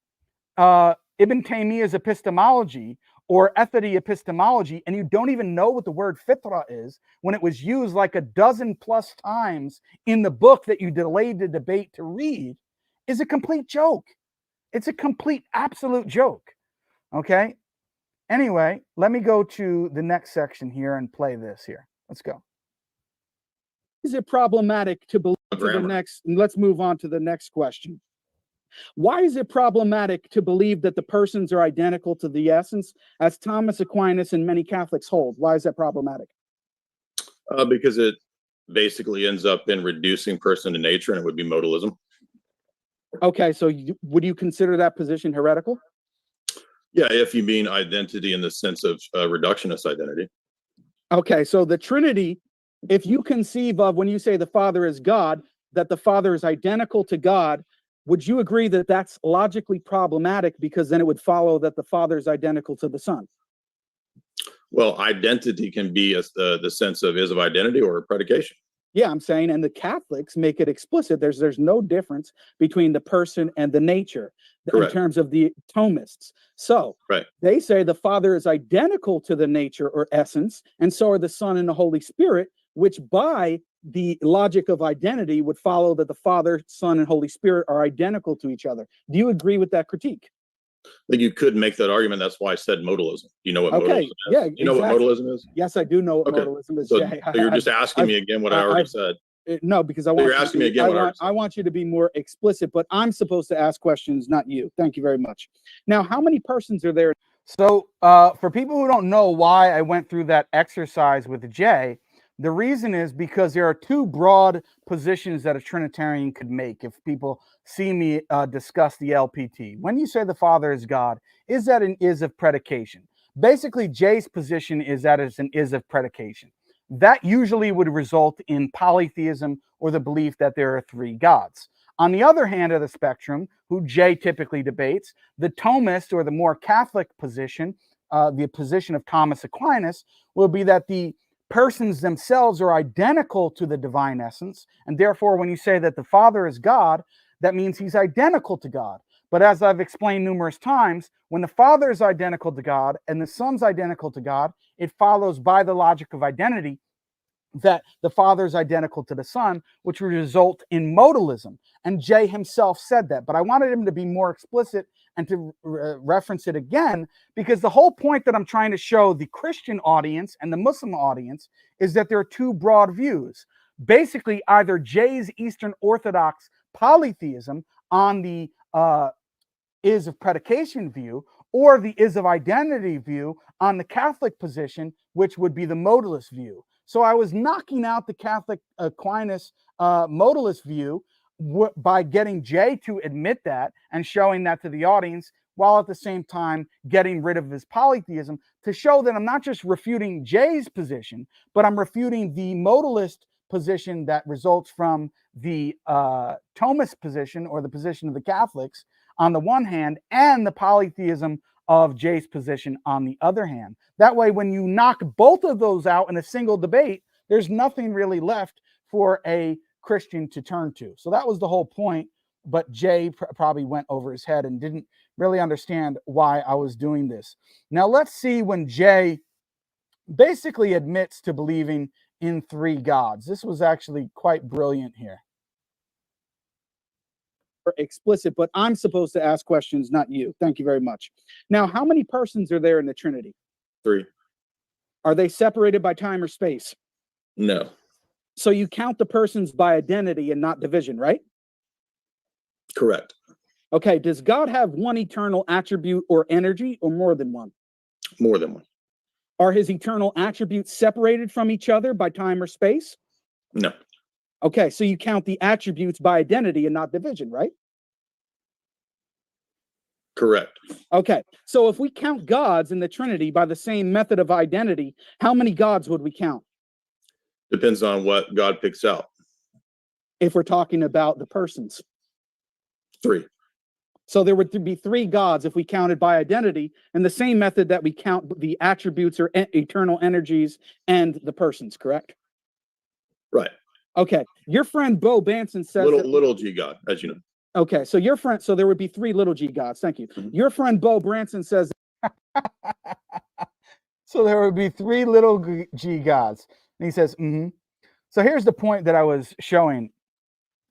Ibn Taymiyyah's epistemology or Athari epistemology, and you don't even know what the word fitra is, when it was used like a dozen plus times in the book that you delayed the debate to read, is a complete joke. It's a complete, absolute joke. Okay? Anyway, let me go to the next section here and play this here. Let's go. Is it problematic to believe let's move on to the next question. Why is it problematic to believe that the persons are identical to the essence, as Thomas Aquinas and many Catholics hold? Why is that problematic? Because it basically ends up in reducing person to nature, and it would be modalism. Okay, so would you consider that position heretical? Yeah, if you mean identity in the sense of reductionist identity. Okay, so the Trinity, if you conceive of, when you say the Father is God, that the Father is identical to God, would you agree that that's logically problematic, because then it would follow that the Father is identical to the Son? Well, identity can be the sense of is of identity or predication. Yeah, I'm saying, and the Catholics make it explicit. There's no difference between the person and the nature. Correct. In terms of the Thomists. So they say the Father is identical to the nature or essence, and so are the Son and the Holy Spirit, which by the logic of identity would follow that the Father, Son, and Holy Spirit are identical to each other. Do you agree with that critique? I think you could make that argument. That's why I said modalism. You know what modalism is? Yeah, you know what modalism is? Yes, I do know what modalism is. So you're just asking me again what I already said. No, because I want you're asking me again. I want you to be more explicit, but I'm supposed to ask questions, not you. Thank you very much. Now, how many persons are there? So for people who don't know why I went through that exercise with Jay, the reason is because there are two broad positions that a Trinitarian could make if people see me discuss the LPT. When you say the Father is God, is that an is of predication? Basically, Jay's position is that it's an is of predication. That usually would result in polytheism, or the belief that there are three gods. On the other hand of the spectrum, who Jay typically debates, the Thomist, or the more Catholic position, the position of Thomas Aquinas, will be that the persons themselves are identical to the divine essence, and therefore when you say that the Father is God, that means he's identical to God. But as I've explained numerous times, when the Father is identical to God and the Son's identical to God, it follows by the logic of identity that the Father is identical to the Son, which would result in modalism. And Jay himself said that, but I wanted him to be more explicit and to reference it again, because the whole point that I'm trying to show the Christian audience and the Muslim audience is that there are two broad views. Basically, either Jay's Eastern Orthodox polytheism on the is of predication view, or the is of identity view on the Catholic position, which would be the modalist view. So I was knocking out the Catholic Aquinas modalist view by getting Jay to admit that and showing that to the audience while at the same time getting rid of his polytheism, to show that I'm not just refuting Jay's position, but I'm refuting the modalist position that results from the Thomist position, or the position of the Catholics on the one hand, and the polytheism of Jay's position on the other hand. That way, when you knock both of those out in a single debate, there's nothing really left for a Christian to turn to. So that was the whole point, but Jay probably went over his head and didn't really understand why I was doing this. Now let's see when Jay basically admits to believing in three gods. This was actually quite brilliant here. Explicit, but I'm supposed to ask questions, not you. Thank you very much. Now, how many persons are there in the Trinity? 3. Are they separated by time or space? No. So you count the persons by identity and not division, right? Correct. Okay, does God have one eternal attribute or energy, or more than one? More than one. Are his eternal attributes separated from each other by time or space? No. Okay, so you count the attributes by identity and not division, right? Correct. Okay, so if we count gods in the Trinity by the same method of identity, how many gods would we count? Depends on what God picks out. If we're talking about the persons. 3. So there would be 3 gods if we counted by identity, and the same method that we count the attributes or eternal energies and the persons, correct? Right. Okay, your friend Bo Banson says little g God, as you know. Okay, so your friend, so there would be 3 little g gods. Thank you. Your friend Bo Branson says so there would be 3 little g gods. And he says, So here's the point that I was showing.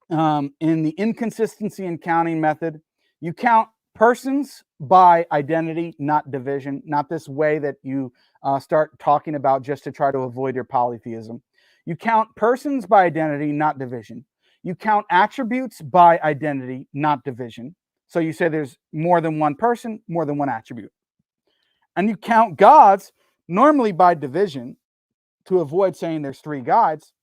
In the inconsistency in counting method, you count persons by identity, not division, not this way that you start talking about just to try to avoid your polytheism. You count persons by identity, not division. You count attributes by identity, not division. So you say there's more than one person, more than one attribute. And you count gods normally by division to avoid saying there's 3 gods.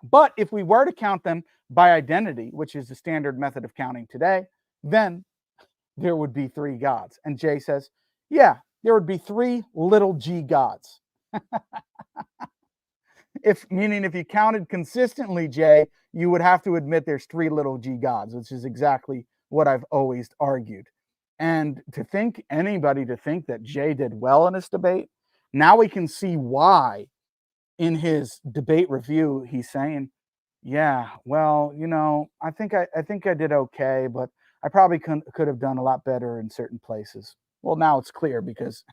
But if we were to count them by identity, which is the standard method of counting today, then there would be 3 gods. And Jay says, yeah, there would be 3 little g gods. Meaning if you counted consistently, Jay, you would have to admit there's 3 little g gods, which is exactly what I've always argued. And to think that Jay did well in this debate, now we can see why in his debate review he's saying, yeah, well, I think I did okay, but I probably could have done a lot better in certain places. Well, now it's clear because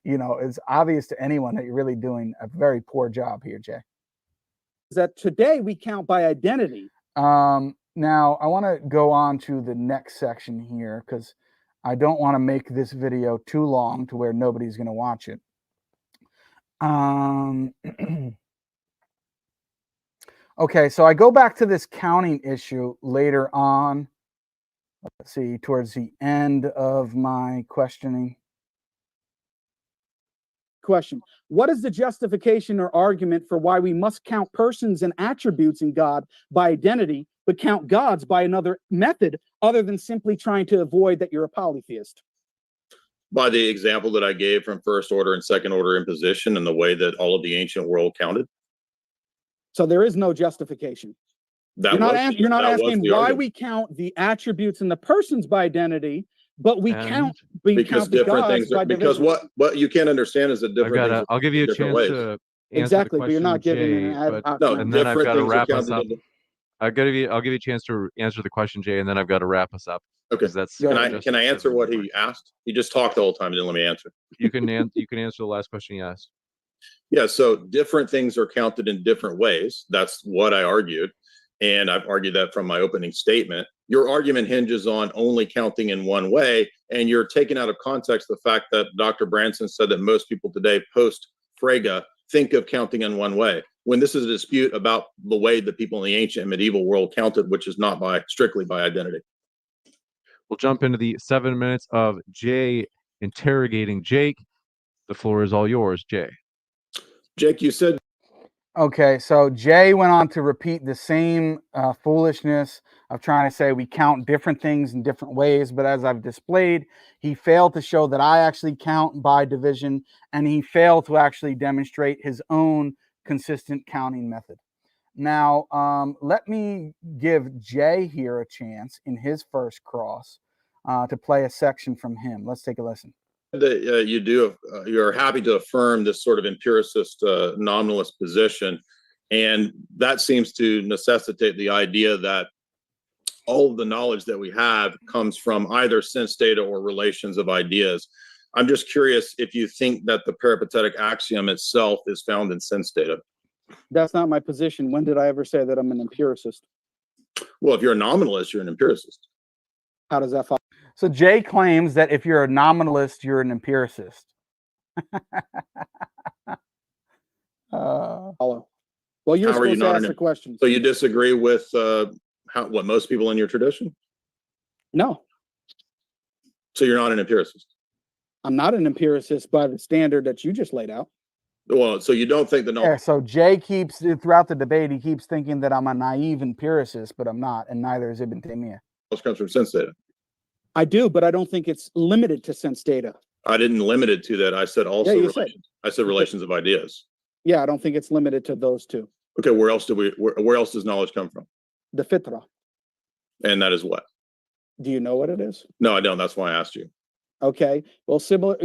it's obvious to anyone that you're really doing a very poor job here, Jay. That today we count by identity. Now I want to go on to the next section here because I don't want to make this video too long to where nobody's going to watch it. Okay, so I go back to this counting issue later on. Let's see, towards the end of my questioning. Question: what is the justification or argument for why we must count persons and attributes in God by identity, but count gods by another method other than simply trying to avoid that you're a polytheist? By the example that I gave from first order and second order imposition and the way that all of the ancient world counted. So there is no justification. You're not asking why we count the attributes and the persons by identity, but we count because different things are, because what you can't understand is that different. I'll give you a chance to exactly, but you're not giving and then I've got to wrap us up. I'll give you a chance to answer the question, Jay, and then I've got to wrap us up. Okay. Can I answer what he asked? He just talked the whole time and didn't let me answer. You can answer the last question he asked. Yeah, so different things are counted in different ways. That's what I argued. And I've argued that from my opening statement. Your argument hinges on only counting in one way, and you're taking out of context the fact that Dr. Branson said that most people today post-Frege think of counting in one way, when this is a dispute about the way that people in the ancient and medieval world counted, which is not strictly by identity. We'll jump into the 7 minutes of Jay interrogating Jake. The floor is all yours, Jay. Jake, you said Okay, so Jay went on to repeat the same foolishness of trying to say we count different things in different ways, but as I've displayed, he failed to show that I actually count by division, and he failed to actually demonstrate his own consistent counting method. Now, let me give Jay here a chance in his first cross to play a section from him. Let's take a listen. That you're happy to affirm this sort of empiricist nominalist position, and that seems to necessitate the idea that all of the knowledge that we have comes from either sense data or relations of ideas. I'm just curious if you think that the peripatetic axiom itself is found in sense data. That's not my position. When did I ever say that I'm an empiricist? Well, if you're a nominalist, you're an empiricist. How does that follow? So Jay claims that if you're a nominalist, you're an empiricist. Well, you're supposed to ask the question. So you disagree with what most people in your tradition? No. So you're not an empiricist? I'm not an empiricist by the standard that you just laid out. Well, so you don't think the yeah, so Jay keeps, throughout the debate, he keeps thinking that I'm a naive empiricist, but I'm not, and neither is Ibn Taymiyyah. comes from sense data. I do, but I don't think it's limited to sense data. I didn't limit it to that. I said also relations. I said relations of ideas. Yeah, I don't think it's limited to those two. Okay, where else does knowledge come from? The fitra. And that is what? Do you know what it is? No, I don't. That's why I asked you. Okay. Well, similar.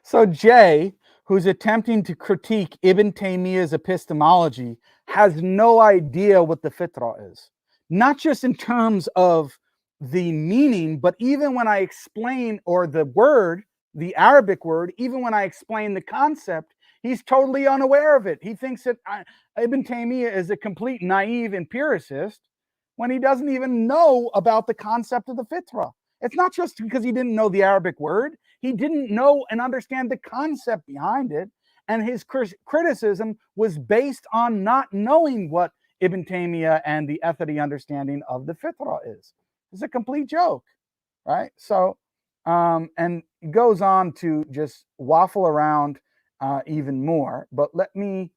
So Jay, who's attempting to critique Ibn Taymiyyah's epistemology, has no idea what the fitra is. Not just in terms of the meaning, but even when I explain, or the word, the Arabic word, even when I explain the concept, he's totally unaware of it. He thinks that Ibn Taymiyyah is a complete naive empiricist when he doesn't even know about the concept of the fitra. It's not just because he didn't know the Arabic word. He didn't know and understand the concept behind it. And his criticism was based on not knowing what Ibn Taymiyyah and the ethicity understanding of the fitra is. It's a complete joke, right? So, and it goes on to just waffle around even more. But let me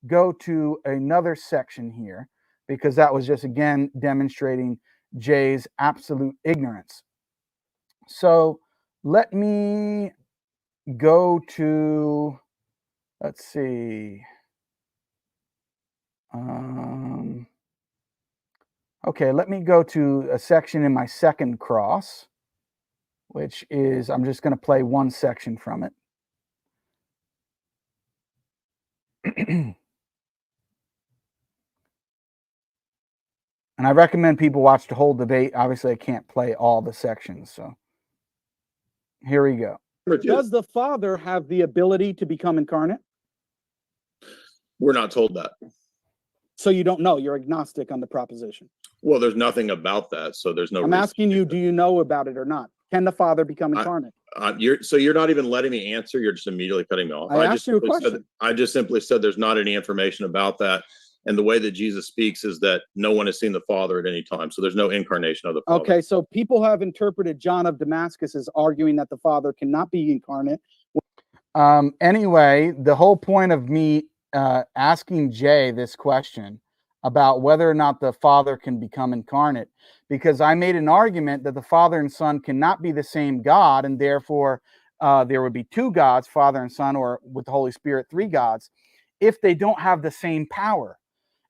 go to another section here, because that was just, again, demonstrating Jay's absolute ignorance. So let me go to, let's see. Okay, let me go to a section in my second cross, which is, I'm just going to play one section from it. And I recommend people watch the whole debate. Obviously, I can't play all the sections, so here we go. Does the Father have the ability to become incarnate? We're not told that. So you don't know. You're agnostic on the proposition. Well, there's nothing about that, so there's no. I'm asking you, do you know about it or not? Can the Father become incarnate? You're not even letting me answer. You're just immediately cutting me off. I asked you a question. I just simply said there's not any information about that. And the way that Jesus speaks is that no one has seen the Father at any time. So there's no incarnation of the Father. Okay, so people have interpreted John of Damascus as arguing that the Father cannot be incarnate. Anyway, the whole point of me asking Jay this question about whether or not the Father can become incarnate, because I made an argument that the Father and Son cannot be the same God, and therefore there would be two gods, Father and Son, or with the Holy Spirit, three gods, if they don't have the same power.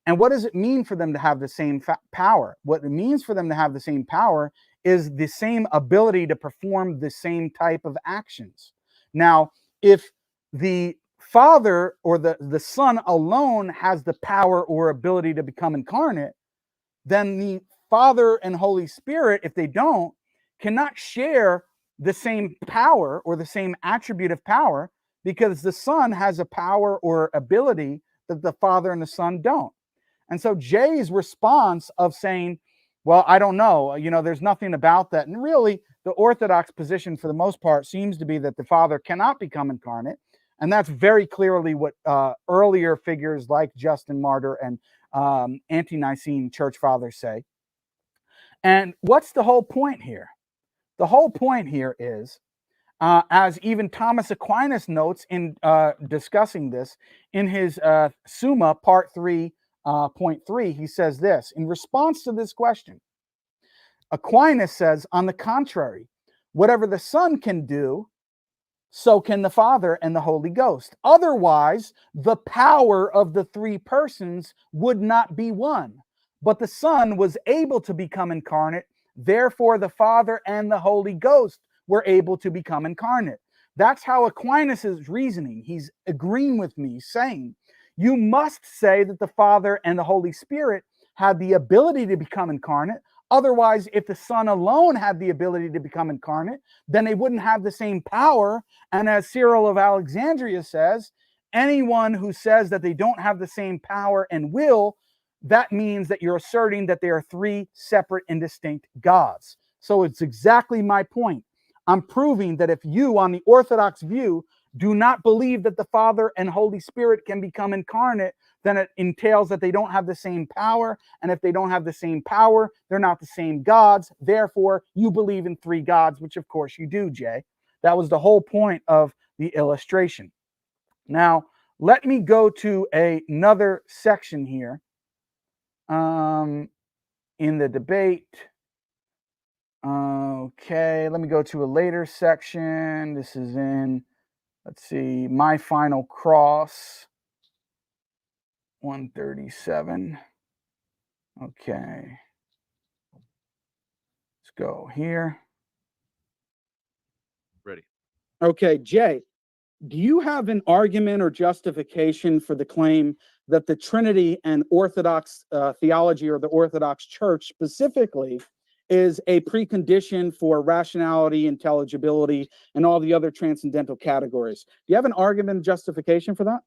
And what does it mean for them to have the same power? What it means for them to have the same power is the same ability to perform the same type of actions. Now, if the Father or the Son alone has the power or ability to become incarnate, then the Father and Holy Spirit, if they don't, cannot share the same power or the same attribute of power, because the Son has a power or ability that the Father and the Son don't. And so Jay's response of saying, well, I don't know, there's nothing about that. And really, the Orthodox position for the most part seems to be that the Father cannot become incarnate. And that's very clearly what earlier figures like Justin Martyr and ante-Nicene church fathers say. And what's the whole point here? The whole point here is, as even Thomas Aquinas notes in discussing this in his Summa Part 3.3, he says this in response to this question. Aquinas says, on the contrary, whatever the Son can do, so can the Father and the Holy Ghost. Otherwise, the power of the three persons would not be one. But the Son was able to become incarnate. Therefore, the Father and the Holy Ghost were able to become incarnate. That's how Aquinas is reasoning. He's agreeing with me, saying, you must say that the Father and the Holy Spirit had the ability to become incarnate. Otherwise, if the Son alone had the ability to become incarnate, then they wouldn't have the same power. And as Cyril of Alexandria says, anyone who says that they don't have the same power and will, that means that you're asserting that there are three separate and distinct gods. So it's exactly my point. I'm proving that if you, on the Orthodox view, do not believe that the Father and Holy Spirit can become incarnate, then it entails that they don't have the same power. And if they don't have the same power, they're not the same gods. Therefore, you believe in three gods, which of course you do, Jay. That was the whole point of the illustration. Now, let me go to another section here in the debate. Okay, let me go to a later section. This is in, let's see, My Final Cross, 137. Okay. Let's go here. Ready. Okay, Jay, do you have an argument or justification for the claim that the Trinity and Orthodox theology, or the Orthodox Church specifically, is a precondition for rationality, intelligibility, and all the other transcendental categories? Do you have an argument and justification for that?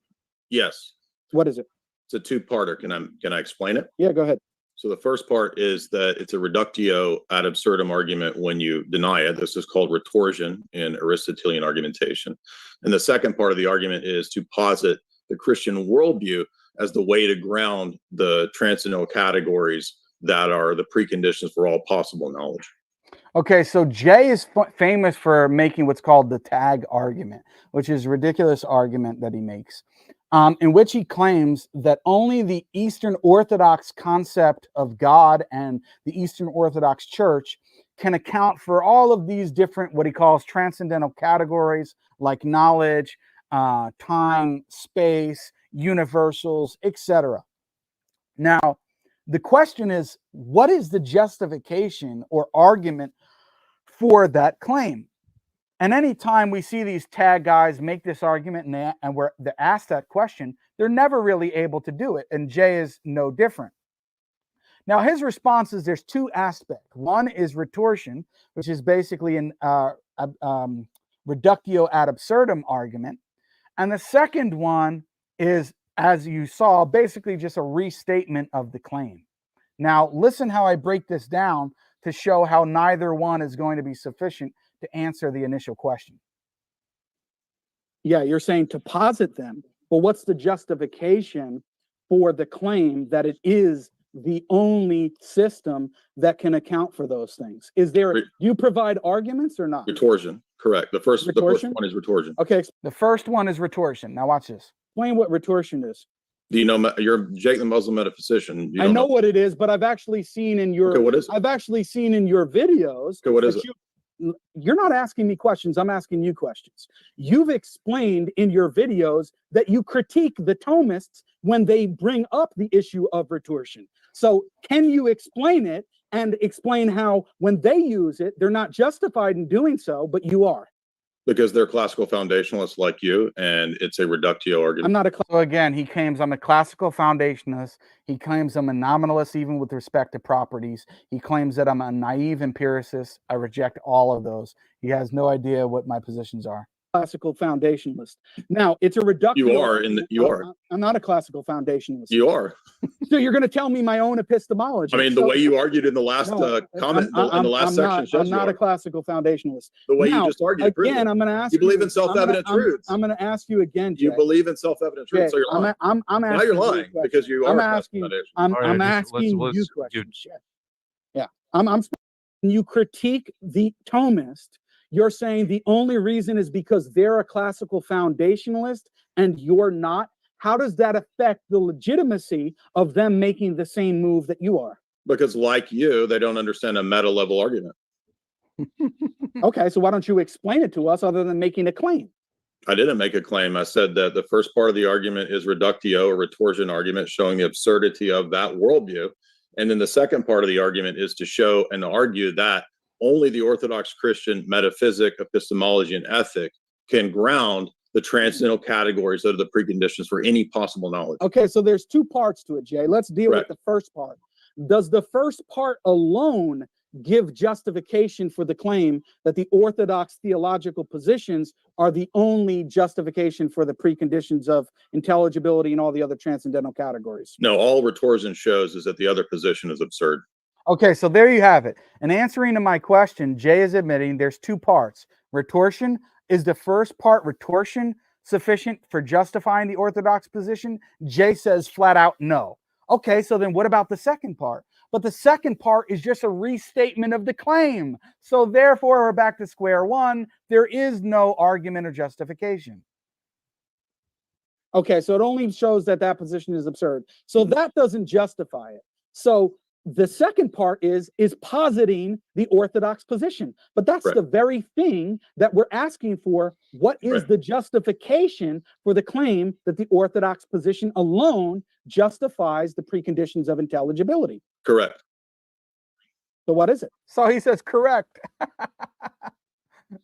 Yes. What is it? It's a two-parter. Can I explain it? Yeah, go ahead. So the first part is that it's a reductio ad absurdum argument when you deny it. This is called retorsion in Aristotelian argumentation. And the second part of the argument is to posit the Christian worldview as the way to ground the transcendental categories that are the preconditions for all possible knowledge. Okay, so Jay is famous for making what's called the tag argument, which is a ridiculous argument that he makes, in which he claims that only the Eastern Orthodox concept of God and the Eastern Orthodox Church can account for all of these different, what he calls transcendental categories, like knowledge, time, space, universals, etc. Now, the question is, what is the justification or argument for that claim? And anytime we see these tag guys make this argument and they're asked that question, they're never really able to do it. And Jay is no different. Now, his response is there's two aspects. One is retorsion, which is basically an reductio ad absurdum argument. And the second one is, as you saw, basically just a restatement of the claim. Now, listen how I break this down to show how neither one is going to be sufficient to answer the initial question. Yeah, you're saying to posit them, but what's the justification for the claim that it is the only system that can account for those things? Is there, do you provide arguments or not? Retorsion, correct. The first one is retorsion. Okay. The first one is retorsion. Now watch this. Explain what retorsion is. Do you know, you're Jake the Muslim Metaphysician. I know what it is, but I've actually seen in your, okay, what is it? I've actually seen in your videos. Okay, what is it? You're not asking me questions. I'm asking you questions. You've explained in your videos that you critique the Thomists when they bring up the issue of retorsion. So can you explain it and explain how when they use it, they're not justified in doing so, but you are? Because they're classical foundationalists like you, and it's a reductio argument. I'm not a. So again, he claims I'm a classical foundationalist. He claims I'm a nominalist even with respect to properties. He claims that I'm a naive empiricist. I reject all of those. He has no idea what my positions are. Classical foundationalist. Now, it's a reductio. You are in the, you are. I'm not a classical foundationalist. You are. So you're going to tell me my own epistemology. I mean, the way you argued in the last comment, in the last section. I'm not a classical foundationalist. The way you just argued. Again, I'm going to ask you. believe in self-evident truths. I'm going to ask you again, Jay. You believe in self-evident truths, so you're lying. I'm asking. Now you're lying because you are. I'm asking. I'm asking you questions. Yeah. You critique the Thomist You're saying the only reason is because they're a classical foundationalist and you're not? How does that affect the legitimacy of them making the same move that you are? Because like you, they don't understand a meta level argument. Okay, so why don't you explain it to us other than making a claim? I didn't make a claim. I said that the first part of the argument is reductio, or retorsion argument, showing the absurdity of that worldview. And then the second part of the argument is to show and argue that only the Orthodox Christian metaphysic, epistemology, and ethic can ground the transcendental categories that are the preconditions for any possible knowledge. Okay, so there's two parts to it, Jay. Let's deal Correct. with the first part. Does the first part alone give justification for the claim that the Orthodox theological positions are the only justification for the preconditions of intelligibility and all the other transcendental categories? No, all retorsion shows is that the other position is absurd. Okay, so there you have it. And answering to my question, Jay is admitting there's two parts. Retorsion, is the first part, retorsion, sufficient for justifying the Orthodox position? Jay says flat out no. Okay, so then what about the second part? But the second part is just a restatement of the claim. So therefore, we're back to square one. There is no argument or justification. Okay, so it only shows that that position is absurd. So that doesn't justify it. So the second part is positing the Orthodox position. But that's Right. the very thing that we're asking for. What is Right. the justification for the claim that the Orthodox position alone justifies the preconditions of intelligibility? Correct. So what is it? So he says correct.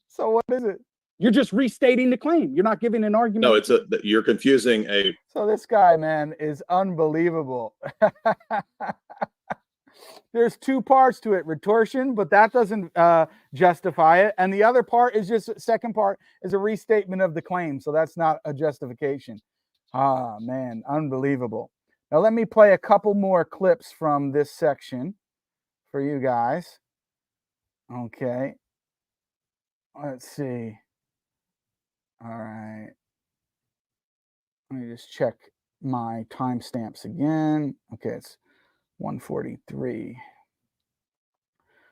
So what is it? You're just restating the claim. You're not giving an argument. No, you're confusing a. So this guy, man, is unbelievable. There's two parts to it, retortion, but that doesn't justify it. And the other part is just, second part is a restatement of the claim. So that's not a justification. Ah, man, unbelievable. Now let me play a couple more clips from this section for you guys. Okay. Let's see. All right. Let me just check my timestamps again. Okay, it's 1:43.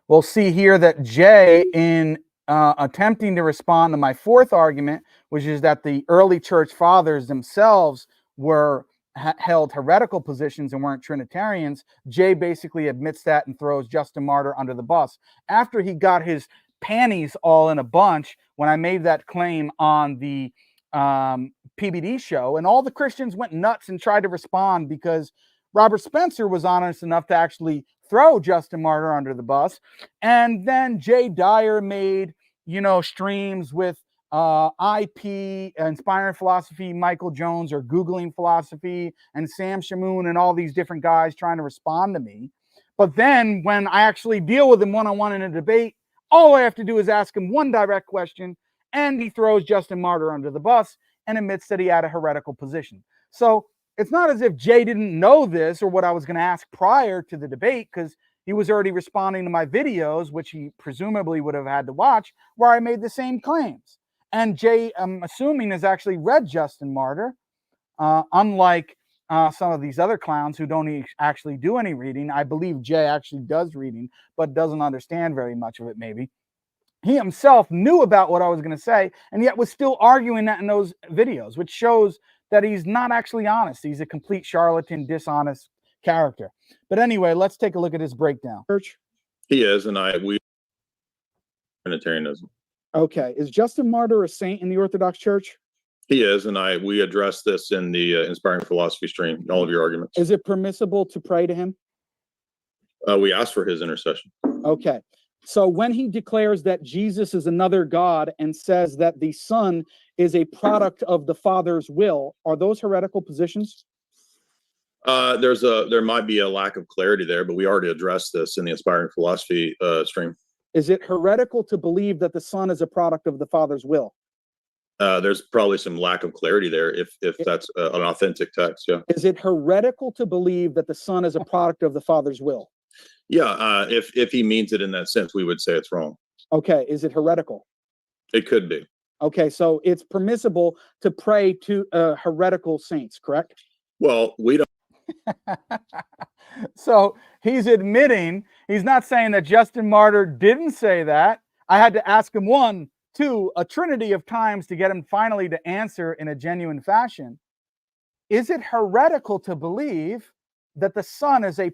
We'll see here that Jay, in attempting to respond to my fourth argument, which is that the early church fathers themselves were held heretical positions and weren't Trinitarians, Jay basically admits that and throws Justin Martyr under the bus. After he got his panties all in a bunch when I made that claim on the PBD show, and all the Christians went nuts and tried to respond because Robert Spencer was honest enough to actually throw Justin Martyr under the bus. And then Jay Dyer made, streams with IP, Inspiring Philosophy, Michael Jones, or Googling Philosophy, and Sam Shamoon, and all these different guys trying to respond to me. But then when I actually deal with him one-on-one in a debate, all I have to do is ask him one direct question, and he throws Justin Martyr under the bus and admits that he had a heretical position. So it's not as if Jay didn't know this or what I was going to ask prior to the debate, because he was already responding to my videos, which he presumably would have had to watch, where I made the same claims. And Jay, I'm assuming, has actually read Justin Martyr, unlike some of these other clowns who don't actually do any reading. I believe Jay actually does reading, but doesn't understand very much of it, maybe. He himself knew about what I was going to say, and yet was still arguing that in those videos, which shows that he's not actually honest. He's a complete charlatan, dishonest character. But anyway, let's take a look at his breakdown. Church? He is, and we Trinitarianism. Okay. Is Justin Martyr a saint in the Orthodox Church? He is, and we address this in the Inspiring Philosophy stream, all of your arguments. Is it permissible to pray to him? We ask for his intercession. Okay. So when he declares that Jesus is another God and says that the Son is a product of the Father's will, are those heretical positions? There might be a lack of clarity there, but we already addressed this in the Inspiring Philosophy stream. Is it heretical to believe that the Son is a product of the Father's will? There's probably some lack of clarity there if that's an authentic text. Yeah. Is it heretical to believe that the Son is a product of the Father's will? Yeah. If he means it in that sense, we would say it's wrong. Okay. Is it heretical? It could be. Okay. So it's permissible to pray to heretical saints, correct? Well, we don't. So he's admitting, he's not saying that Justin Martyr didn't say that. I had to ask him 1, 2, a trinity of times to get him finally to answer in a genuine fashion. Is it heretical to believe that the Son is a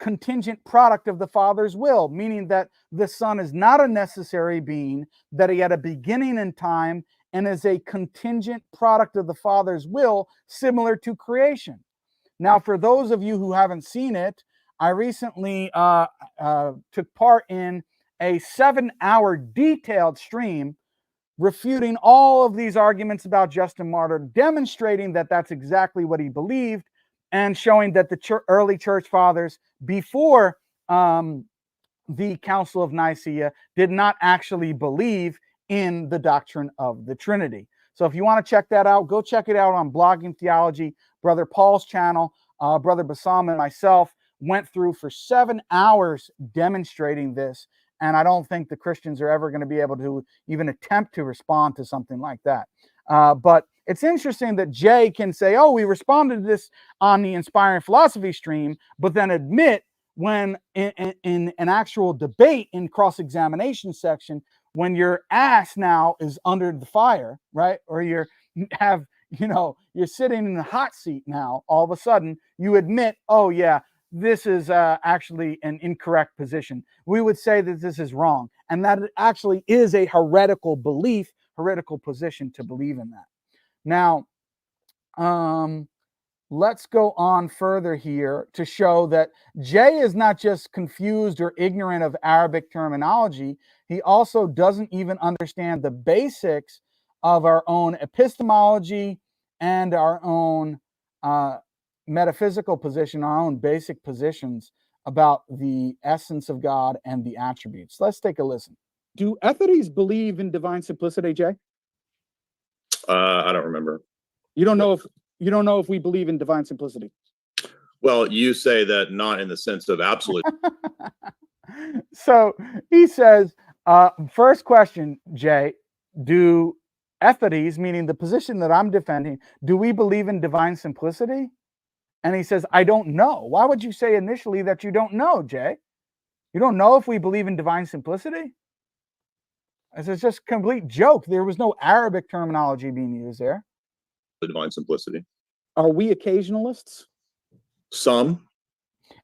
contingent product of the Father's will, meaning that the Son is not a necessary being, that he had a beginning in time and is a contingent product of the Father's will, similar to creation? Now, for those of you who haven't seen it, I recently took part in a 7-hour detailed stream refuting all of these arguments about Justin Martyr, demonstrating that that's exactly what he believed, and showing that the early church fathers before the Council of Nicaea did not actually believe in the doctrine of the Trinity. So if you want to check that out, go check it out on Blogging Theology. Brother Paul's channel, Brother Bassam and myself went through for 7 hours demonstrating this. And I don't think the Christians are ever going to be able to even attempt to respond to something like that. But it's interesting that Jay can say, oh, we responded to this on the Inspiring Philosophy stream, but then admit when in an actual debate in cross-examination section, when your ass now is under the fire, right? Or you're sitting in the hot seat now, all of a sudden you admit, oh yeah, this is actually an incorrect position. We would say that this is wrong, and that it actually is a heretical belief, heretical position to believe in that. Now, let's go on further here to show that Jay is not just confused or ignorant of Arabic terminology. He also doesn't even understand the basics of our own epistemology and our own metaphysical position, our own basic positions about the essence of God and the attributes. Let's take a listen. Do Ethetes believe in divine simplicity, Jay? I don't remember. You don't know if we believe in divine simplicity. Well, you say that not in the sense of absolute. So he says, first question, Jay, do Ethetes, meaning the position that I'm defending, do we believe in divine simplicity? And he says, I don't know. Why would you say initially that you don't know, Jay? You don't know if we believe in divine simplicity? It's just a complete joke. There was no Arabic terminology being used there. The divine simplicity. Are we occasionalists? Some.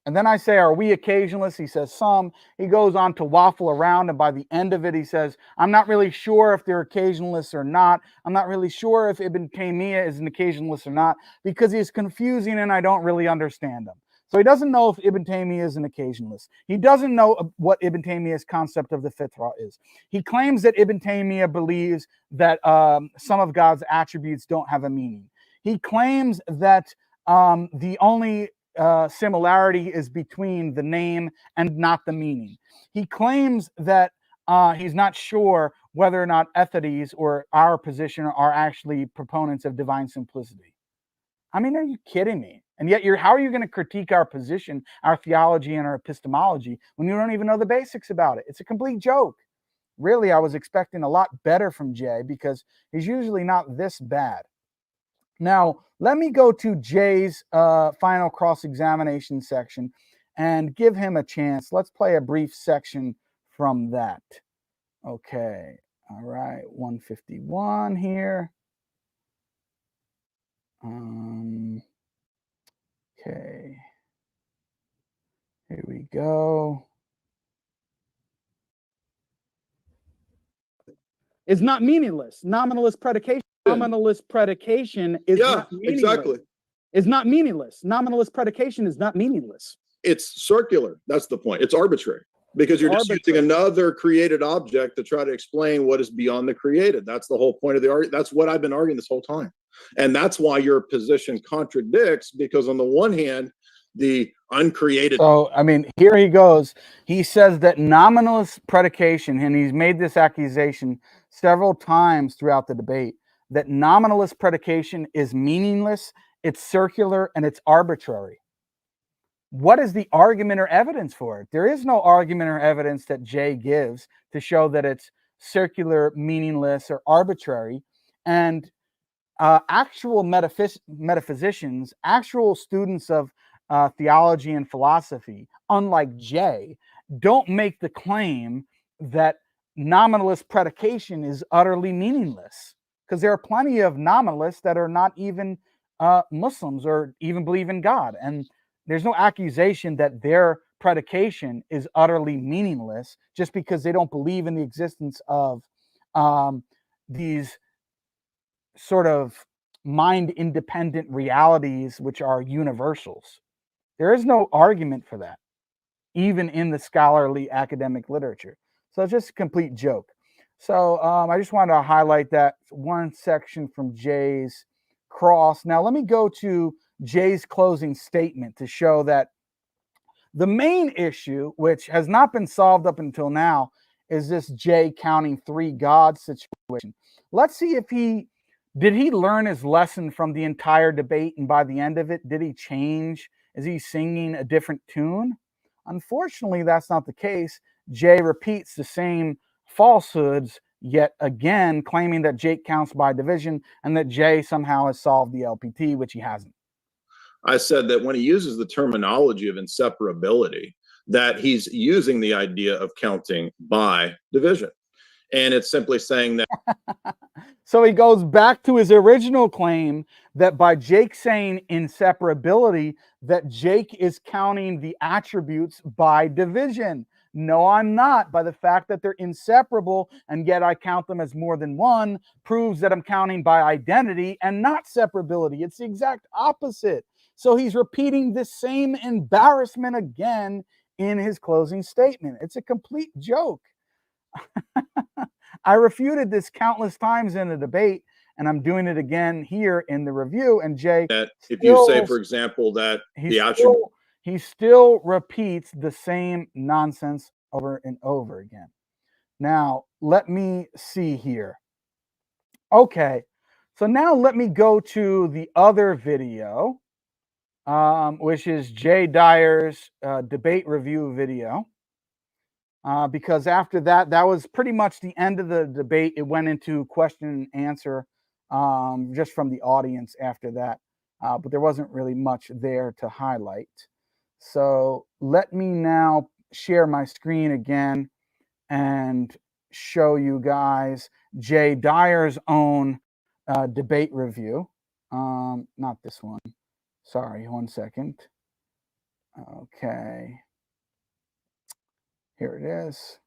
And then I say, are we occasionalists? He says some. He goes on to waffle around, and by the end of it, he says, I'm not really sure if they're occasionalists or not. I'm not really sure if Ibn Taymiyyah is an occasionalist or not, because he's confusing and I don't really understand him. So he doesn't know if Ibn Taymiyyah is an occasionalist. He doesn't know what Ibn Taymiyyah's concept of the fitrah is. He claims that Ibn Taymiyyah believes that some of God's attributes don't have a meaning. He claims that the only similarity is between the name and not the meaning. He claims that he's not sure whether or not Ethetes or our position are actually proponents of divine simplicity. I mean, are you kidding me? And yet how are you going to critique our position, our theology, and our epistemology when you don't even know the basics about it? It's a complete joke. Really, I was expecting a lot better from Jay because he's usually not this bad. Now, let me go to Jay's final cross-examination section and give him a chance. Let's play a brief section from that. Okay. All right. 151 here. Okay. Here we go. It's not meaningless. Nominalist predication. Nominalist predication is not meaningless. Exactly. It's not meaningless. Nominalist predication is not meaningless. It's circular. That's the point. It's arbitrary because you're just using another created object to try to explain what is beyond the created. That's the whole point of the argument. That's what I've been arguing this whole time. And that's why your position contradicts, because on the one hand, the uncreated. So, I mean, here he goes. He says that nominalist predication, and he's made this accusation several times throughout the debate, that nominalist predication is meaningless, it's circular, and it's arbitrary. What is the argument or evidence for it? There is no argument or evidence that Jay gives to show that it's circular, meaningless, or arbitrary. And actual metaphysicians, actual students of theology and philosophy, unlike Jay, don't make the claim that nominalist predication is utterly meaningless, because there are plenty of nominalists that are not even Muslims or even believe in God. And there's no accusation that their predication is utterly meaningless just because they don't believe in the existence of these sort of mind independent realities, which are universals. There is no argument for that, even in the scholarly academic literature. So it's just a complete joke. So I just wanted to highlight that one section from Jay's cross. Now let me go to Jay's closing statement to show that the main issue, which has not been solved up until now, is this Jay counting three gods situation. Let's see if did he learn his lesson from the entire debate, and by the end of it, did he change? Is he singing a different tune? Unfortunately, that's not the case. Jay repeats the same falsehoods yet again, claiming that Jake counts by division and that Jay somehow has solved the LPT, which he hasn't. I said that when he uses the terminology of inseparability, that he's using the idea of counting by division. And it's simply saying that. So he goes back to his original claim that by Jake saying inseparability, that Jake is counting the attributes by division. No, I'm not. By the fact that they're inseparable and yet I count them as more than one proves that I'm counting by identity and not separability. It's the exact opposite. So he's repeating the same embarrassment again in his closing statement. It's a complete joke. I refuted this countless times in the debate, and I'm doing it again here in the review. And Jay, that if you say, for example, that the attribute, he still repeats the same nonsense over and over again. Now, let me see here. Okay, so now let me go to the other video, which is Jay Dyer's debate review video. Because after that, that was pretty much the end of the debate. It went into question and answer just from the audience after that. But there wasn't really much there to highlight. So let me now share my screen again and show you guys Jay Dyer's own debate review. Not this one. Sorry, 1 second. Okay. Here it is.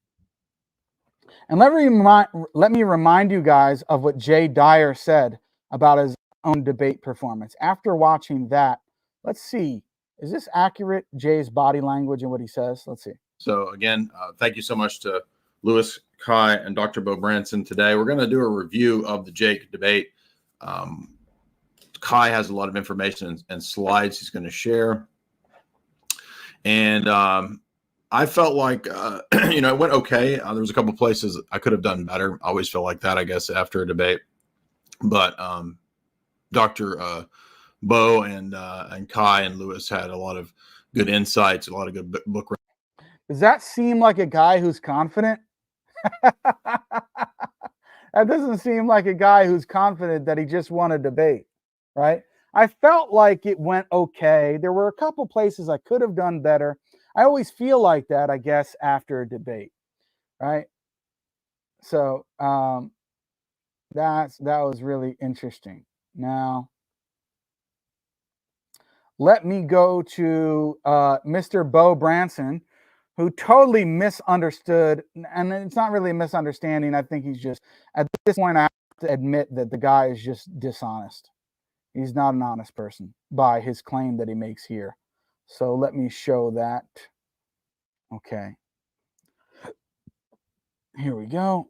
And let me remind you guys of what Jay Dyer said about his own debate performance. After watching that, let's see. Is this accurate, Jay's body language and what he says? Let's see. So again, thank you so much to Lewis, Kai, and Dr. Bo Branson today. We're going to do a review of the Jake debate. Kai has a lot of information and slides he's going to share. And I felt like, it went okay. There was a couple places I could have done better. I always feel like that, I guess, after a debate. But Dr. Bo and Kai and Lewis had a lot of good insights, a lot of good book. Does that seem like a guy who's confident? That doesn't seem like a guy who's confident that he just won a debate, right? I felt like it went okay. There were a couple places I could have done better. I always feel like that, I guess, after a debate, right? So that was really interesting. Now, let me go to Mr. Bo Branson, who totally misunderstood, and it's not really a misunderstanding. I think he's just, at this point, I have to admit that the guy is just dishonest. He's not an honest person by his claim that he makes here. So let me show that. Okay. Here we go.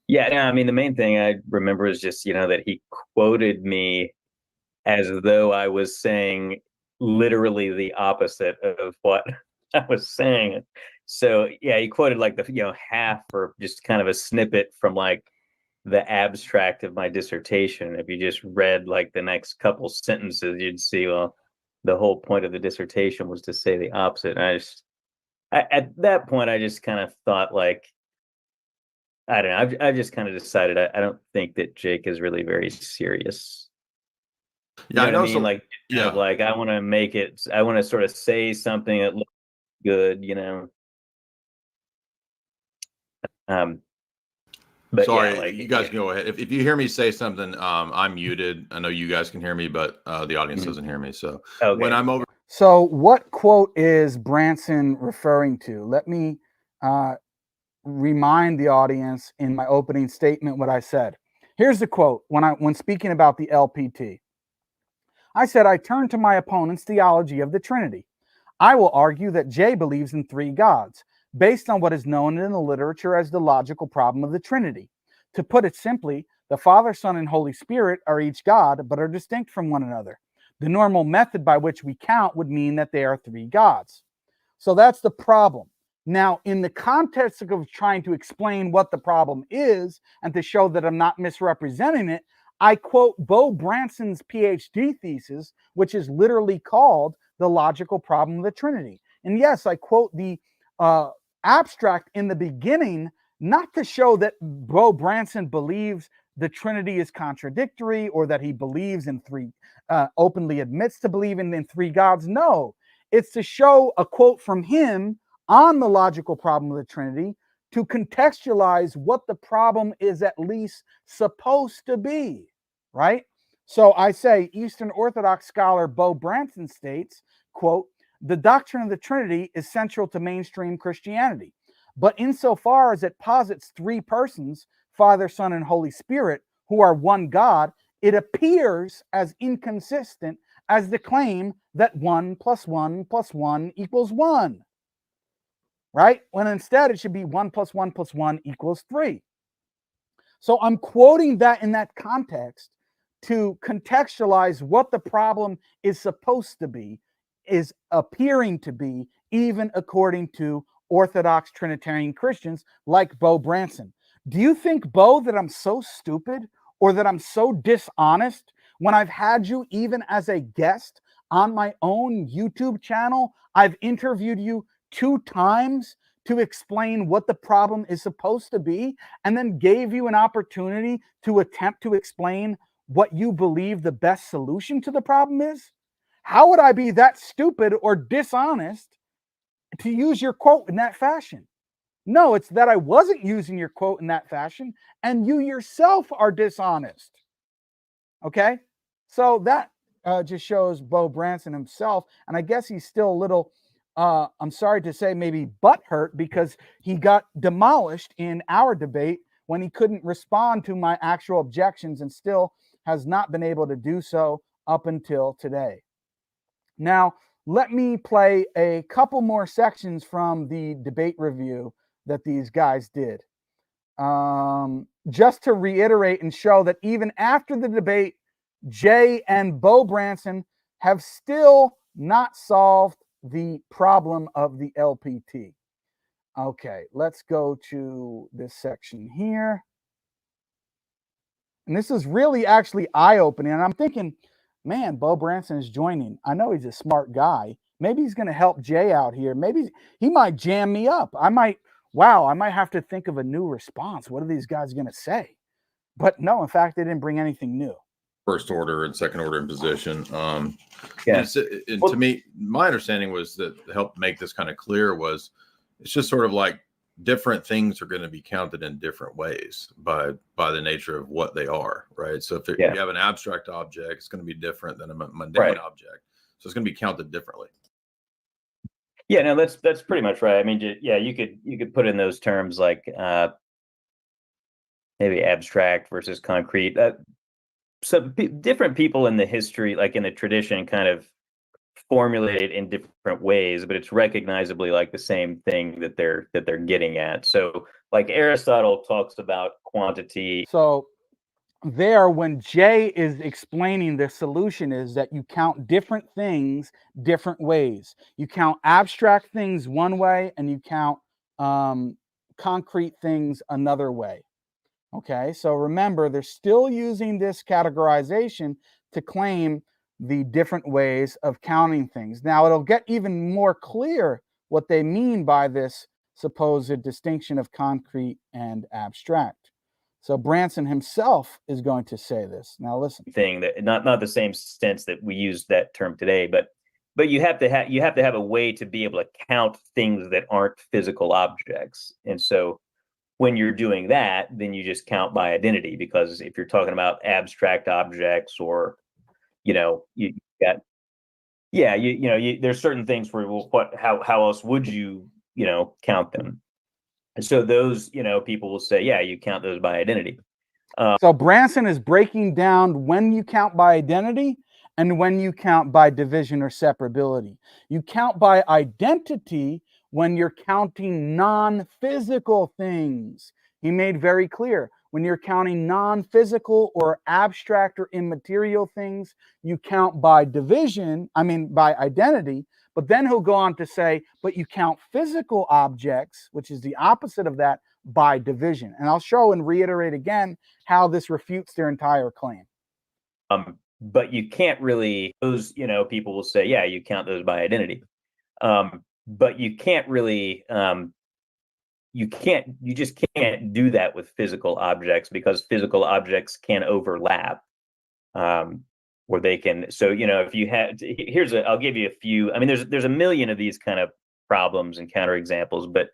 Yeah, no, I mean, the main thing I remember is just, that he quoted me as though I was saying literally the opposite of what I was saying. So, yeah, he quoted like the, half or just kind of a snippet from like the abstract of my dissertation. If you just read like the next couple sentences, you'd see, well, the whole point of the dissertation was to say the opposite. And at that point, I just kind of thought like, I don't know. I've just kind of decided I don't think that Jake is really very serious. Yeah, I know. What I mean? Like, like I want to make it. I want to sort of say something that looks good, But Sorry, yeah, like, you guys can go ahead. If you hear me say something, I'm muted. I know you guys can hear me, but the audience doesn't hear me. So when I'm over. So what quote is Branson referring to? Let me remind the audience in my opening statement what I said. Here's the quote when speaking about the LPT. I said, I turn to my opponent's theology of the Trinity. I will argue that Jay believes in three gods, based on what is known in the literature as the logical problem of the Trinity. To put it simply, the Father, Son, and Holy Spirit are each God, but are distinct from one another. The normal method by which we count would mean that they are three gods. So that's the problem. Now, in the context of trying to explain what the problem is and to show that I'm not misrepresenting it, I quote Bo Branson's PhD thesis, which is literally called The Logical Problem of the Trinity. And yes, I quote the abstract in the beginning, not to show that Bo Branson believes the Trinity is contradictory or that he believes in three, openly admits to believing in three gods. No, it's to show a quote from him on the logical problem of the Trinity to contextualize what the problem is at least supposed to be, right? So I say Eastern Orthodox scholar Bo Branson states, quote, the doctrine of the Trinity is central to mainstream Christianity, but insofar as it posits three persons, Father, Son, and Holy Spirit, who are one God, it appears as inconsistent as the claim that 1 + 1 + 1 = 1. Right? When instead it should be 1 + 1 + 1 = 3. So I'm quoting that in that context to contextualize what the problem is supposed to be, is appearing to be, even according to Orthodox Trinitarian Christians like Bo Branson. Do you think, Bo, that I'm so stupid or that I'm so dishonest when I've had you even as a guest on my own YouTube channel? I've interviewed you 2 times to explain what the problem is supposed to be, and then gave you an opportunity to attempt to explain what you believe the best solution to the problem is? How would I be that stupid or dishonest to use your quote in that fashion? No, it's that I wasn't using your quote in that fashion, and you yourself are dishonest. Okay? So that just shows Bo Branson himself, and I guess he's still a little, I'm sorry to say, maybe butthurt because he got demolished in our debate when he couldn't respond to my actual objections and still has not been able to do so up until today. Now, let me play a couple more sections from the debate review that these guys did. Just to reiterate and show that even after the debate, Jay and Bo Branson have still not solved the problem of the LPT. Okay, let's go to this section here. And this is really actually eye-opening. And I'm thinking, man, Bo Branson is joining. I know he's a smart guy. Maybe he's going to help Jay out here. Maybe he might jam me up. I might have to think of a new response. What are these guys going to say? But no, in fact, they didn't bring anything new. First order and second order imposition. Yeah. To me, my understanding was that to help make this kind of clear was it's just sort of like different things are going to be counted in different ways by the nature of what they are, right? So if you have an abstract object, it's going to be different than a mundane object. So it's going to be counted differently. Yeah, no, that's pretty much right. I mean, you could put in those terms like maybe abstract versus concrete. So different people in the history, like in the tradition, kind of formulate it in different ways, but it's recognizably like the same thing that they're getting at. So like Aristotle talks about quantity. So there, when Jay is explaining the solution is that you count different things different ways. You count abstract things one way and you count concrete things another way. Okay, so remember, they're still using this categorization to claim the different ways of counting things. Now, it'll get even more clear what they mean by this supposed distinction of concrete and abstract. So Branson himself is going to say this. Now, listen. Thing that not the same sense that we use that term today, but you have to have a way to be able to count things that aren't physical objects, and so when you're doing that, then you just count by identity, because if you're talking about abstract objects, or you got, there's certain things where, well, how else would you count them? And so those people will say, yeah, you count those by identity. So Branson is breaking down when you count by identity and when you count by division or separability. You count by identity when you're counting non-physical things. He made very clear, when you're counting non-physical or abstract or immaterial things, you count by by identity. But then he'll go on to say, but you count physical objects, which is the opposite of that, by division. And I'll show and reiterate again how this refutes their entire claim. But you can't really, those, people will say, yeah, you count those by identity. But you can't really, you just can't do that with physical objects, because physical objects can overlap, or they can. So, if you had, I'll give you a few. I mean, there's a million of these kind of problems and counterexamples, but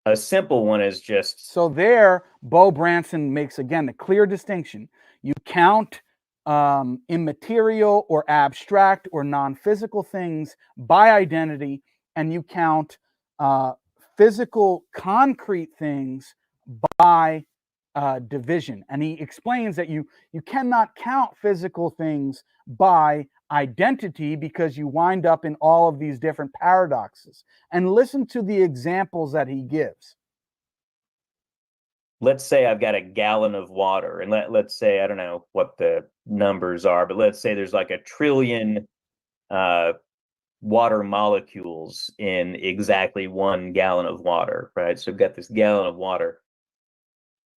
a simple one is just. So there, Bo Branson makes, again, a clear distinction. You count immaterial or abstract or non-physical things by identity, and you count physical, concrete things by division. And he explains that you cannot count physical things by identity, because you wind up in all of these different paradoxes. And listen to the examples that he gives. Let's say I've got a gallon of water, and let's say, I don't know what the numbers are, but let's say there's like 1 trillion water molecules in exactly 1 gallon of water, right? So I've got this gallon of water,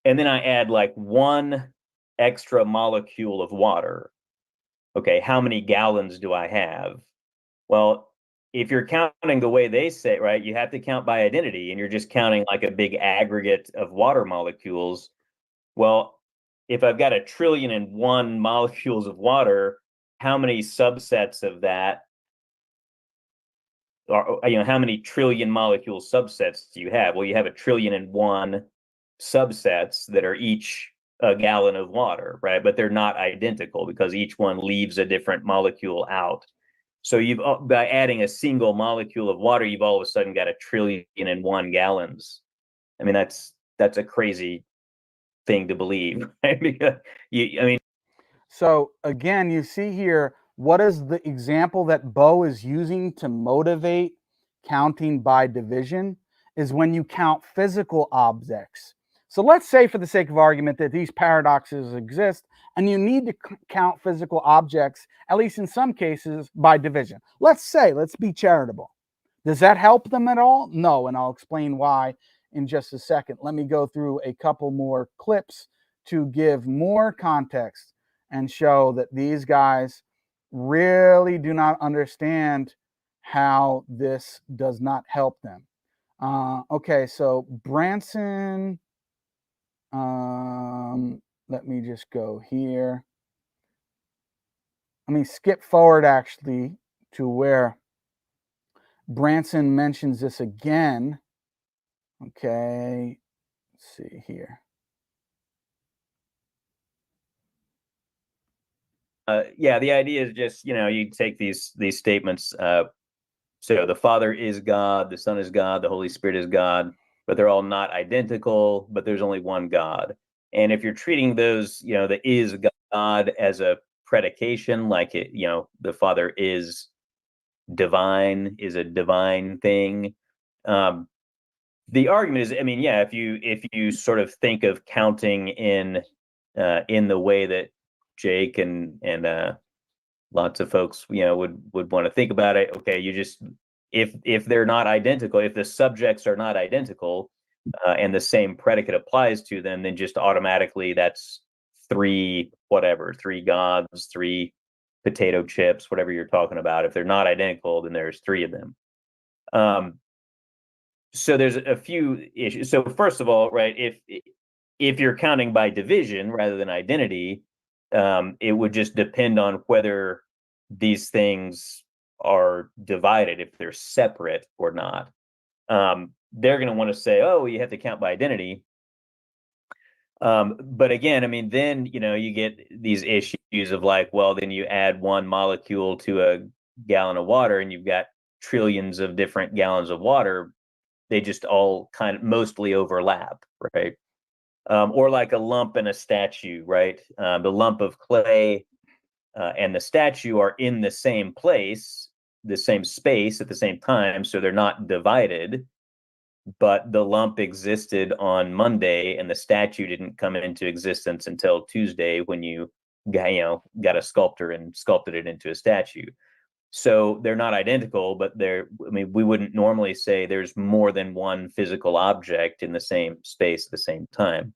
and then I add like 1 extra molecule of water. Okay, how many gallons do I have? Well, if you're counting the way they say, right, you have to count by identity, and you're just counting like a big aggregate of water molecules. Well, if I've got 1,000,000,001 molecules of water, how many subsets of that are, how many trillion molecule subsets do you have? Well, you have 1,000,000,001 subsets that are each a gallon of water, right? But they're not identical, because each one leaves a different molecule out. So by adding a single molecule of water, you've all of a sudden got 1,000,000,001 gallons. I mean, that's a crazy thing to believe, right? Because So again, you see here, what is the example that Bo is using to motivate counting by division is when you count physical objects. So let's say, for the sake of argument, that these paradoxes exist, and you need to count physical objects, at least in some cases, by division. Let's be charitable. Does that help them at all? No, and I'll explain why in just a second. Let me go through a couple more clips to give more context and show that these guys really do not understand how this does not help them. Okay, so Branson, let me just go here. Let me skip forward actually to where Branson mentions this again. Okay, let's see here. Yeah, the idea is just, you take these statements. So the Father is God, the Son is God, the Holy Spirit is God, but they're all not identical, but there's only one God. And if you're treating those, the is God as a predication, like the Father is divine, is a divine thing. The argument is, if you sort of think of counting in the way that Jake and lots of folks, would want to think about it. Okay, you just, if they're not identical, if the subjects are not identical, and the same predicate applies to them, then just automatically that's 3 gods, 3 potato chips, whatever you're talking about. If they're not identical, then there's 3 of them. So there's a few issues. So first of all, right, if you're counting by division rather than identity, it would just depend on whether these things are divided, if they're separate or not. they're going to want to say, oh, you have to count by identity. But again, I mean, then, you know, you get these issues of like, well, then you add one molecule to a gallon of water and you've got trillions of different gallons of water. They just all kind of mostly overlap, right? Or like a lump and a statue, right? The lump of clay and the statue are in the same place, the same space at the same time, so they're not divided. But the lump existed on Monday, and the statue didn't come into existence until Tuesday when you got a sculptor and sculpted it into a statue. So they're not identical, but I mean, we wouldn't normally say there's more than one physical object in the same space at the same time.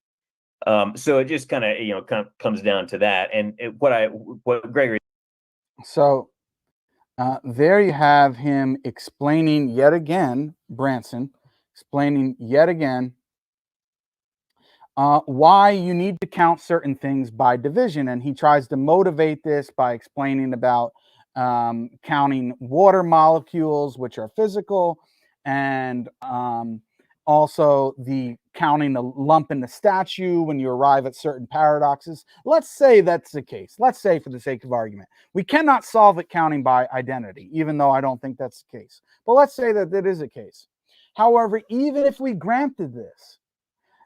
So it just kind of comes down to that. And what Gregory. So there you have him explaining yet again, Branson, explaining yet again why you need to count certain things by division. And he tries to motivate this by explaining about counting water molecules, which are physical, and also the counting the lump in the statue when you arrive at certain paradoxes. Let's say that's the case. Let's say, for the sake of argument, we cannot solve it counting by identity, even though I don't think that's the case. But let's say that it is a case. However, even if we granted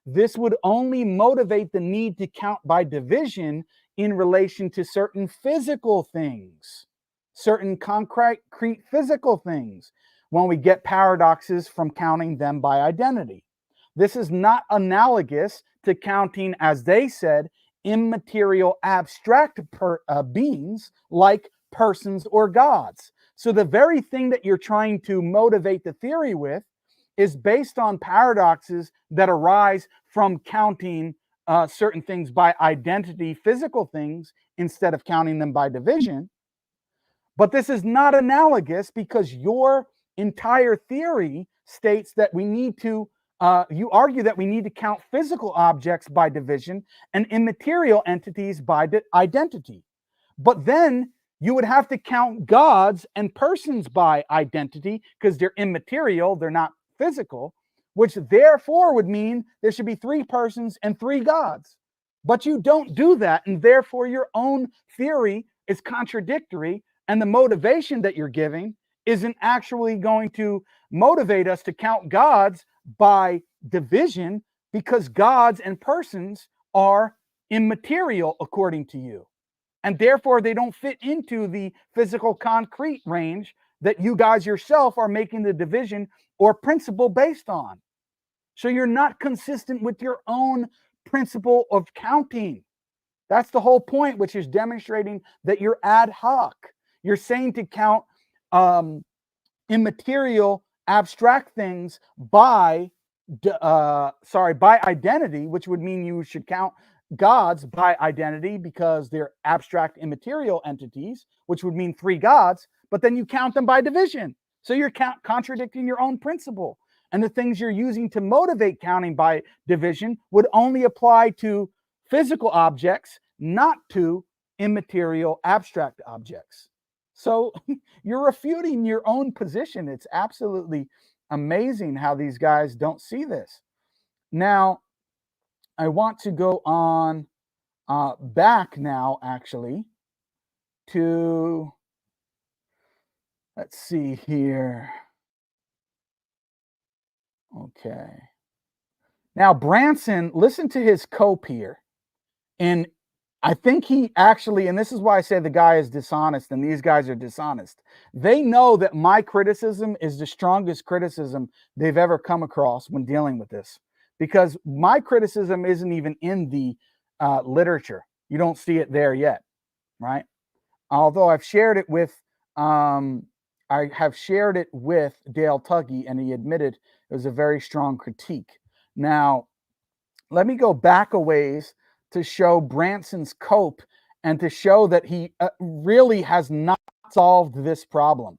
this would only motivate the need to count by division in relation to certain physical things, certain concrete physical things, when we get paradoxes from counting them by identity. This is not analogous to counting, as they said, immaterial abstract beings like persons or gods. So the very thing that you're trying to motivate the theory with is based on paradoxes that arise from counting certain things by identity, physical things, instead of counting them by division. But this is not analogous because your entire theory states that we need to, you argue that we need to count physical objects by division and immaterial entities by identity. But then you would have to count gods and persons by identity because they're immaterial, they're not physical, which therefore would mean there should be 3 persons and 3 gods. But you don't do that, and therefore your own theory is contradictory, and the motivation that you're giving isn't actually going to motivate us to count gods by division, because gods and persons are immaterial according to you. And therefore they don't fit into the physical concrete range that you guys yourself are making the division or principle based on. So you're not consistent with your own principle of counting. That's the whole point, which is demonstrating that you're ad hoc. You're saying to count immaterial abstract things by identity, which would mean you should count gods by identity because they're abstract immaterial entities, which would mean 3 gods, but then you count them by division. So you're contradicting your own principle. And the things you're using to motivate counting by division would only apply to physical objects, not to immaterial abstract objects. So you're refuting your own position. It's absolutely amazing how these guys don't see this. Now, I want to go on back now, actually, to, let's see here. Okay. Now, Branson, listen to his cope here. And I think he actually, and this is why I say the guy is dishonest and these guys are dishonest. They know that my criticism is the strongest criticism they've ever come across when dealing with this, because my criticism isn't even in the literature. You don't see it there yet, right? Although I've shared it with, Dale Tuggy, and he admitted it was a very strong critique. Now, let me go back a ways to show Branson's cope and to show that he really has not solved this problem.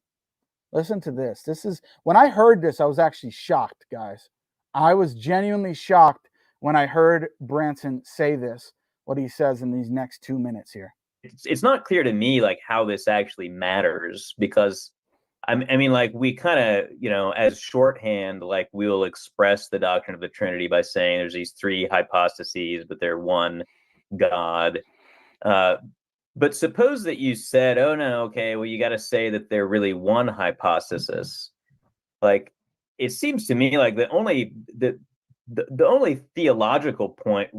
Listen to this. This is, when I heard this, I was actually shocked, guys. I was genuinely shocked when I heard Branson say this, what he says in these next 2 minutes here. It's not clear to me like how this actually matters, because I mean, like we kind of, as shorthand, like we will express the doctrine of the Trinity by saying there's these three hypostases, but they're one God. But suppose that you said, oh no, okay, well, you got to say that they're really one hypostasis. Like, it seems to me like the only theological point,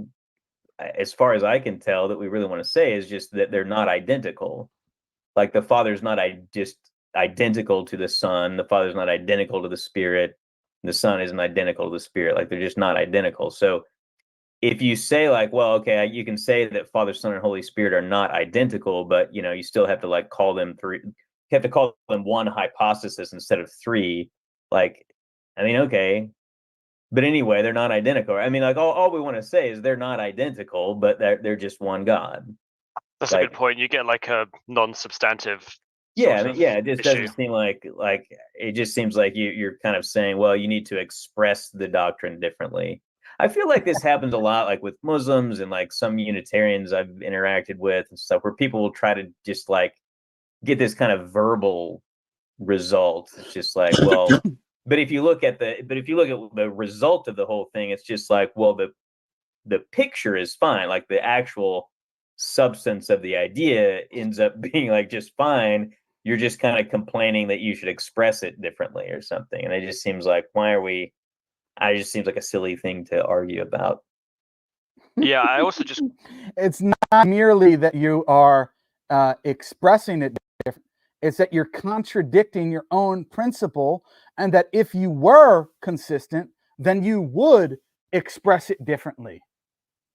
as far as I can tell, that we really want to say is just that they're not identical. Like the Father's not just identical to the Son, the Father's not identical to the Spirit, the Son isn't identical to the Spirit. Like they're just not identical. So if you say like, well, okay, you can say that Father, Son, and Holy Spirit are not identical, but you still have to like call them three. You have to call them one hypostasis instead of three. Like, I mean, okay, but anyway, they're not identical. I mean, like all we want to say is they're not identical, but they're just one God. That's a good point. You get like a non-substantive. Yeah, I mean, yeah, it just doesn't seem like it just seems like you're kind of saying, well, you need to express the doctrine differently. I feel like this happens a lot, like with Muslims and like some Unitarians I've interacted with and stuff, where people will try to just like get this kind of verbal result. It's just like, well, but if you look at the result of the whole thing, it's just like, well, the picture is fine, like the actual substance of the idea ends up being like just fine. You're just kind of complaining that you should express it differently or something, and it just seems like it just seems like a silly thing to argue about. Yeah, I also just it's not merely that you are expressing it different, it's that you're contradicting your own principle, and that if you were consistent, then you would express it differently,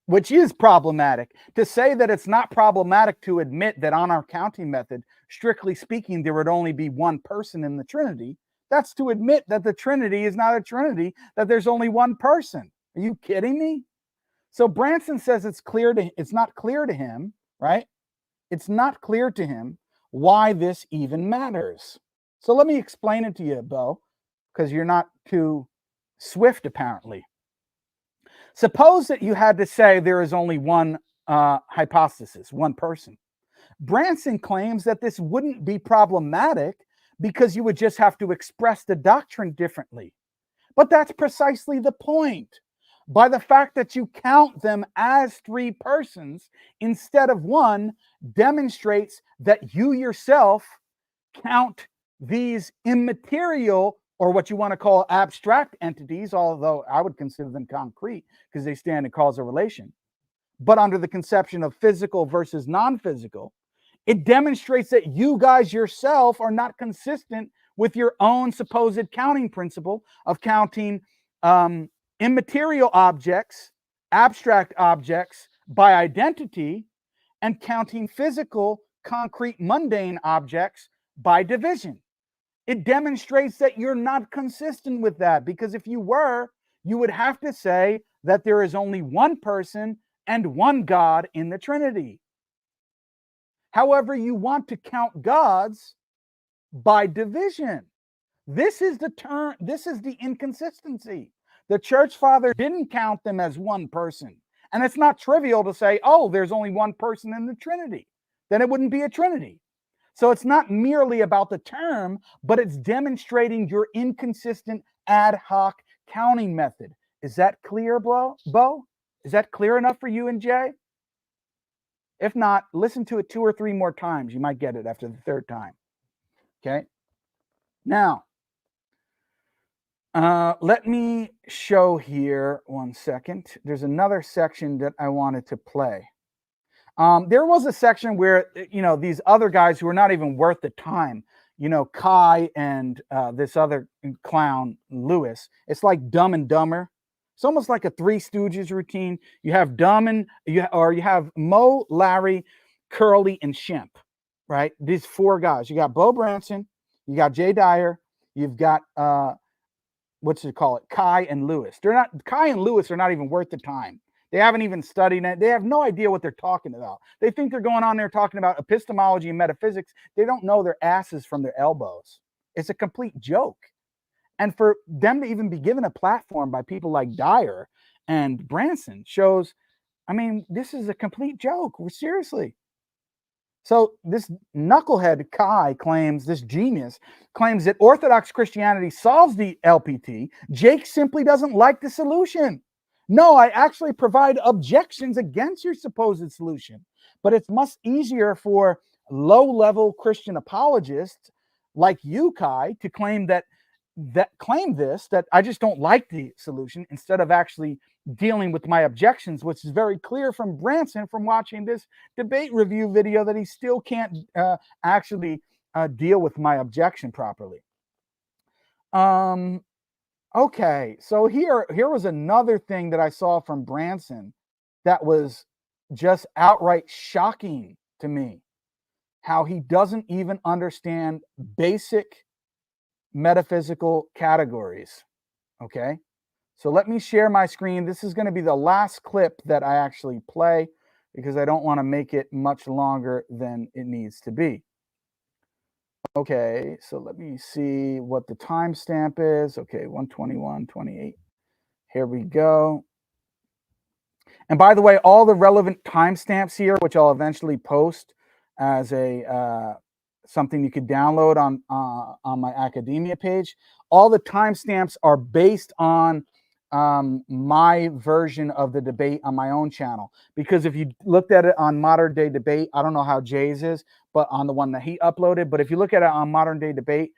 which is problematic. To say that it's not problematic to admit that on our counting method, strictly speaking, there would only be one person in the Trinity, that's to admit that the Trinity is not a Trinity, that there's only one person. Are you kidding me? So Branson says it's not clear to him, right? It's not clear to him why this even matters. So let me explain it to you, Bo, because you're not too swift, apparently. Suppose that you had to say there is only one hypostasis, one person. Branson claims that this wouldn't be problematic because you would just have to express the doctrine differently. But that's precisely the point. By the fact that you count them as three persons instead of one demonstrates that you yourself count these immaterial, or what you want to call abstract entities, although I would consider them concrete because they stand in causal relation, but under the conception of physical versus non-physical, it demonstrates that you guys yourself are not consistent with your own supposed counting principle of counting immaterial objects, abstract objects by identity, and counting physical, concrete, mundane objects by division. It demonstrates that you're not consistent with that, because if you were, you would have to say that there is only one person and one God in the Trinity. However, you want to count gods by division. This is the inconsistency. The church father didn't count them as one person. And it's not trivial to say, oh, there's only one person in the Trinity. Then it wouldn't be a Trinity. So it's not merely about the term, but it's demonstrating your inconsistent ad hoc counting method. Is that clear, Bo? Is that clear enough for you and Jay? If not, listen to it 2 or 3 more times. You might get it after the 3rd time. Okay. Now, let me show here 1 second. There's another section that I wanted to play. There was a section where, these other guys who are not even worth the time, Kai and this other clown, Lewis, it's like Dumb and Dumber. It's almost like a Three Stooges routine. You have you have Mo, Larry, Curly, and Shemp, right? These 4 guys. You got Bo Branson, you got Jay Dyer, you've got Kai and Lewis. Kai and Lewis are not even worth the time. They haven't even studied it. They have no idea what they're talking about. They think they're going on there talking about epistemology and metaphysics. They don't know their asses from their elbows. It's a complete joke. And for them to even be given a platform by people like Dyer and Branson shows, this is a complete joke. Seriously. So this knucklehead Kai claims, this genius claims that Orthodox Christianity solves the LPT. Jake simply doesn't like the solution. No, I actually provide objections against your supposed solution, but it's much easier for low-level Christian apologists like you, Kai, to claim that I just don't like the solution instead of actually dealing with my objections, which is very clear from Branson from watching this debate review video that he still can't actually deal with my objection properly. Okay, so here was another thing that I saw from Branson that was just outright shocking to me. How he doesn't even understand basic metaphysical categories. Okay, so let me share my screen. This is going to be the last clip that I actually play because I don't want to make it much longer than it needs to be. Okay, so let me see what the timestamp is. Okay, 121:28. Here we go. And by the way, all the relevant timestamps here, which I'll eventually post as a something you could download on my academia page. All the timestamps are based on my version of the debate on my own channel. Because if you looked at it on Modern Day Debate, I don't know how Jay's is, but on the one that he uploaded. But if you look at it on Modern Day Debate,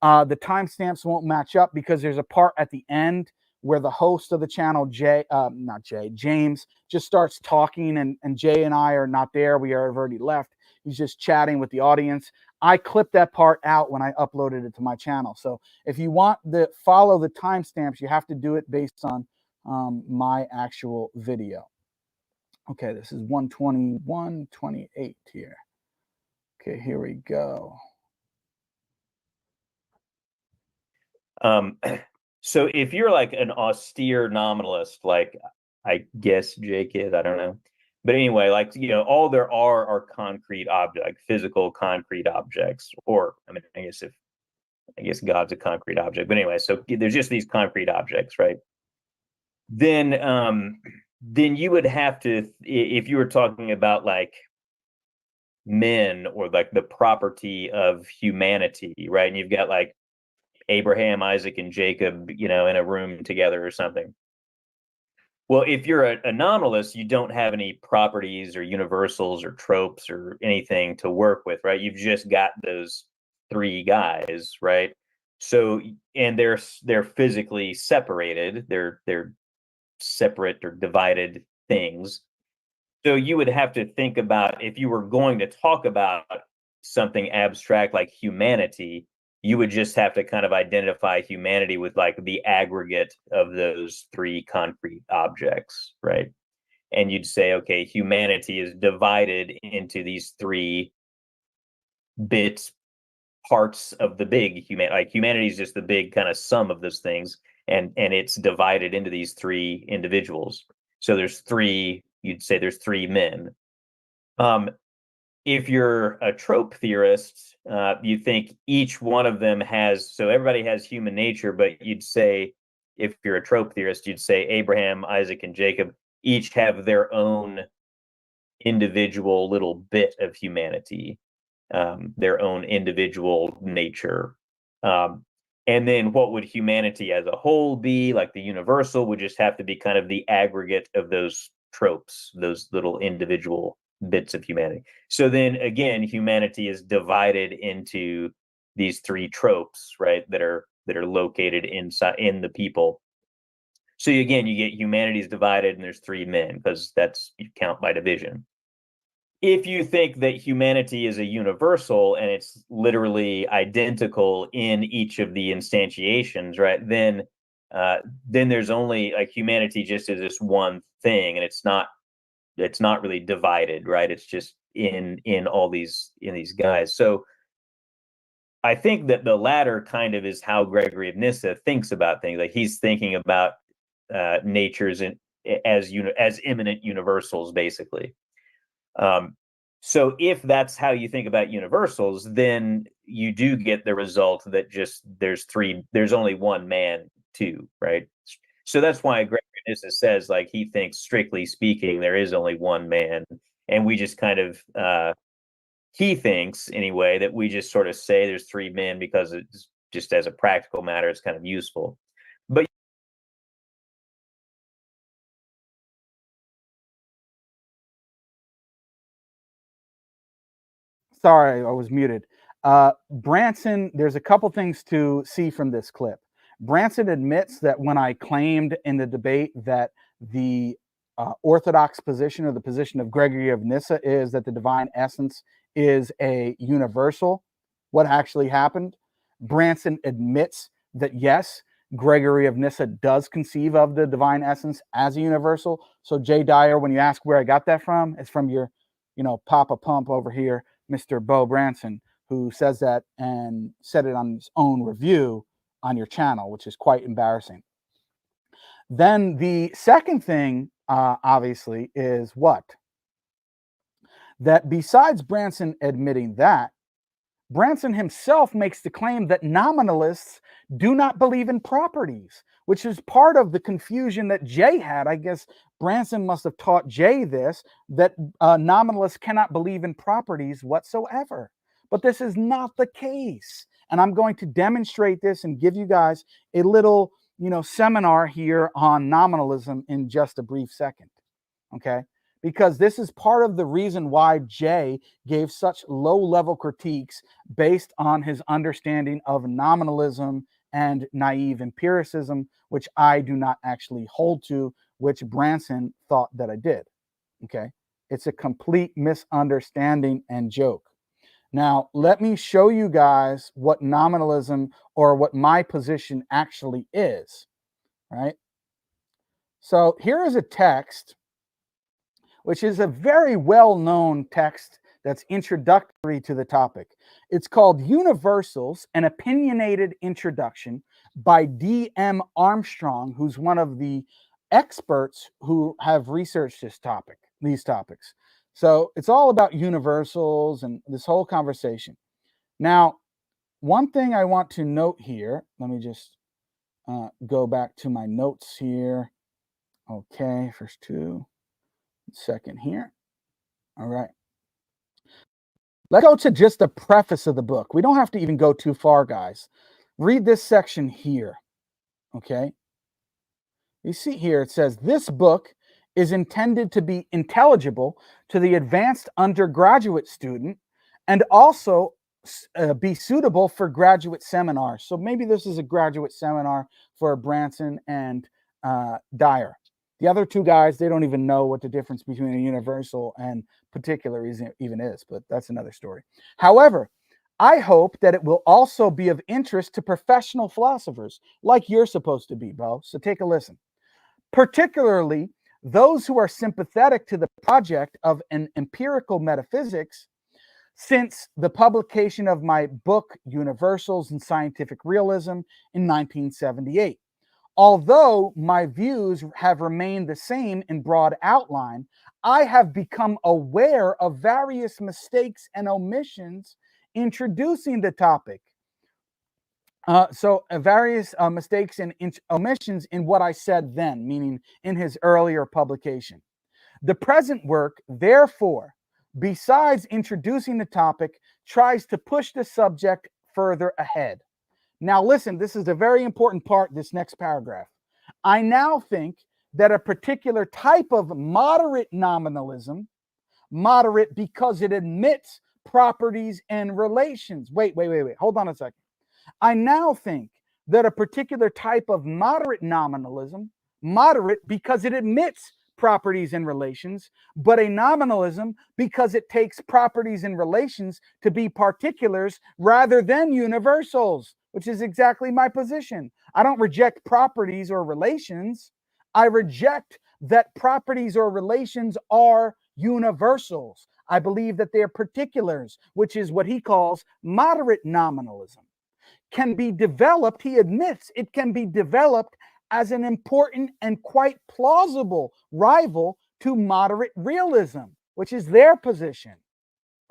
the timestamps won't match up because there's a part at the end where the host of the channel, James, just starts talking, and Jay and I are not there. We have already left. He's just chatting with the audience. I clipped that part out when I uploaded it to my channel. So if you want to follow the timestamps, you have to do it based on my actual video. Okay, this is 121:28 here. Okay, here we go. So if you're like an austere nominalist, like I guess Jake is, I don't know. But anyway, like, you know, all there are concrete objects, physical concrete objects, or I mean, I guess God's a concrete object. But anyway, so there's just these concrete objects, right? Then you would have to, if you were talking about like men or like the property of humanity, right? And you've got like Abraham, Isaac, and Jacob, you know, in a room together or something. Well, if you're a nominalist, you don't have any properties or universals or tropes or anything to work with, right? You've just got those three guys, right? So, and they're physically separated. They're separate or divided things. So you would have to think about, if you were going to talk about something abstract like humanity, you would just have to kind of identify humanity with like the aggregate of those three concrete objects, right? And you'd say, okay, humanity is divided into these three bits, parts of the big human. Like humanity is just the big kind of sum of those things, and it's divided into these three individuals. So there's three. You'd say there's three men. If you're a trope theorist, you think each one of them has, so everybody has human nature, but you'd say, if you're a trope theorist, you'd say Abraham, Isaac, and Jacob each have their own individual little bit of humanity, their own individual nature. And then what would humanity as a whole be? Like the universal would just have to be kind of the aggregate of those tropes, those little individual bits of humanity. So then again, humanity is divided into these three tropes, right, that are located inside in the people. So again, you get humanity is divided and there's three men, because that's, you count by division. If you think that humanity is a universal and it's literally identical in each of the instantiations, right, then there's only like humanity just is this one thing, and it's not really divided, right? It's just in all these guys. So I think that the latter kind of is how Gregory of Nyssa thinks about things. Like he's thinking about natures as immanent universals, basically. So if that's how you think about universals, then you do get the result that just there's only one man too, right? So that's why Gregory of Nyssa says, like, he thinks, strictly speaking, there is only one man, and we just kind of he thinks anyway that we just sort of say there's three men because it's just as a practical matter, it's kind of useful. But sorry, I was muted. Branson, there's a couple things to see from this clip. Branson admits that when I claimed in the debate that the orthodox position, or the position of Gregory of Nyssa, is that the divine essence is a universal, what actually happened? Branson admits that yes, Gregory of Nyssa does conceive of the divine essence as a universal. So Jay Dyer, when you ask where I got that from, it's from your, Papa Pump over here, Mr. Bo Branson, who says that and said it on his own review on your channel, which is quite embarrassing. Then the second thing, obviously, is what? That besides Branson admitting that, Branson himself makes the claim that nominalists do not believe in properties, which is part of the confusion that Jay had. I guess Branson must have taught Jay this, that nominalists cannot believe in properties whatsoever. But this is not the case. And I'm going to demonstrate this and give you guys a little, seminar here on nominalism in just a brief second. Okay? Because this is part of the reason why Jay gave such low-level critiques based on his understanding of nominalism and naive empiricism, which I do not actually hold to, which Branson thought that I did. Okay? It's a complete misunderstanding and joke. Now, let me show you guys what nominalism, or what my position actually is, right? So here is a text, which is a very well-known text that's introductory to the topic. It's called Universals, an Opinionated Introduction by D.M. Armstrong, who's one of the experts who have researched these topics. So it's all about universals and this whole conversation. Now, one thing I want to note here, let me just go back to my notes here. Okay, first two. Second here. All right. Let's go to just the preface of the book. We don't have to even go too far, guys. Read this section here. Okay. You see here, it says, this book is intended to be intelligible to the advanced undergraduate student and also be suitable for graduate seminars. So maybe this is a graduate seminar for Branson and Dyer. The other two guys, they don't even know what the difference between a universal and particular even is, but that's another story. However, I hope that it will also be of interest to professional philosophers like you're supposed to be, Bo. So take a listen. Particularly those who are sympathetic to the project of an empirical metaphysics, since the publication of my book, Universals and Scientific Realism, in 1978. Although my views have remained the same in broad outline, I have become aware of various mistakes and omissions introducing the topic. Various mistakes and omissions in what I said then, meaning in his earlier publication. The present work, therefore, besides introducing the topic, tries to push the subject further ahead. Now listen, this is a very important part, this next paragraph. I now think that a particular type of moderate nominalism, moderate because it admits properties and relations. Wait, hold on a second. I now think that a particular type of moderate nominalism, moderate because it admits properties and relations, but a nominalism because it takes properties and relations to be particulars rather than universals, which is exactly my position. I don't reject properties or relations. I reject that properties or relations are universals. I believe that they are particulars, which is what he calls moderate nominalism. Can be developed, he admits it can be developed as an important and quite plausible rival to moderate realism, which is their position,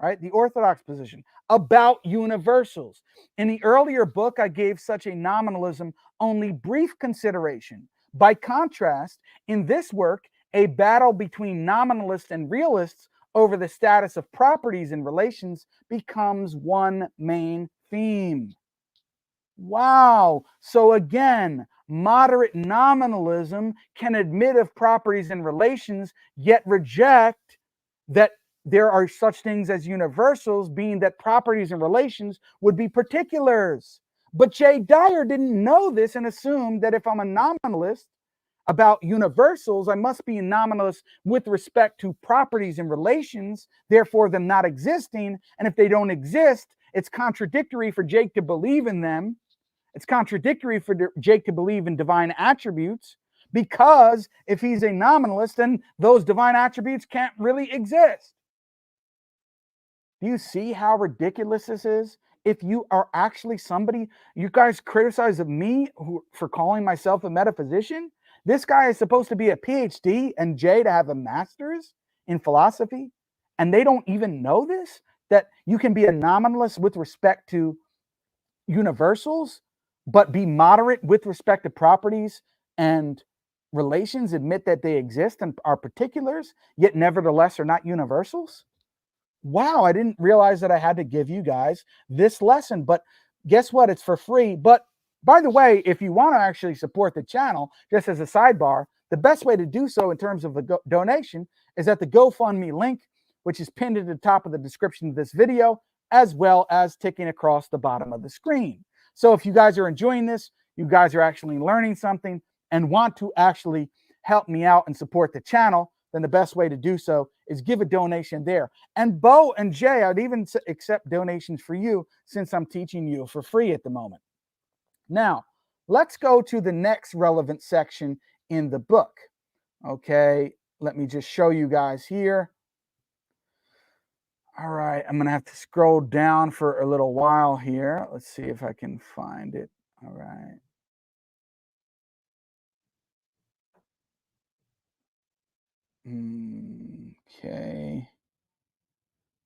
right? The orthodox position about universals. In the earlier book, I gave such a nominalism only brief consideration. By contrast, in this work, a battle between nominalists and realists over the status of properties and relations becomes one main theme. Wow. So again, moderate nominalism can admit of properties and relations, yet reject that there are such things as universals, being that properties and relations would be particulars. But J. Dyer didn't know this and assumed that if I'm a nominalist about universals, I must be a nominalist with respect to properties and relations, therefore them not existing. And if they don't exist, it's contradictory for Jake to believe in them. It's contradictory for Jake to believe in divine attributes, because if he's a nominalist, then those divine attributes can't really exist. Do you see how ridiculous this is? If you are actually somebody, you guys criticize of me for calling myself a metaphysician. This guy is supposed to be a PhD and Jay to have a master's in philosophy. And they don't even know this, that you can be a nominalist with respect to universals, but be moderate with respect to properties and relations, admit that they exist and are particulars, yet nevertheless are not universals. Wow, I didn't realize that I had to give you guys this lesson, but guess what? It's for free. But by the way, if you want to actually support the channel, just as a sidebar, the best way to do so in terms of a donation is at the GoFundMe link, which is pinned at the top of the description of this video, as well as ticking across the bottom of the screen. So if you guys are enjoying this, you guys are actually learning something and want to actually help me out and support the channel, then the best way to do so is give a donation there. And Bo and Jay, I'd even accept donations for you since I'm teaching you for free at the moment. Now, let's go to the next relevant section in the book. Okay, let me just show you guys here. All right, I'm going to have to scroll down for a little while here. Let's see if I can find it. All right. Okay.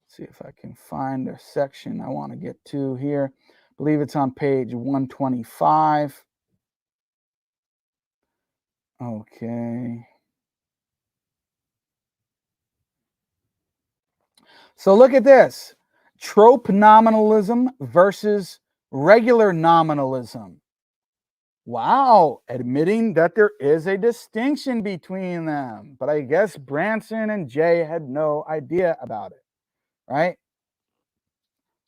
Let's see if I can find a section I want to get to here. I believe it's on page 125. Okay. So look at this. Trope nominalism versus regular nominalism. Wow, admitting that there is a distinction between them. But I guess Branson and Jay had no idea about it, right?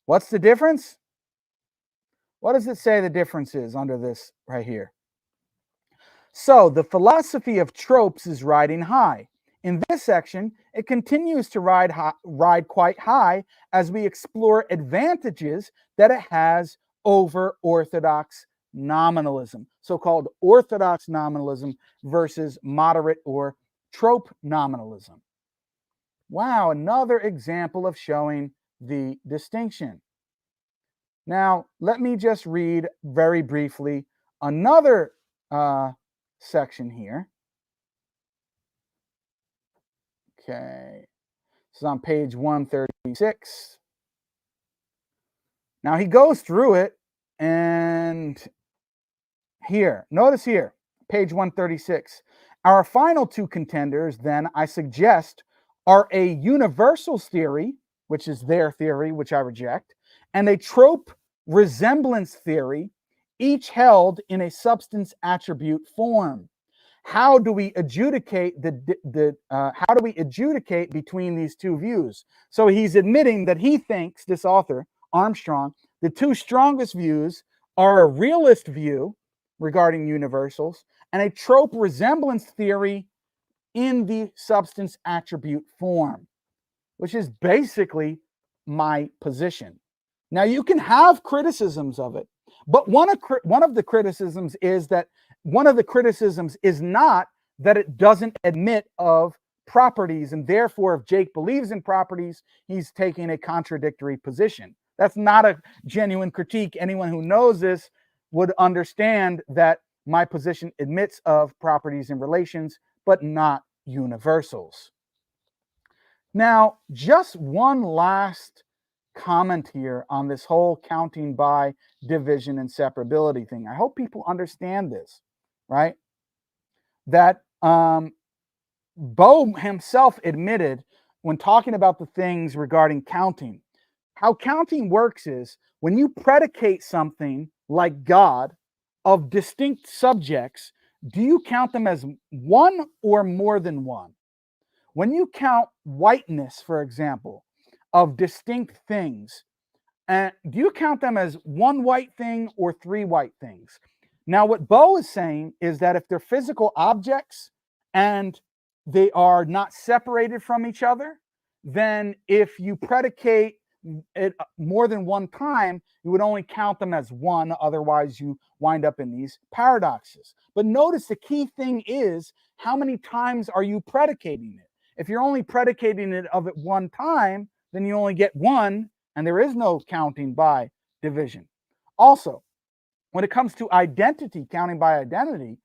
What's the difference? What does it say the difference is under this right here? So the philosophy of tropes is riding high. In this section, it continues to ride quite high as we explore advantages that it has over orthodox nominalism, so-called orthodox nominalism versus moderate or trope nominalism. Wow, another example of showing the distinction. Now, let me just read very briefly another section here. Okay, this is on page 136. Now he goes through it, and here, notice here, page 136. Our final two contenders, then, I suggest, are a universals theory, which is their theory, which I reject, and a trope resemblance theory, each held in a substance attribute form. How do we adjudicate how do we adjudicate between these two views? So he's admitting that he thinks, this author, Armstrong, the two strongest views are a realist view regarding universals and a trope resemblance theory in the substance attribute form, which is basically my position. Now, you can have criticisms of it, but one of the criticisms is that not that it doesn't admit of properties, and therefore, if Jake believes in properties, he's taking a contradictory position. That's not a genuine critique. Anyone who knows this would understand that my position admits of properties and relations, but not universals. Now, just one last comment here on this whole counting by division and separability thing. I hope people understand this, right? That Bo himself admitted when talking about the things regarding counting, how counting works is when you predicate something like God of distinct subjects, do you count them as one or more than one? When you count whiteness, for example, of distinct things, do you count them as one white thing or three white things? Now, what Bo is saying is that if they're physical objects and they are not separated from each other, then if you predicate it more than one time, you would only count them as one. Otherwise, you wind up in these paradoxes. But notice the key thing is, how many times are you predicating it? If you're only predicating it of it one time, then you only get one, and there is no counting by division. Also, when it comes to identity, counting by identity,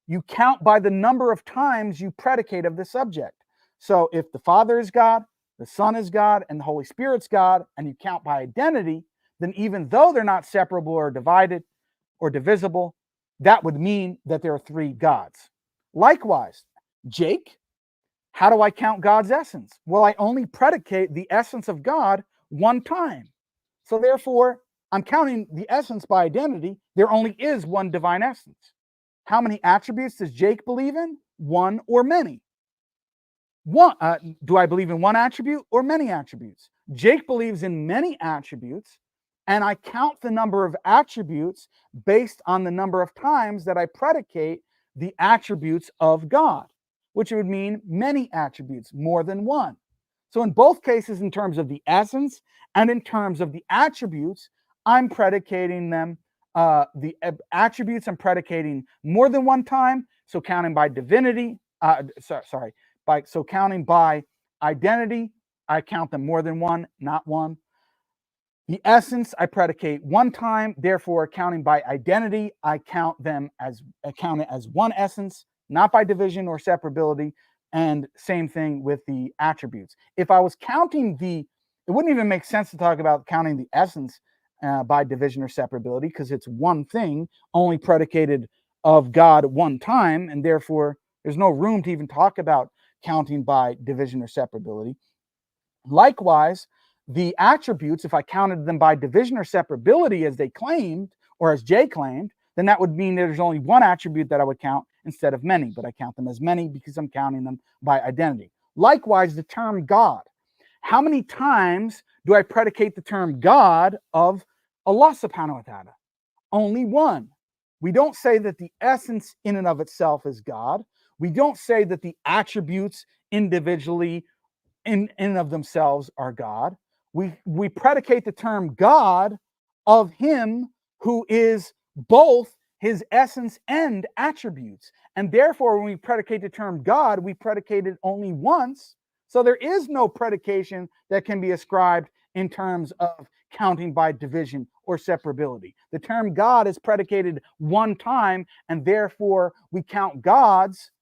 you count by the number of times you predicate of the subject. So if the Father is God, the Son is God, and the Holy Spirit's God, and you count by identity, then even though they're not separable or divided or divisible, that would mean that there are three gods. Likewise, Jake, how do I count God's essence? Well, I only predicate the essence of God one time. So therefore, I'm counting the essence by identity. There only is one divine essence. How many attributes does Jake believe in? One or many? One. Do I believe in one attribute or many attributes? Jake believes in many attributes, and I count the number of attributes based on the number of times that I predicate the attributes of God, which would mean many attributes, more than one. So in both cases, in terms of the essence and in terms of the attributes, I'm predicating them, the attributes I'm predicating more than one time. So counting by divinity, so counting by identity, I count them more than one, not one. The essence I predicate one time, therefore counting by identity, I count it as one essence, not by division or separability. And same thing with the attributes. If I was counting it wouldn't even make sense to talk about counting the essence by division or separability, because it's one thing only predicated of God one time, and therefore there's no room to even talk about counting by division or separability. Likewise, the attributes, if I counted them by division or separability as they claimed, or as Jay claimed, then that would mean there's only one attribute that I would count instead of many, but I count them as many because I'm counting them by identity. Likewise, the term God. How many times do I predicate the term God of Allah subhanahu wa ta'ala? Only one. We don't say that the essence in and of itself is God. We don't say that the attributes individually in and of themselves are God. We predicate the term God of him who is both his essence and attributes. And therefore, when we predicate the term God, we predicate it only once. So there is no predication that can be ascribed in terms of counting by division or separability. The term God is predicated one time, and therefore we count gods,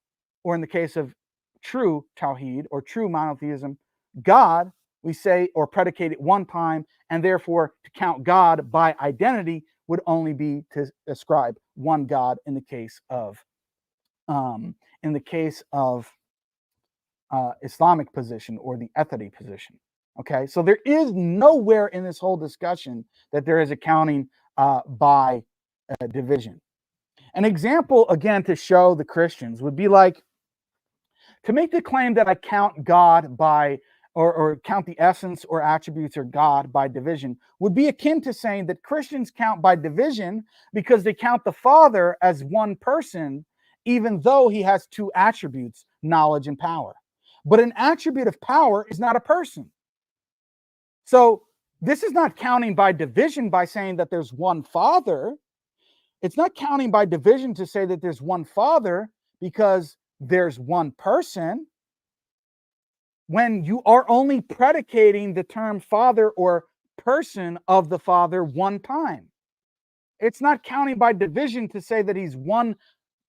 or in the case of true Tawheed or true monotheism, God, we say, or predicate it one time, and therefore to count God by identity would only be to ascribe one God in the case of Islamic position or the Ethody position. Okay, so there is nowhere in this whole discussion that there is a counting by division. An example, again, to show the Christians would be like to make the claim that I count God by, or count the essence or attributes of God by division, would be akin to saying that Christians count by division because they count the Father as one person, even though he has two attributes, knowledge and power. But an attribute of power is not a person. So this is not counting by division by saying that there's one Father. It's not counting by division to say that there's one Father because there's one person, when you are only predicating the term Father or person of the Father one time. It's not counting by division to say that he's one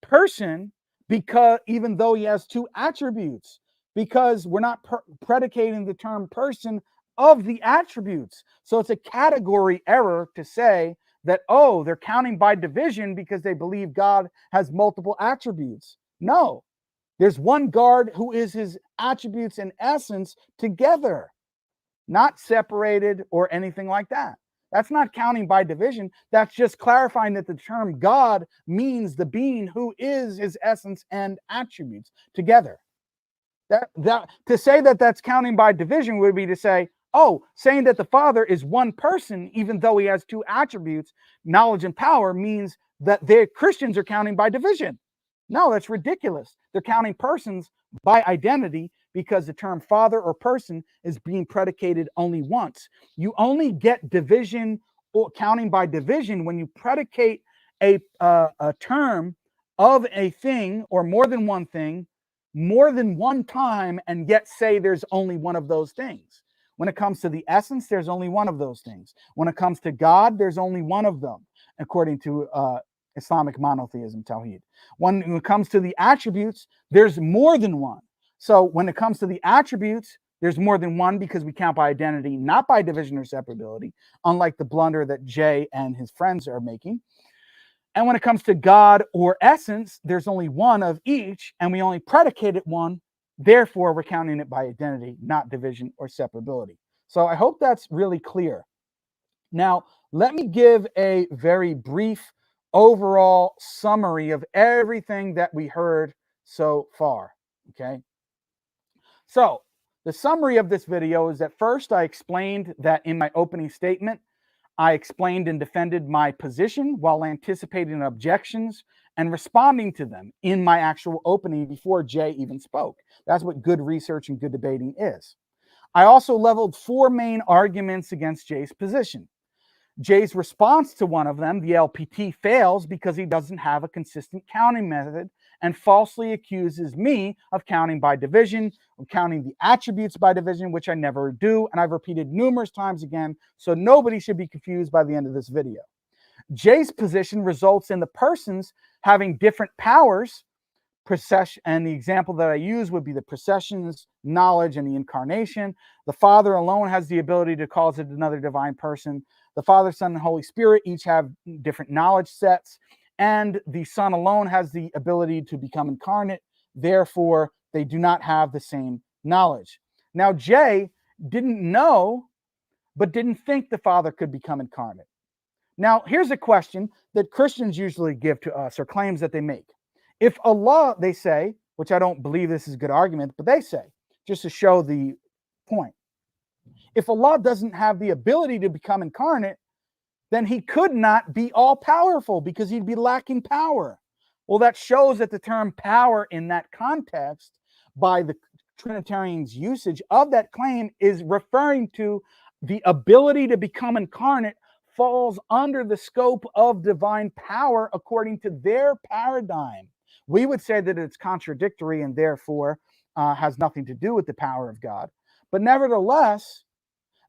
person, because even though he has two attributes, because we're not predicating the term person of the attributes. So it's a category error to say that, oh, they're counting by division because they believe God has multiple attributes. No, There's one God who is his attributes and essence together, not separated or anything like that. That's not counting by division. That's just clarifying that the term God means the being who is his essence and attributes together. To say that that's counting by division would be to say, oh, saying that the Father is one person, even though he has two attributes, knowledge and power, means that the Christians are counting by division. No, that's ridiculous. They're counting persons by identity because the term father or person is being predicated only once. You only get division or counting by division when you predicate a term of a thing or more than one thing more than one time and yet say there's only one of those things. When it comes to the essence, there's only one of those things. When it comes to God, there's only one of them, according to Islamic monotheism, Tawheed. When it comes to the attributes, there's more than one. So when it comes to the attributes, there's more than one because we count by identity, not by division or separability, unlike the blunder that Jay and his friends are making. And when it comes to God or essence, there's only one of each, and we only predicate it one. Therefore, we're counting it by identity, not division or separability. So I hope that's really clear. Now, let me give a very brief overall summary of everything that we heard so far, okay? So the summary of this video is that first I explained that in my opening statement, I explained and defended my position while anticipating objections and responding to them in my actual opening before Jay even spoke. That's what good research and good debating is. I also leveled 4 main arguments against Jay's position. Jay's response to one of them, the LPT, fails because he doesn't have a consistent counting method and falsely accuses me of counting by division, of counting the attributes by division, which I never do, and I've repeated numerous times again, so nobody should be confused by the end of this video. Jay's position results in the persons having different powers, procession, and the example that I use would be the processions, knowledge, and the incarnation. The Father alone has the ability to cause it another divine person. The Father, Son, and Holy Spirit each have different knowledge sets, and the Son alone has the ability to become incarnate. Therefore, they do not have the same knowledge. Now, Jay didn't know, but didn't think the Father could become incarnate. Now, here's a question that Christians usually give to us, or claims that they make. If Allah, they say, which I don't believe this is a good argument, but they say, just to show the point, if Allah doesn't have the ability to become incarnate, then he could not be all-powerful because he'd be lacking power. Well, that shows that the term power in that context, by the Trinitarians' usage of that claim, is referring to the ability to become incarnate falls under the scope of divine power according to their paradigm. We would say that it's contradictory and therefore has nothing to do with the power of God. But nevertheless,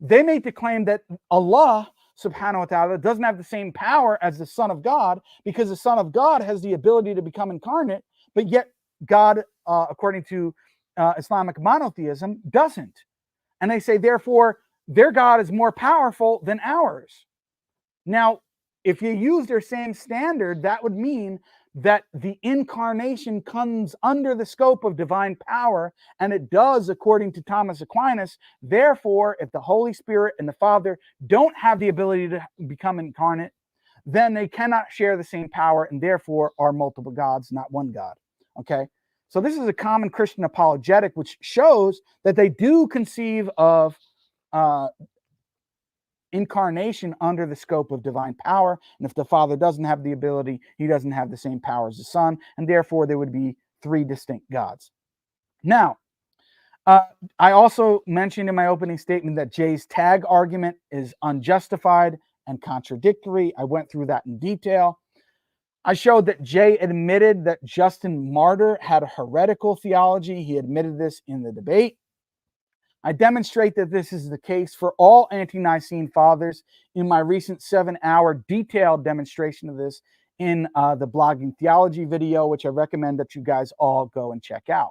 they make the claim that Allah subhanahu wa ta'ala doesn't have the same power as the Son of God because the Son of God has the ability to become incarnate, but yet God, according to Islamic monotheism, doesn't. And they say, therefore, their God is more powerful than ours. Now, if you use their same standard, that would mean that the incarnation comes under the scope of divine power, and it does, according to Thomas Aquinas. Therefore, if the Holy Spirit and the Father don't have the ability to become incarnate, then they cannot share the same power and therefore are multiple gods, not one God. Okay? So this is a common Christian apologetic, which shows that they do conceive of incarnation under the scope of divine power. And if the Father doesn't have the ability, he doesn't have the same power as the Son, and therefore there would be 3 distinct gods. Now, I also mentioned in my opening statement that Jay's tag argument is unjustified and contradictory. I went through that in detail. I showed that Jay admitted that Justin Martyr had a heretical theology. He admitted this in the debate. I demonstrate that this is the case for all ante-Nicene fathers in my recent 7-hour detailed demonstration of this in the Blogging Theology video, which I recommend that you guys all go and check out.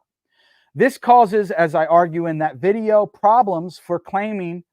This causes, as I argue in that video, problems for claiming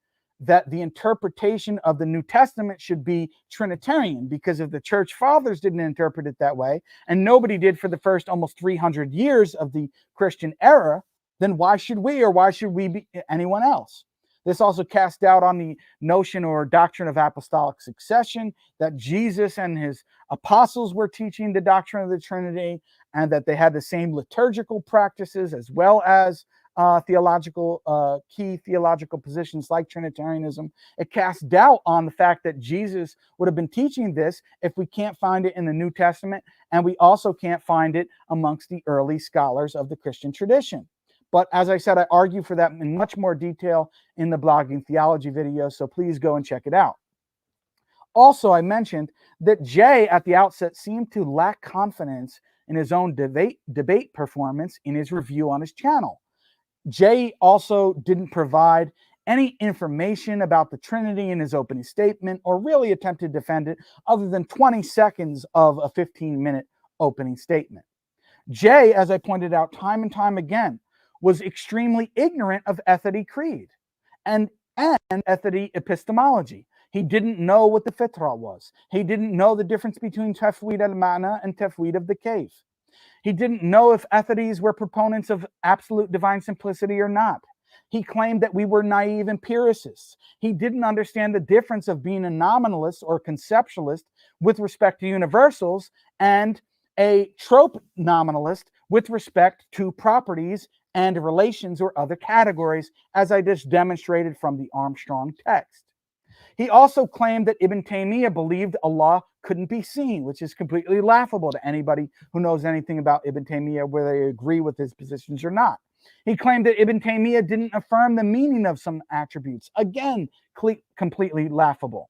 that the interpretation of the New Testament should be Trinitarian, because if the church fathers didn't interpret it that way, and nobody did for the first almost 300 years of the Christian era, then why should we, or why should we be anyone else? This also cast doubt on the notion or doctrine of apostolic succession, that Jesus and his apostles were teaching the doctrine of the Trinity, and that they had the same liturgical practices as well as key theological positions like Trinitarianism. It casts doubt on the fact that Jesus would have been teaching this if we can't find it in the New Testament, and we also can't find it amongst the early scholars of the Christian tradition. But as I said, I argue for that in much more detail in the Blogging Theology video, so please go and check it out. Also, I mentioned that Jay at the outset seemed to lack confidence in his own debate performance in his review on his channel. Jay also didn't provide any information about the Trinity in his opening statement, or really attempt to defend it, other than 20 seconds of a 15-minute opening statement. Jay, as I pointed out time and time again, was extremely ignorant of ethody creed and ethody epistemology. He didn't know what the fitra was. He didn't know the difference between tafwid al-ma'na and tafwid of the kayf. He didn't know if ethodies were proponents of absolute divine simplicity or not. He claimed that we were naive empiricists. He didn't understand the difference of being a nominalist or conceptualist with respect to universals and a trope nominalist with respect to properties and relations or other categories, as I just demonstrated from the Armstrong text. He also claimed that Ibn Taymiyyah believed Allah couldn't be seen, which is completely laughable to anybody who knows anything about Ibn Taymiyyah, whether they agree with his positions or not. He claimed that Ibn Taymiyyah didn't affirm the meaning of some attributes. Again, completely laughable.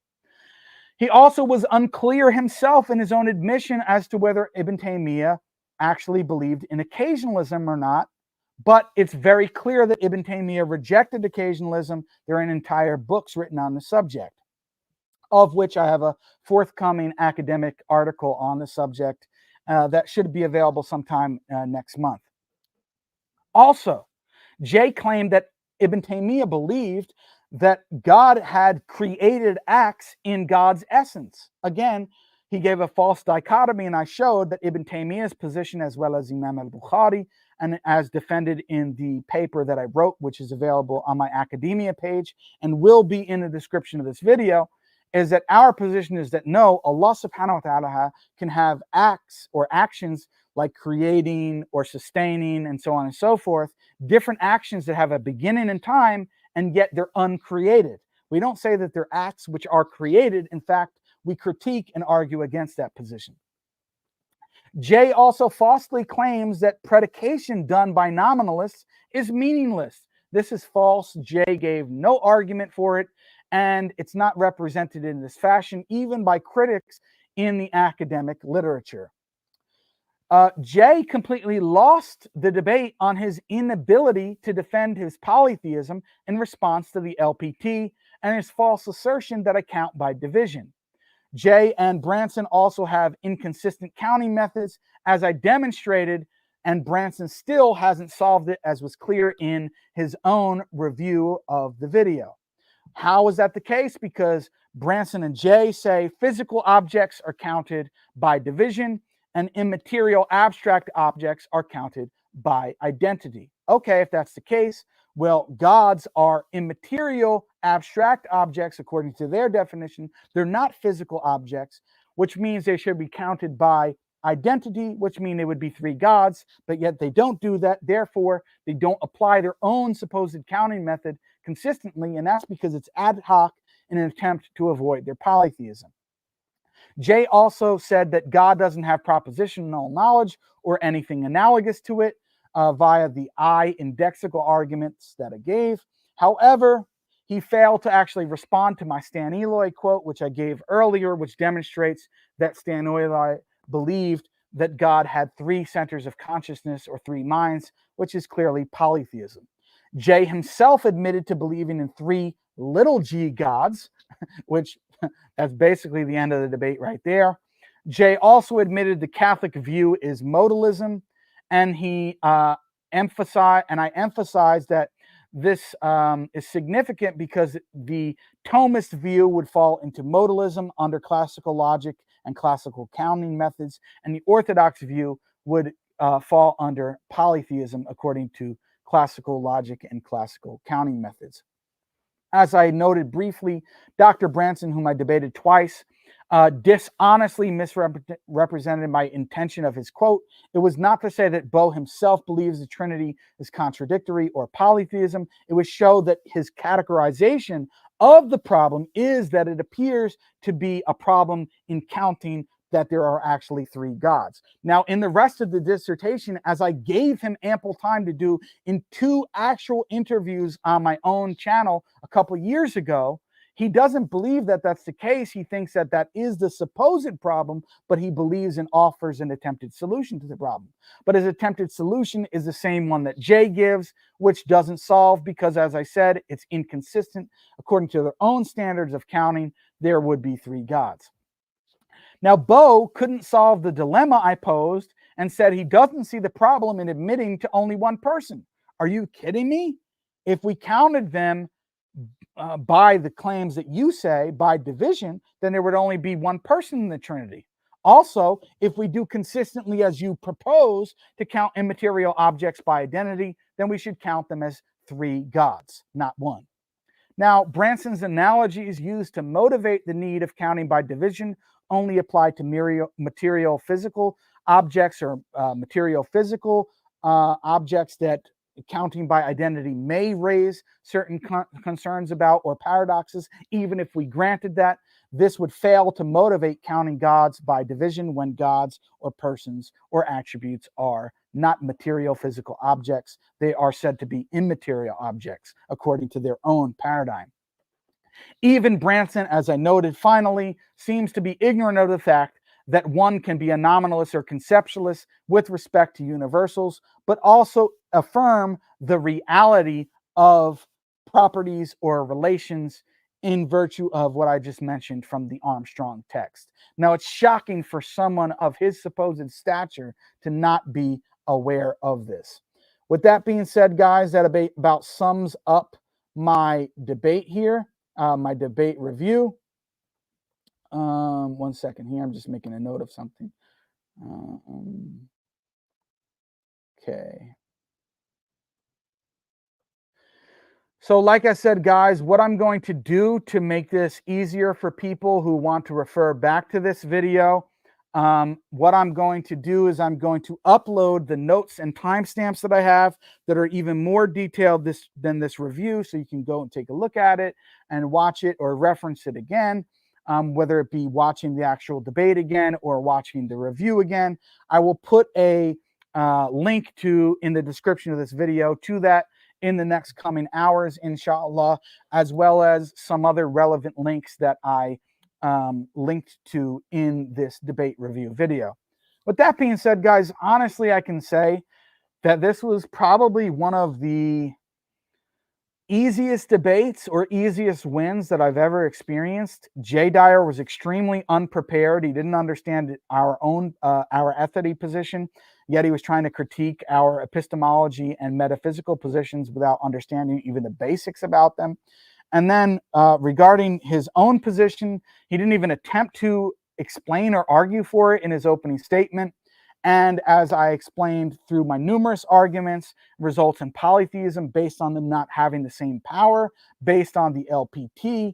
He also was unclear himself in his own admission as to whether Ibn Taymiyyah actually believed in occasionalism or not. But it's very clear that Ibn Taymiyyah rejected occasionalism. There are entire books written on the subject, of which I have a forthcoming academic article on the subject that should be available sometime next month. Also, Jay claimed that Ibn Taymiyyah believed that God had created acts in God's essence. Again, he gave a false dichotomy, and I showed that Ibn Taymiyyah's position, as well as Imam al-Bukhari, and as defended in the paper that I wrote, which is available on my academia page and will be in the description of this video, is that our position is that no, Allah subhanahu wa ta'ala can have acts or actions like creating or sustaining and so on and so forth, different actions that have a beginning in time, and yet they're uncreated. We don't say that they're acts which are created. In fact, we critique and argue against that position. Jay also falsely claims that predication done by nominalists is meaningless. This is false. Jay gave no argument for it, and it's not represented in this fashion, even by critics in the academic literature. Jay completely lost the debate on his inability to defend his polytheism in response to the LPT and his false assertion that I count by division. Jay and Branson also have inconsistent counting methods, as I demonstrated, and Branson still hasn't solved it, as was clear in his own review of the video. How is that the case? Because Branson and Jay say physical objects are counted by division and immaterial abstract objects are counted by identity. Okay, if that's the case, well, gods are immaterial abstract objects according to their definition. They're not physical objects, which means they should be counted by identity, which means they would be three gods, but yet they don't do that. Therefore, they don't apply their own supposed counting method consistently, and that's because it's ad hoc in an attempt to avoid their polytheism. Jay also said that God doesn't have propositional knowledge or anything analogous to it via the I-indexical arguments that I gave. However, he failed to actually respond to my Stan Eloy quote, which I gave earlier, which demonstrates that Stan Eloy believed that God had three centers of consciousness or three minds, which is clearly polytheism. Jay himself admitted to believing in three little g gods, which that's basically the end of the debate right there. Jay also admitted the Catholic view is modalism, and he I emphasized that this is significant because the Thomist view would fall into modalism under classical logic and classical counting methods, and the Orthodox view would fall under polytheism according to classical logic and classical counting methods. As I noted briefly, Dr. Branson, whom I debated twice, dishonestly misrepresented my intention of his quote. It was not to say that Bo himself believes the Trinity is contradictory or polytheism. It was show that his categorization of the problem is that it appears to be a problem in counting that there are actually 3 gods. Now, in the rest of the dissertation, as I gave him ample time to do in 2 actual interviews on my own channel a couple years ago, he doesn't believe that that's the case. He thinks that that is the supposed problem, but he believes and offers an attempted solution to the problem. But his attempted solution is the same one that Jay gives, which doesn't solve because, as I said, it's inconsistent. According to their own standards of counting, there would be 3 gods. Now, Bo couldn't solve the dilemma I posed and said he doesn't see the problem in admitting to only one person. Are you kidding me? If we counted them by the claims that you say, by division, then there would only be one person in the Trinity. Also, if we do consistently as you propose to count immaterial objects by identity, then we should count them as 3 gods, not 1. Now, Branson's analogies used to motivate the need of counting by division only apply to material physical objects or material physical objects that counting by identity may raise certain concerns about or paradoxes. Even if we granted that, this would fail to motivate counting gods by division when gods or persons or attributes are not material physical objects. They are said to be immaterial objects according to their own paradigm. Even Branson, as I noted finally, seems to be ignorant of the fact that one can be a nominalist or conceptualist with respect to universals, but also affirm the reality of properties or relations in virtue of what I just mentioned from the Armstrong text. Now, it's shocking for someone of his supposed stature to not be aware of this. With that being said, guys, that about sums up my debate here, my debate review. 1 second here. I'm just making a note of something. Okay. So like I said, guys, what I'm going to do to make this easier for people who want to refer back to this video, what I'm going to do is I'm going to upload the notes and timestamps that I have that are even more detailed than this review, so you can go and take a look at it and watch it or reference it again, whether it be watching the actual debate again or watching the review again. I will put a link in the description of this video to that in the next coming hours, inshallah, as well as some other relevant links that I linked to in this debate review video. With that being said, guys, honestly, I can say that this was probably one of the easiest debates or easiest wins that I've ever experienced. Jay Dyer was extremely unprepared. He didn't understand our ethity position, yet he was trying to critique our epistemology and metaphysical positions without understanding even the basics about them. And then regarding his own position, he didn't even attempt to explain or argue for it in his opening statement. And as I explained through my numerous arguments, results in polytheism based on them not having the same power, based on the LPT.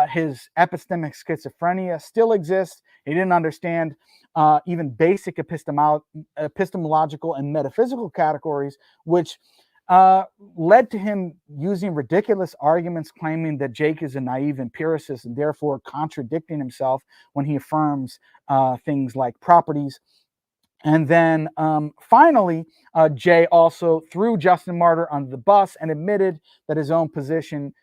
His epistemic schizophrenia still exists. He didn't understand even basic epistemological and metaphysical categories, which led to him using ridiculous arguments claiming that Jake is a naive empiricist and therefore contradicting himself when he affirms things like properties. And then finally, Jay also threw Justin Martyr under the bus and admitted that his own position,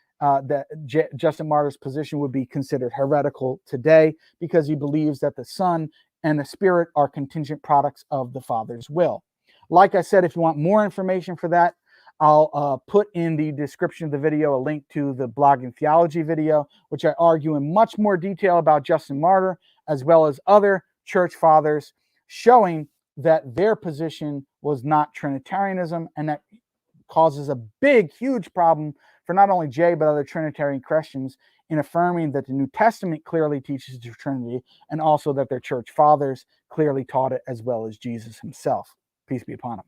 Justin Martyr's position, would be considered heretical today because he believes that the Son and the Spirit are contingent products of the Father's will. Like I said, if you want more information for that, I'll put in the description of the video a link to the Blogging Theology video, which I argue in much more detail about Justin Martyr, as well as other church fathers, showing that their position was not Trinitarianism and that causes a big, huge problem for not only Jay, but other Trinitarian Christians in affirming that the New Testament clearly teaches the Trinity, and also that their church fathers clearly taught it, as well as Jesus himself. Peace be upon him.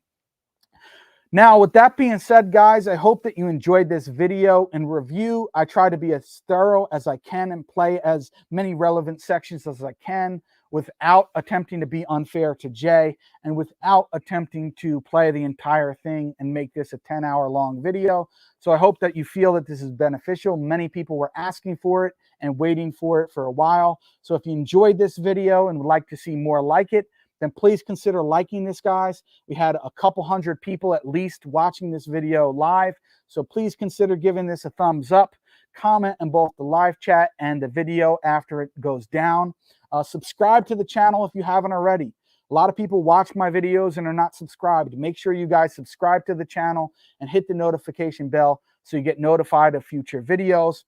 Now, with that being said, guys, I hope that you enjoyed this video and review. I try to be as thorough as I can and play as many relevant sections as I can without attempting to be unfair to Jay and without attempting to play the entire thing and make this a 10-hour-long video. So I hope that you feel that this is beneficial. Many people were asking for it and waiting for it for a while. So if you enjoyed this video and would like to see more like it, then please consider liking this, guys. We had a couple hundred people at least watching this video live. So please consider giving this a thumbs up. Comment in both the live chat and the video after it goes down. Subscribe to the channel if you haven't already. A lot of people watch my videos and are not subscribed. Make sure you guys subscribe to the channel and hit the notification bell so you get notified of future videos,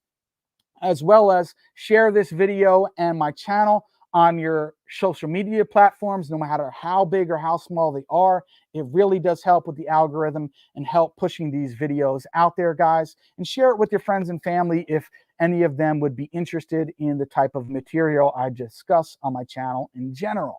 as well as share this video and my channel on your social media platforms, no matter how big or how small they are. It really does help with the algorithm and help pushing these videos out there, guys. And share it with your friends and family if any of them would be interested in the type of material I discuss on my channel in general.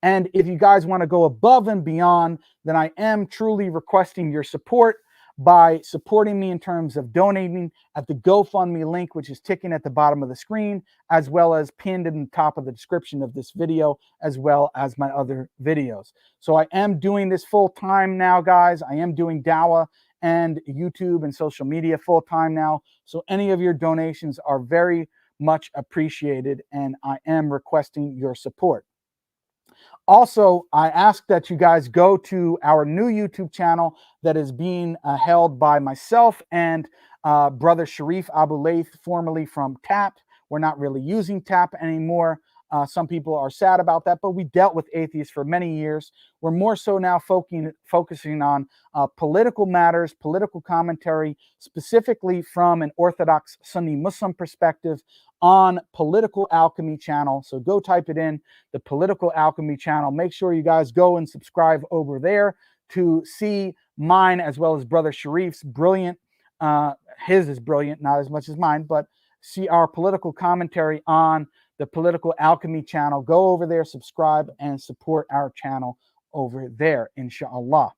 And if you guys want to go above and beyond, then I am truly requesting your support by supporting me in terms of donating at the GoFundMe link, which is ticking at the bottom of the screen, as well as pinned in the top of the description of this video, as well as my other videos. So I am doing this full time now, guys. I am doing Dawah and YouTube and social media full time now. So any of your donations are very much appreciated, and I am requesting your support. Also, I ask that you guys go to our new YouTube channel that is being held by myself and brother Sharif Abu Laith, formerly from TAP. We're not really using TAP anymore. Some people are sad about that, but we dealt with atheists for many years. We're more so now focusing on political matters, political commentary, specifically from an Orthodox Sunni Muslim perspective on Political Alchemy channel. So go type it in, the Political Alchemy channel. Make sure you guys go and subscribe over there to see mine as well as brother Sharif's brilliant, his is brilliant, not as much as mine, but see our political commentary on the Political Alchemy channel. Go over there, subscribe, and support our channel over there, inshallah.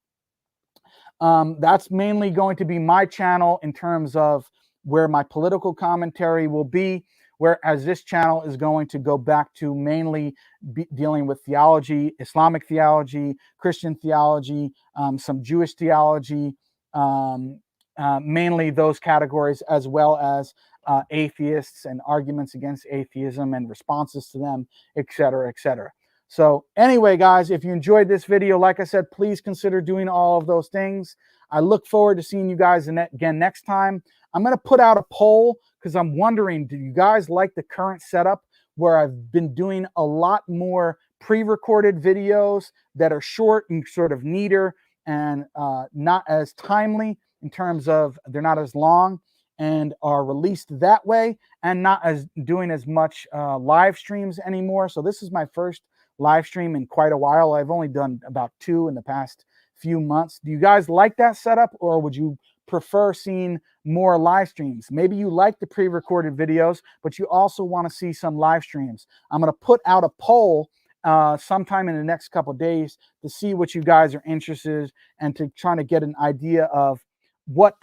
That's mainly going to be my channel in terms of where my political commentary will be, whereas this channel is going to go back to mainly dealing with theology, Islamic theology, Christian theology, some Jewish theology, mainly those categories, as well as atheists and arguments against atheism and responses to them, etc., etc. So anyway, guys, if you enjoyed this video, like I said, please consider doing all of those things. I look forward to seeing you guys again next time. I'm going to put out a poll because I'm wondering, do you guys like the current setup where I've been doing a lot more pre-recorded videos that are short and sort of neater and not as timely in terms of they're not as long and are released that way, and not as doing as much live streams anymore. So this is my first live stream in quite a while. I've only done about 2 in the past few months. Do you guys like that setup, or would you prefer seeing more live streams? Maybe you like the pre-recorded videos, but you also want to see some live streams. I'm going to put out a poll sometime in the next couple of days to see what you guys are interested in and to try to get an idea of what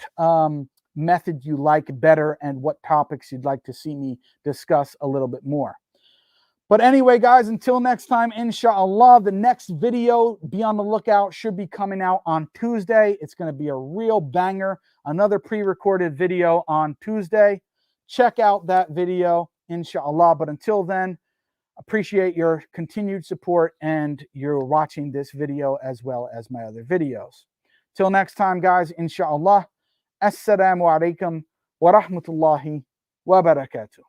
method you like better and what topics you'd like to see me discuss a little bit more. But anyway, guys, until next time, inshallah, the next video, be on the lookout, should be coming out on Tuesday. It's going to be a real banger, another pre-recorded video on Tuesday. Check out that video, inshallah. But until then, appreciate your continued support and you're watching this video as well as my other videos. Till next time, guys, inshallah. Assalamu alaikum wa rahmatullahi wa barakatuh.